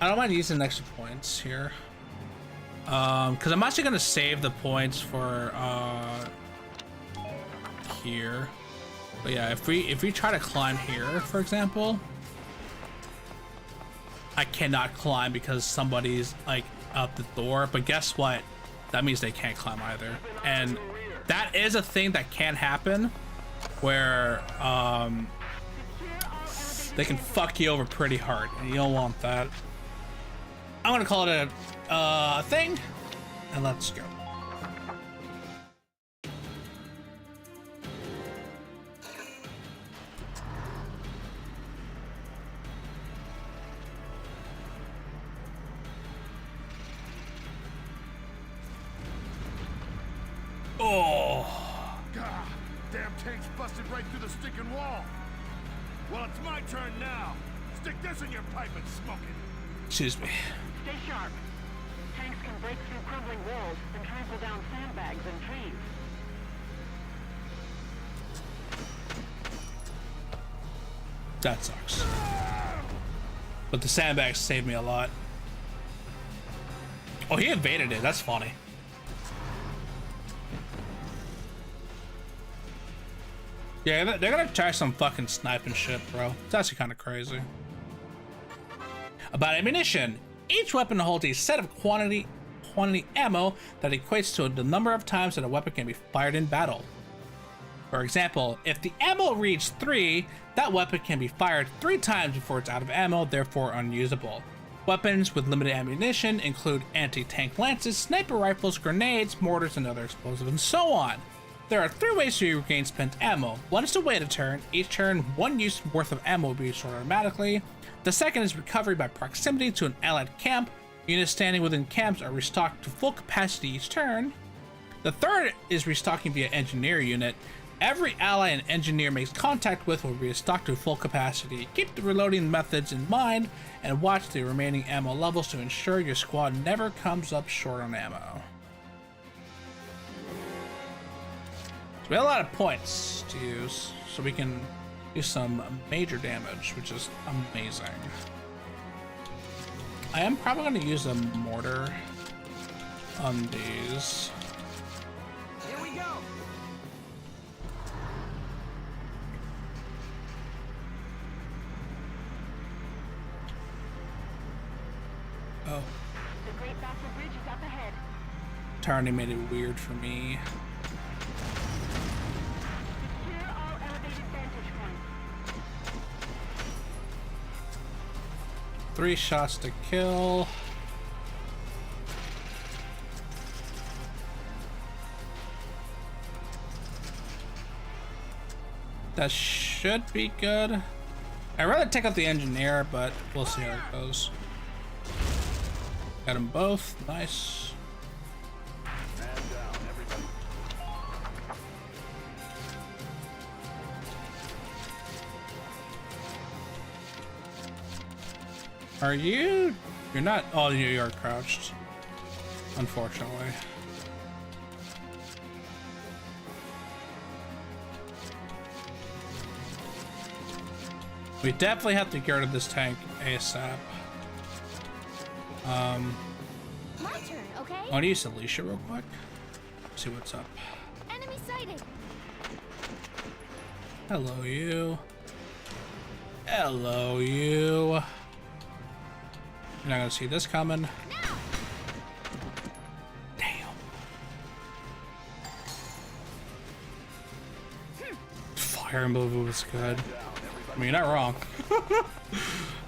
I don't mind using extra points here. Cause I'm actually gonna save the points for here. But yeah, if we try to climb here, for example, I cannot climb because somebody's like out the door, but guess what? That means they can't climb either. And that is a thing that can happen where they can fuck you over pretty hard, and you don't want that. I'm gonna call it a thing, and let's go. Oh. God, damn tank's busted right through the stinking wall. Well, it's my turn now. Stick this in your pipe and smoke it. Excuse me. Stay sharp. Tanks can break through crumbling walls and trample down sandbags and trees. That sucks. But the sandbags saved me a lot. Oh, he evaded it. That's funny. Yeah, they're gonna try some fucking sniping shit, bro. It's actually kind of crazy. About ammunition. Each weapon holds a set of quantity ammo that equates to the number of times that a weapon can be fired in battle. For example, if the ammo reads 3, that weapon can be fired 3 times before it's out of ammo, therefore unusable. Weapons with limited ammunition include anti-tank lances, sniper rifles, grenades, mortars, and other explosives, and so on. There are 3 ways to regain spent ammo. One is to wait a turn. Each turn, 1 use worth of ammo will be restored automatically. The second is recovery by proximity to an allied camp. Units standing within camps are restocked to full capacity each turn. The third is restocking via engineer unit. Every ally an engineer makes contact with will be restocked to full capacity. Keep the reloading methods in mind and watch the remaining ammo levels to ensure your squad never comes up short on ammo. So we have a lot of points to use, so we can do some major damage, which is amazing. I am probably going to use a mortar on these. Here we go. Oh. The Great Battle Bridge is up ahead. Turning made it weird for me. Secure all elevated vantage points. 3 shots to kill. That should be good. I'd rather take out the engineer, but we'll see how it goes. Got them both. Nice. Are you? You're not. Oh, you are crouched. Unfortunately. We definitely have to get rid of this tank ASAP. My turn, okay? I want to use Alicia real quick. See what's up. Enemy sighted. Hello, you. Hello, you. You're not gonna see this coming. Damn. Fire move was good. I mean, you're not wrong.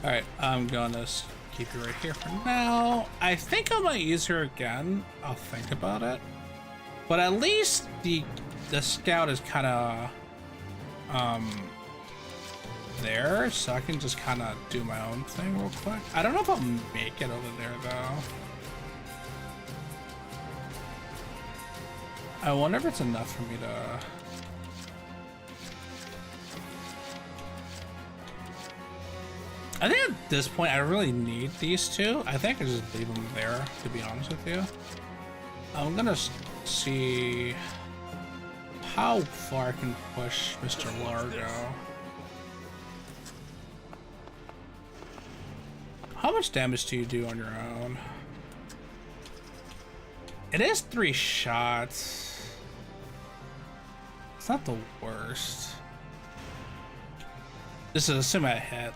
Alright, I'm gonna keep you right here for now. I think I might use her again. I'll think about it. But at least the scout is kind of there, so I can just kind of do my own thing real quick. I don't know if I'll make it over there though. I wonder if it's enough for me to. I think at this point I really need these two. I think I can just leave them there, to be honest with you. I'm gonna see how far I can push Mr. Largo. How much damage do you do on your own? It is 3 shots. It's not the worst. This is assuming I hit.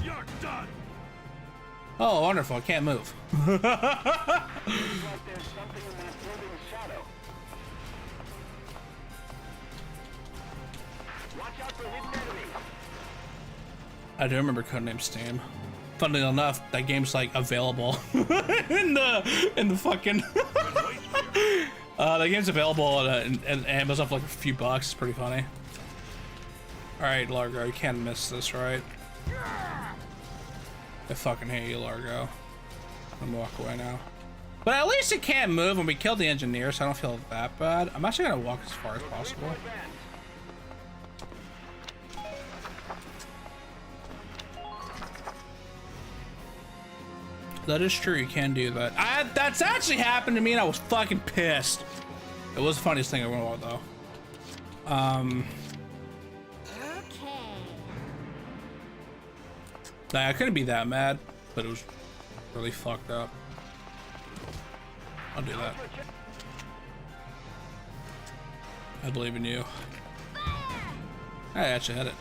You're done. Oh, wonderful. I can't move. Looks like there's something in that building's shadow. Watch out for hidden enemies. I do remember Codename Steam. Funnily enough, that game's like available in the fucking that game's available in Amazon for like a few bucks. It's pretty funny. All right, Largo, you can't miss this, right? I fucking hate you, Largo. I'm gonna walk away now. But at least it can't move, and we killed the engineer, so I don't feel that bad. I'm actually gonna walk as far as possible. That is true, you can do that. That's actually happened to me, and I was fucking pissed. It was the funniest thing I went with, though. Nah, I couldn't be that mad, but it was really fucked up. I'll do that. I believe in you. I actually hit it.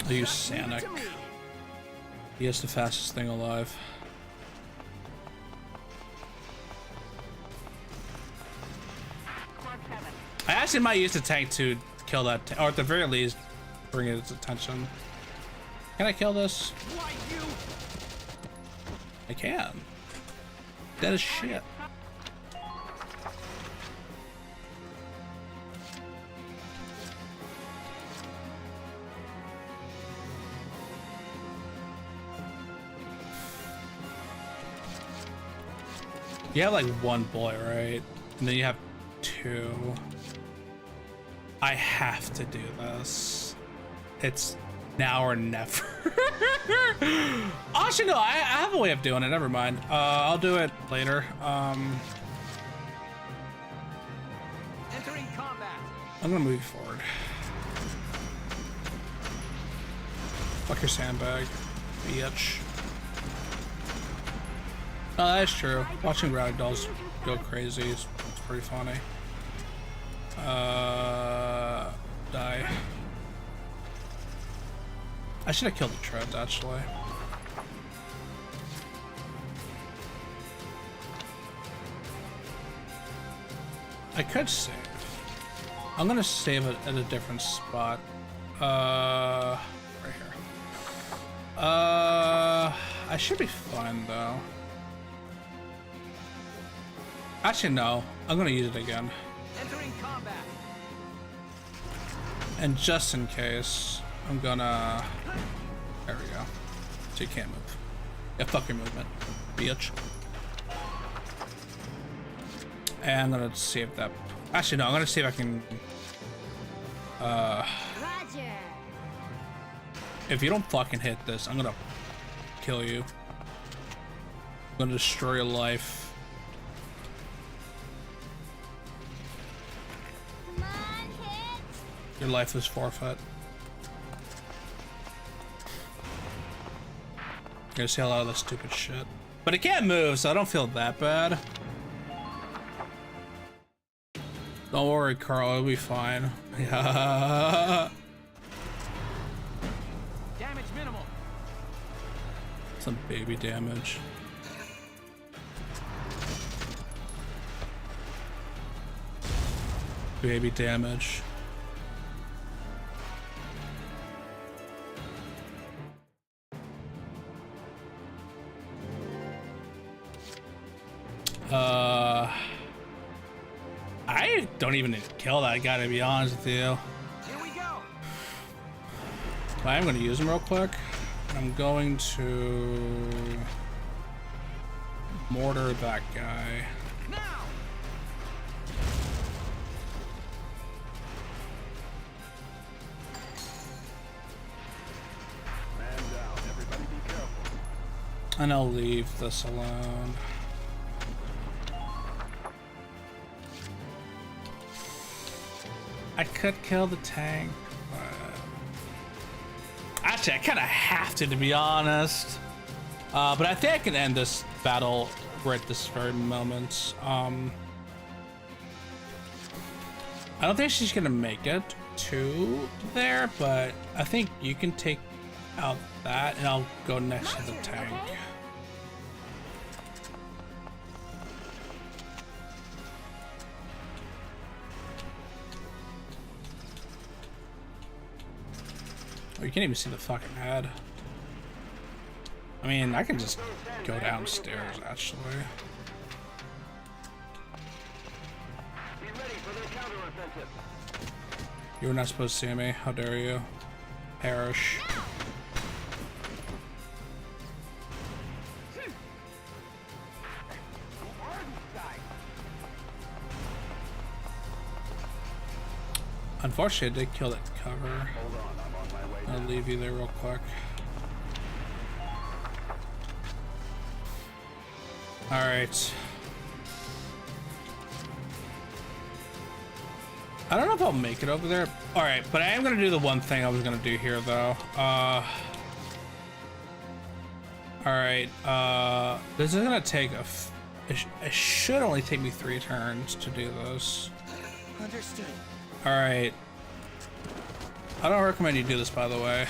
I'll use Sanic. He is the fastest thing alive. I actually might use the tank to kill that, or at the very least, bring it its attention. Can I kill this? I can. That is shit. You have like one bullet, right? And then you have two. I have to do this. It's now or never. Actually, no, I have a way of doing it. Never mind. I'll do it later. Entering combat. I'm gonna move you forward. Fuck your sandbag, bitch. Oh, that's true. Watching ragdolls go crazy is pretty funny. Die. I should have killed the treads, actually. I could save. I'm gonna save it at a different spot. Right here. I should be fine, though. Actually, no. I'm gonna use it again. Entering combat. And just in case, I'm gonna... There we go. So you can't move. Yeah, fuck your movement, bitch. And I'm gonna save that. Actually, no. I'm gonna see if I can... Roger. If you don't fucking hit this, I'm gonna kill you. I'm gonna destroy your life. Your life is forfeit. You're gonna see a lot of this stupid shit. But it can't move, so I don't feel that bad. Don't worry, Carl, it'll be fine. Yeah. Damage minimal. Some baby damage. Baby damage. I don't even need to kill that guy, to be honest with you. Here we go. But I'm gonna use him real quick. I'm going to mortar that guy. Now. Man down, everybody be careful. And I'll leave this alone. I could kill the tank, but... Actually, I kind of have to be honest. But I think I can end this battle right this very moment. I don't think she's gonna make it to there, but I think you can take out that, and I'll go next to the tank. Oh, you can't even see the fucking head. I mean, I can just go downstairs, actually. Be ready for their counteroffensive. You were not supposed to see me. How dare you? Perish. Unfortunately, I did kill that cover. I'll leave you there real quick. Alright. I don't know if I'll make it over there. Alright, but I am going to do the one thing I was going to do here, though. Alright, this is gonna take it should only take me 3 turns to do this. Understood. Alright. I don't recommend you do this, by the way.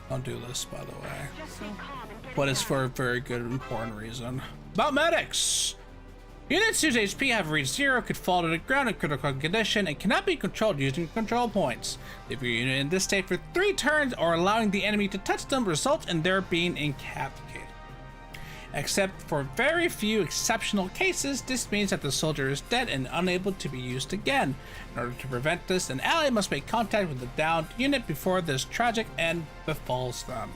Don't do this, by the way. But it's for a very good, important reason. About medics! Units whose HP have reached 0 could fall to the ground in critical condition and cannot be controlled using control points. Leave your unit in this state for 3 turns or allowing the enemy to touch them results in their being incapacitated. Except for very few exceptional cases, this means that the soldier is dead and unable to be used again. In order to prevent this, an ally must make contact with the downed unit before this tragic end befalls them.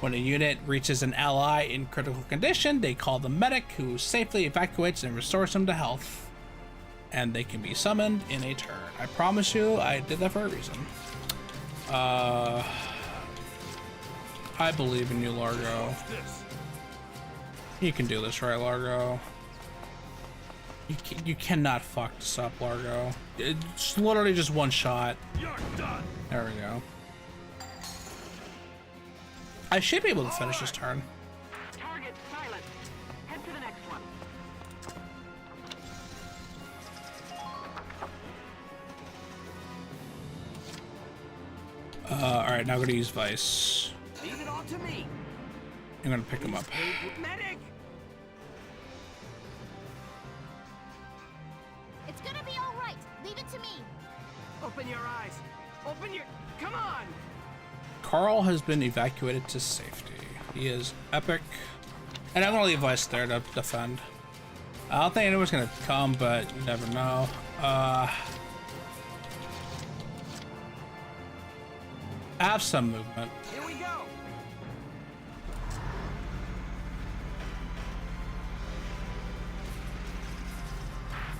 When a unit reaches an ally in critical condition, they call the medic, who safely evacuates and restores them to health. And they can be summoned in a turn. I promise you, I did that for a reason. I believe in you, Largo. You can do this, right, Largo? You cannot fuck this up, Largo. It's literally just one shot. You're done. There we go. I should be able to finish this turn. Target silent. Head to the next one. Alright, now I'm gonna use Vice. Leave it all to me. I'm gonna pick him up. Medic! It's gonna be all right. Leave it to me. Open your eyes. Open your... Come on! Carl has been evacuated to safety. He is epic. And I'm gonna leave Vice there to defend. I don't think anyone's gonna come, but you never know. Have some movement. Here we go!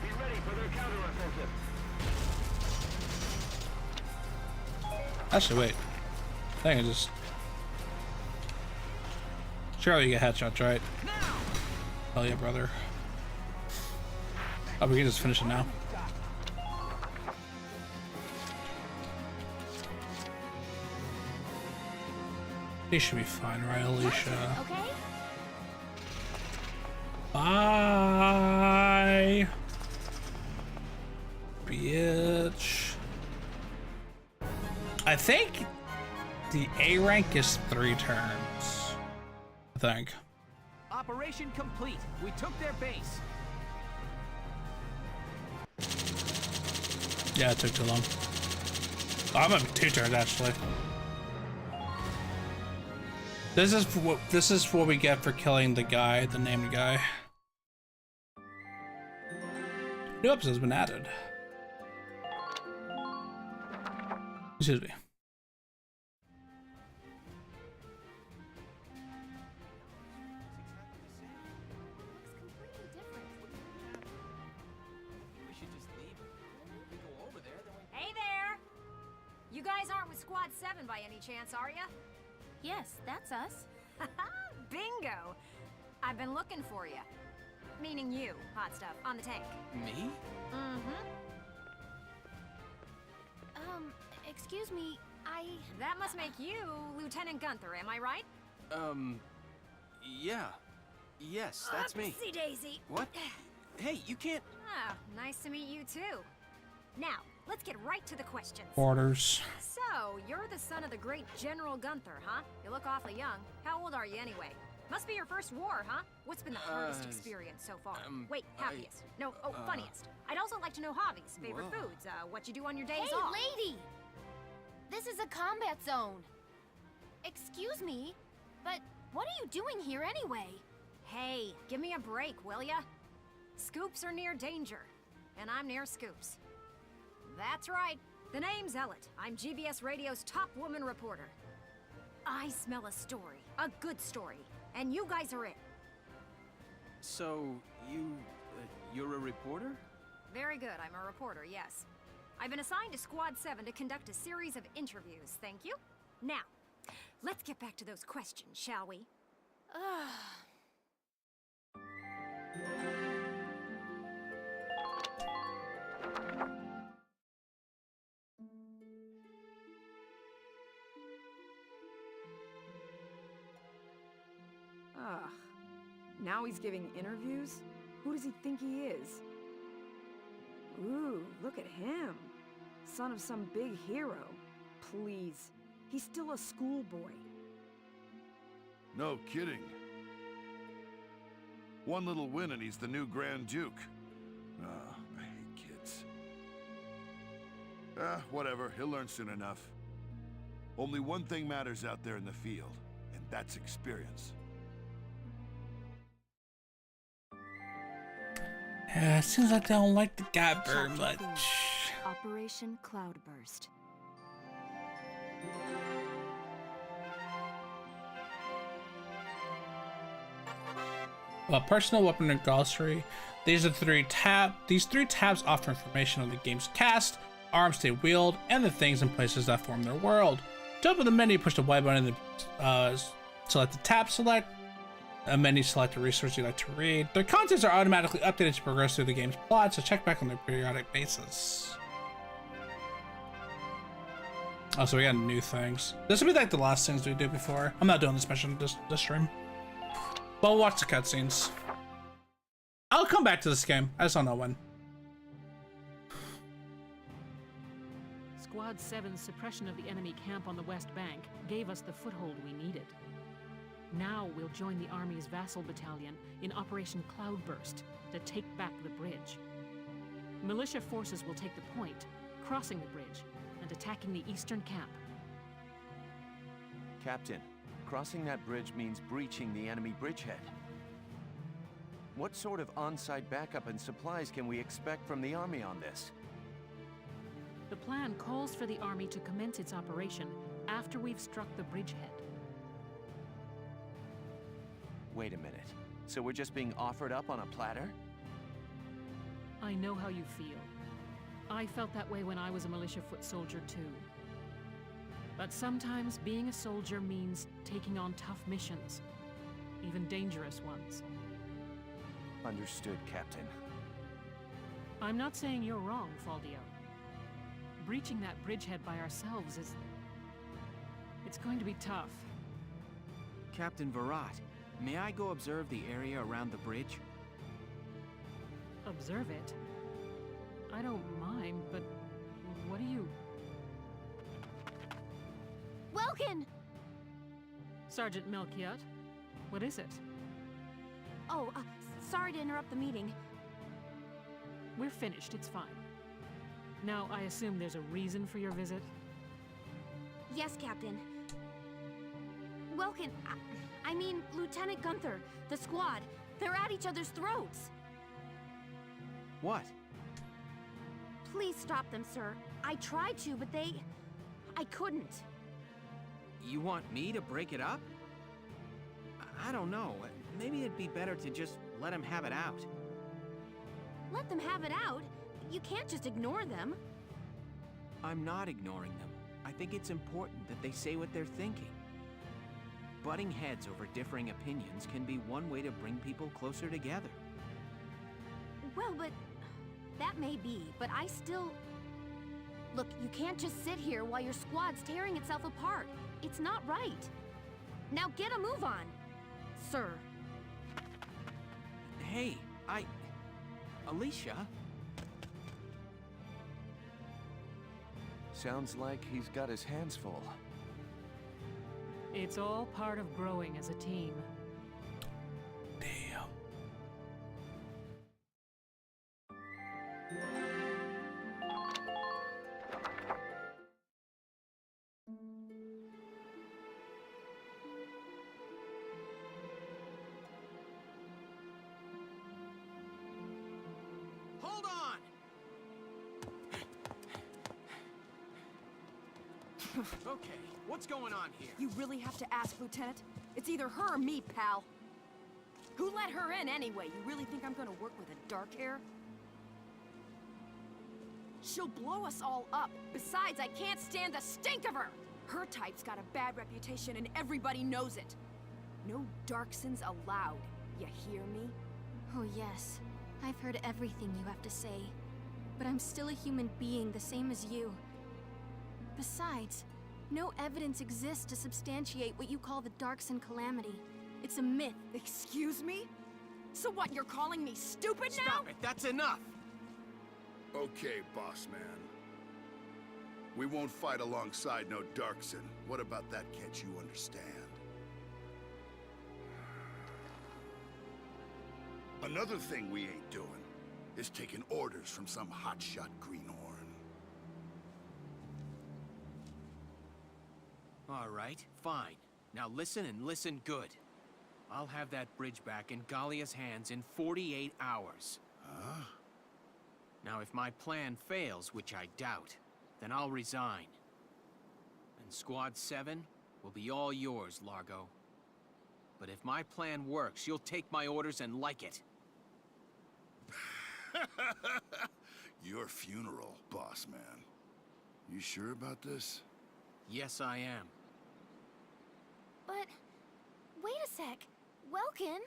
Be ready for their counteroffensive. Actually, wait. I think I just... Surely you get headshots, right? Hell yeah, brother. Oh, we can just finish it now. He should be fine, right, Alicia? Okay? Bye! Bitch. I think the A rank is 3 turns. I think. Operation complete. We took their base. Yeah, it took too long. Oh, I'm at 2 turns actually. This is what we get for killing the guy, the named guy. New episode has been added. Excuse me. Hey there! You guys aren't with Squad 7 by any chance, are ya? Yes, that's us. Bingo! I've been looking for you. Meaning you, hot stuff, on the tank. Me? Mm-hmm. Excuse me, That must make you Lieutenant Gunther, am I right? Yeah. Yes, that's me. Oopsie daisy. What? Hey, you can't... Ah, nice to meet you too. Now, let's get right to the questions. Orders. So, you're the son of the great General Gunther, huh? You look awfully young. How old are you anyway? Must be your first war, huh? What's been the hardest experience so far? Wait, happiest. Funniest. I'd also like to know hobbies, favorite foods, what you do on your days off. Hey, lady! This is a combat zone. Excuse me, but what are you doing here anyway? Hey, give me a break, will ya? Scoops are near danger, and I'm near scoops. That's right. The name's Ellet. I'm GBS Radio's top woman reporter. I smell a story, a good story, and you guys are it. So, you're a reporter? Very good, I'm a reporter, yes. I've been assigned to Squad 7 to conduct a series of interviews, thank you. Now, let's get back to those questions, shall we? Ugh. Now he's giving interviews? Who does he think he is? Ooh, look at him. Son of some big hero. Please. He's still a schoolboy. No kidding. One little win and he's the new Grand Duke. Ah, I hate kids. Whatever. He'll learn soon enough. Only one thing matters out there in the field, and that's experience. Yeah, it seems like they don't like the guy very much. Operation Cloudburst. Personal weapon and glossary. These three tabs offer information on the game's cast, arms they wield, and the things and places that form their world. To open the menu, push the Y button and select the tab select. A menu, select a resource you'd like to read. Their contents are automatically updated to progress through the game's plot, so check back on their periodic basis. Oh, so we got new things. This will be like the last things we do before. I'm not doing this mission this stream. But we'll watch the cutscenes. I'll come back to this game. I just don't know when. Squad 7's suppression of the enemy camp on the West Bank gave us the foothold we needed. Now we'll join the Army's vassal battalion in Operation Cloudburst to take back the bridge. Militia forces will take the point, crossing the bridge and attacking the eastern camp. Captain, crossing that bridge means breaching the enemy bridgehead. What sort of on-site backup and supplies can we expect from the Army on this? The plan calls for the Army to commence its operation after we've struck the bridgehead. Wait a minute. So we're just being offered up on a platter? I know how you feel. I felt that way when I was a militia foot soldier too. But sometimes being a soldier means taking on tough missions, even dangerous ones. Understood, Captain. I'm not saying you're wrong, Faldio. Breaching that bridgehead by ourselves is... it's going to be tough. Captain Virat, may I go observe the area around the bridge? Observe it? I don't mind, but what do you... Welkin! Sergeant Melchiot, what is it? Oh, sorry to interrupt the meeting. We're finished, it's fine. Now, I assume there's a reason for your visit? Yes, Captain. Welkin, I mean, Lieutenant Gunther, the squad, they're at each other's throats. What? Please stop them, sir. I tried to, but I couldn't. You want me to break it up? I don't know. Maybe it'd be better to just let them have it out. Let them have it out? You can't just ignore them. I'm not ignoring them. I think it's important that they say what they're thinking. Butting heads over differing opinions can be one way to bring people closer together. Well, but... that may be, but I still... Look, you can't just sit here while your squad's tearing itself apart. It's not right. Now get a move on, sir. Hey, Alicia? Sounds like he's got his hands full. It's all part of growing as a team. Damn. Hold on! Okay, what's going on here? You really have to ask, Lieutenant? It's either her or me, pal. Who let her in anyway? You really think I'm gonna work with a dark hair? She'll blow us all up. Besides, I can't stand the stink of her! Her type's got a bad reputation and everybody knows it. No Darksons allowed. You hear me? Oh yes, I've heard everything you have to say. But I'm still a human being the same as you. Besides, no evidence exists to substantiate what you call the Darkson calamity. It's a myth. Excuse me? So what, you're calling me stupid now? Stop it, that's enough! Okay, boss man. We won't fight alongside no Darkson. What about that can't you understand? Another thing we ain't doing is taking orders from some hotshot greenhorn. All right, fine. Now listen and listen good. I'll have that bridge back in Gallia's hands in 48 hours. Huh? Now, if my plan fails, which I doubt, then I'll resign. And Squad 7 will be all yours, Largo. But if my plan works, you'll take my orders and like it. Your funeral, boss man. You sure about this? Yes, I am. But... wait a sec. Welkin?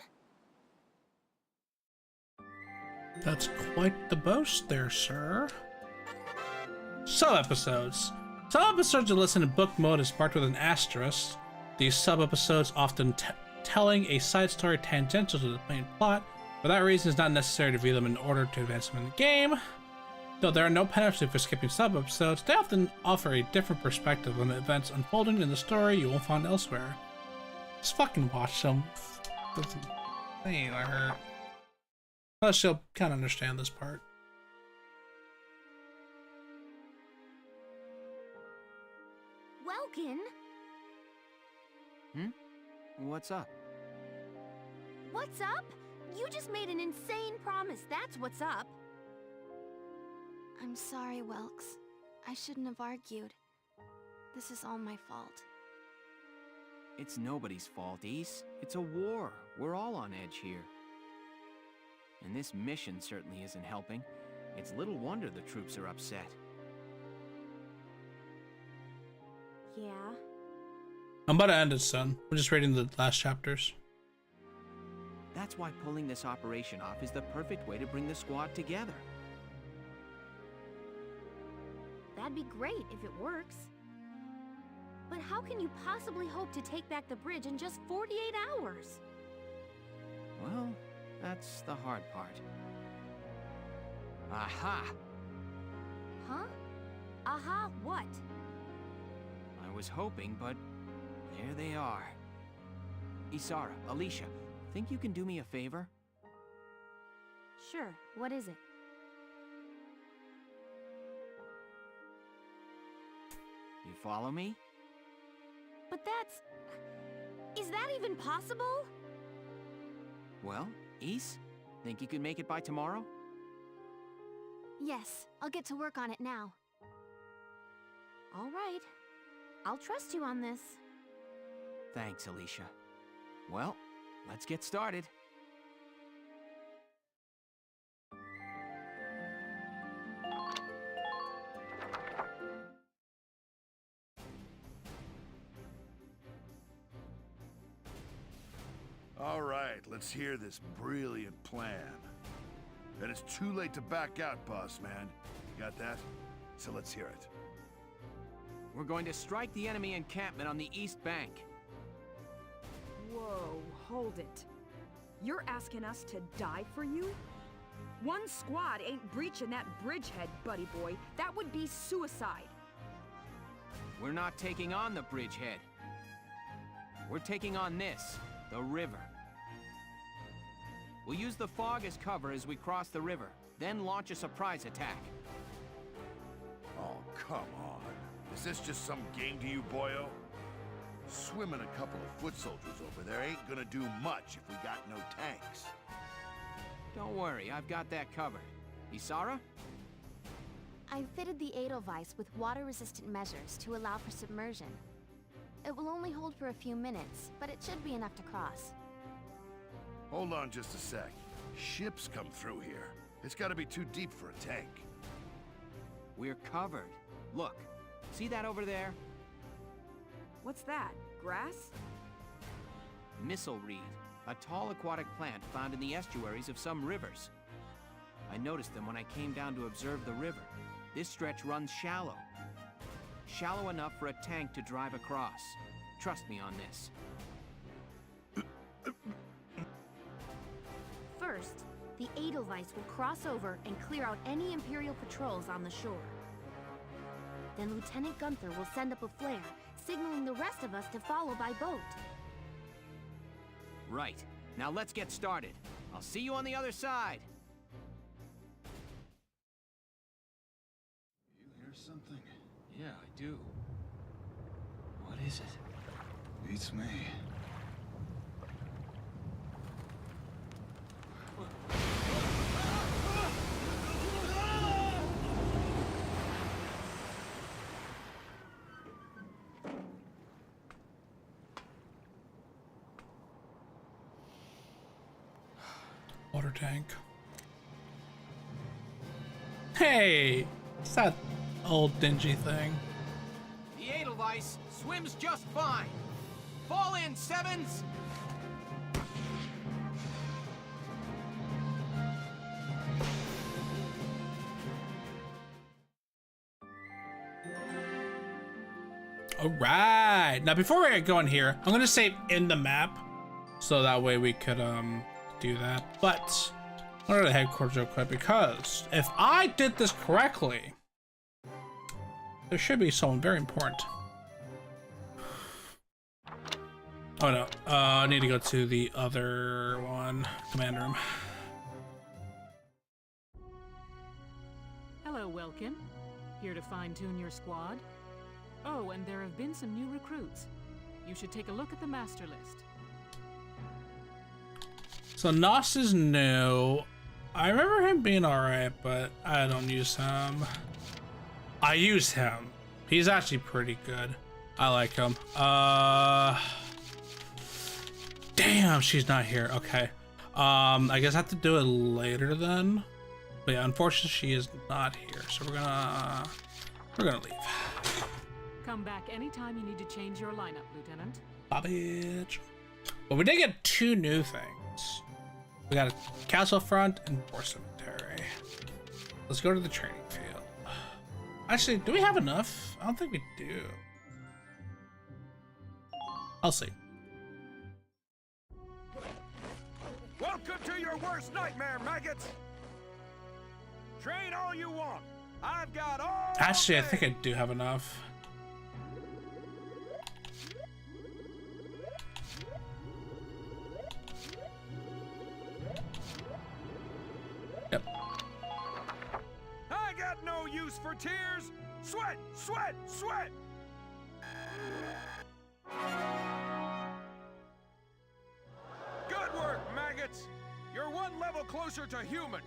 That's quite the boast there, sir. Sub-episodes. Some episodes you listen in book mode is marked with an asterisk. These sub-episodes often telling a side story tangential to the main plot. For that reason, it's not necessary to view them in order to advance them in the game. Though there are no penalties for skipping sub-episodes, they often offer a different perspective on the events unfolding in the story you won't find elsewhere. Just fucking watch them. They ain't like her. Plus, you'll kind of understand this part. Welkin? What's up? What's up? You just made an insane promise, that's what's up. I'm sorry, Welks. I shouldn't have argued. This is all my fault. It's nobody's fault, Ace. It's a war. We're all on edge here. And this mission certainly isn't helping. It's little wonder the troops are upset. Yeah? I'm about to end it, son. We're just reading the last chapters. That's why pulling this operation off is the perfect way to bring the squad together. That'd be great if it works. But how can you possibly hope to take back the bridge in just 48 hours? Well, that's the hard part. Aha! Huh? Aha, what? I was hoping, but there they are. Isara, Alicia, think you can do me a favor? Sure, what is it? You follow me? But that's... is that even possible? Well, Ys, think you can make it by tomorrow? Yes, I'll get to work on it now. All right. I'll trust you on this. Thanks, Alicia. Well, let's get started. All right, let's hear this brilliant plan. And it's too late to back out, boss man. You got that? So let's hear it. We're going to strike the enemy encampment on the east bank. Whoa, hold it. You're asking us to die for you? One squad ain't breaching that bridgehead, buddy boy. That would be suicide. We're not taking on the bridgehead. We're taking on this, the river. We'll use the fog as cover as we cross the river, then launch a surprise attack. Oh, come on. Is this just some game to you, boyo? Swimming a couple of foot soldiers over there ain't gonna do much if we got no tanks. Don't worry, I've got that covered. Isara? I fitted the Edelweiss with water-resistant measures to allow for submersion. It will only hold for a few minutes, but it should be enough to cross. Hold on just a sec. Ships come through here. It's gotta be too deep for a tank. We're covered. Look, see that over there? What's that? Grass? Mistletoe, a tall aquatic plant found in the estuaries of some rivers. I noticed them when I came down to observe the river. This stretch runs shallow. Shallow enough for a tank to drive across. Trust me on this. First, the Edelweiss will cross over and clear out any Imperial patrols on the shore. Then Lieutenant Gunther will send up a flare, signaling the rest of us to follow by boat. Right. Now let's get started. I'll see you on the other side. You hear something? Yeah, I do. What is it? Beats me. Water tank. Hey, it's that old dingy thing. The Edelweiss swims just fine. Fall in, Sevens! All right. Now, before we go in here, I'm gonna save in the map, so that way we could do that. But I'm gonna go to headquarters real quick, because if I did this correctly, there should be someone very important. Oh no, I need to go to the other one, command room. Hello, Welkin. Here to fine-tune your squad? Oh, and there have been some new recruits. You should take a look at the master list. So Nos is new. I remember him being alright, but I don't use him. I use him. He's actually pretty good. I like him. Damn, she's not here. Okay. I guess I have to do it later then. But yeah, unfortunately she is not here. So we're gonna leave. Come back anytime you need to change your lineup, Lieutenant. Bitch. But we did get two new things. We got a castle front and war cemetery. Let's go to the training field. Actually, do we have enough? I don't think we do. I'll see. Welcome to your worst nightmare, maggots! Train all you want. I've got all Actually, I think I do have enough. Yep. I got no use for tears. Sweat, sweat, sweat. Good work, maggots. You're one level closer to human.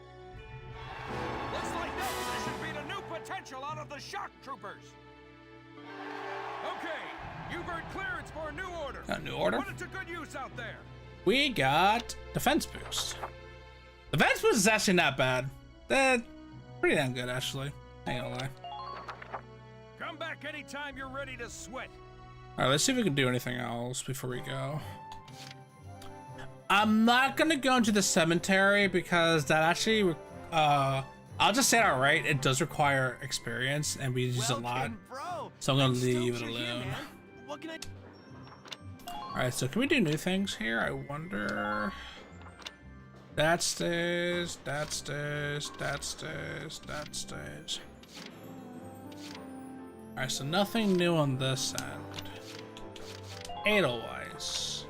Looks like that position beat a new potential out of the shock troopers. Okay, you've earned clearance for a new order. A new order? Put it to good use out there. We got defense boost. Defense boost is actually not bad. That's pretty damn good, actually. Ain't gonna lie. Come back anytime you're ready to sweat. All right, let's see if we can do anything else before we go. I'm not gonna go into the cemetery because that actually, I'll just say it outright, it does require experience and we use a lot. So I'm gonna leave it alone. What can I... All right, so can we do new things here? I wonder. That stays, that stays, that stays, that stays. All right, so nothing new on this end. Edelweiss.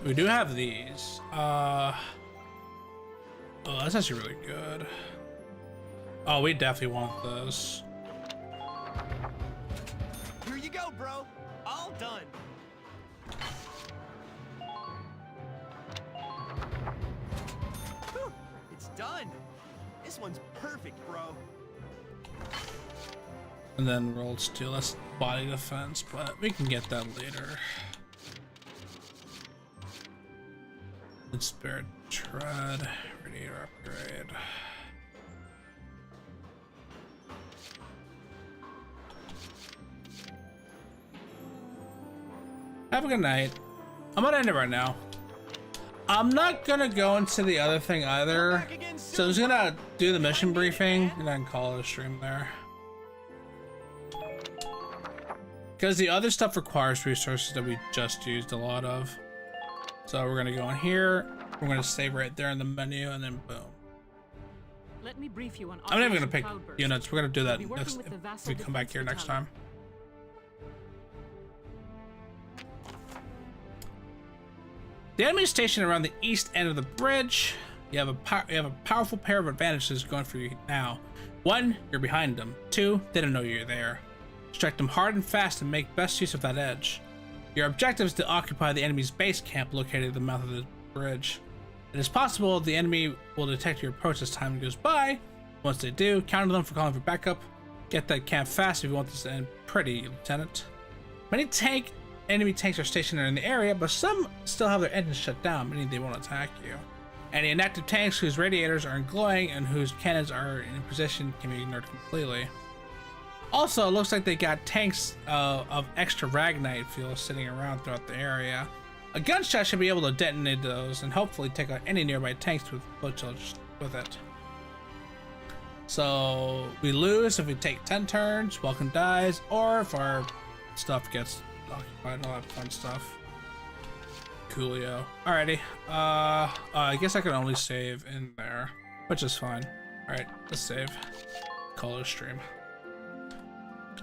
We do have these. Oh, that's actually really good. Oh, we definitely want this. Here you go, bro. All done. Whew, it's done. This one's perfect, bro. And then rolled steel. That's body defense, but we can get that later. And spirit tread. Radiator upgrade. Have a good night. I'm gonna end it right now. I'm not gonna go into the other thing either. So I'm just gonna do the mission briefing and then call it a stream there. Because the other stuff requires resources that we just used a lot of. So we're gonna go in here, We're gonna save right there in the menu, and then boom. Let me brief you on I'm not even gonna Operation pick Cloudburst. units. We're gonna do that We'll be working next with the if Vassal we come back Defense here next Battalion. time. The enemy station around the east end of the bridge. You have a powerful pair of advantages going for you now. 1, you're behind them. 2, they don't know you're there. Strike them hard and fast and make best use of that edge. Your objective is to occupy the enemy's base camp located at the mouth of the bridge. It is possible the enemy will detect your approach as time goes by. Once they do, counter them for calling for backup. Get that camp fast if you want this to end pretty, Lieutenant. Many enemy tanks are stationed in the area, but some still have their engines shut down, meaning they won't attack you. Any inactive tanks whose radiators aren't glowing and whose cannons are in position can be ignored completely. Also, it looks like they got tanks of extra Ragnite fuel sitting around throughout the area. A gunshot should be able to detonate those and hopefully take out any nearby tanks with footholds with it. So we lose if we take 10 turns, Welcome dies, or if our stuff gets occupied and all that fun stuff. Coolio. Alrighty. I guess I can only save in there, which is fine. Alright, let's save. Call it a stream.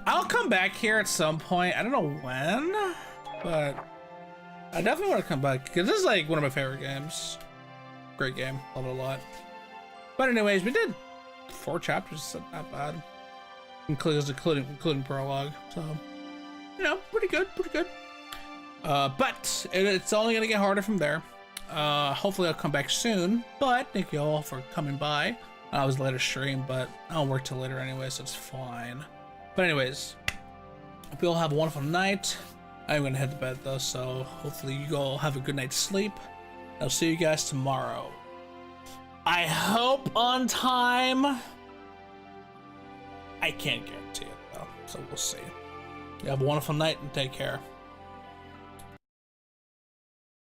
I'll come back here at some point. I don't know when, but I definitely want to come back because this is like one of my favorite games. Great game. Love it a lot. But anyways, we did 4 chapters. So not bad. Including prologue. So, you know, pretty good. Pretty good. But it's only going to get harder from there. Hopefully I'll come back soon. But thank you all for coming by. I was a later stream, but I don't work till later anyway, so it's fine. But anyways, hope you all have a wonderful night. I'm gonna head to bed though, so hopefully you all have a good night's sleep. I'll see you guys tomorrow. I hope on time. I can't guarantee it though, so we'll see. You have a wonderful night and take care.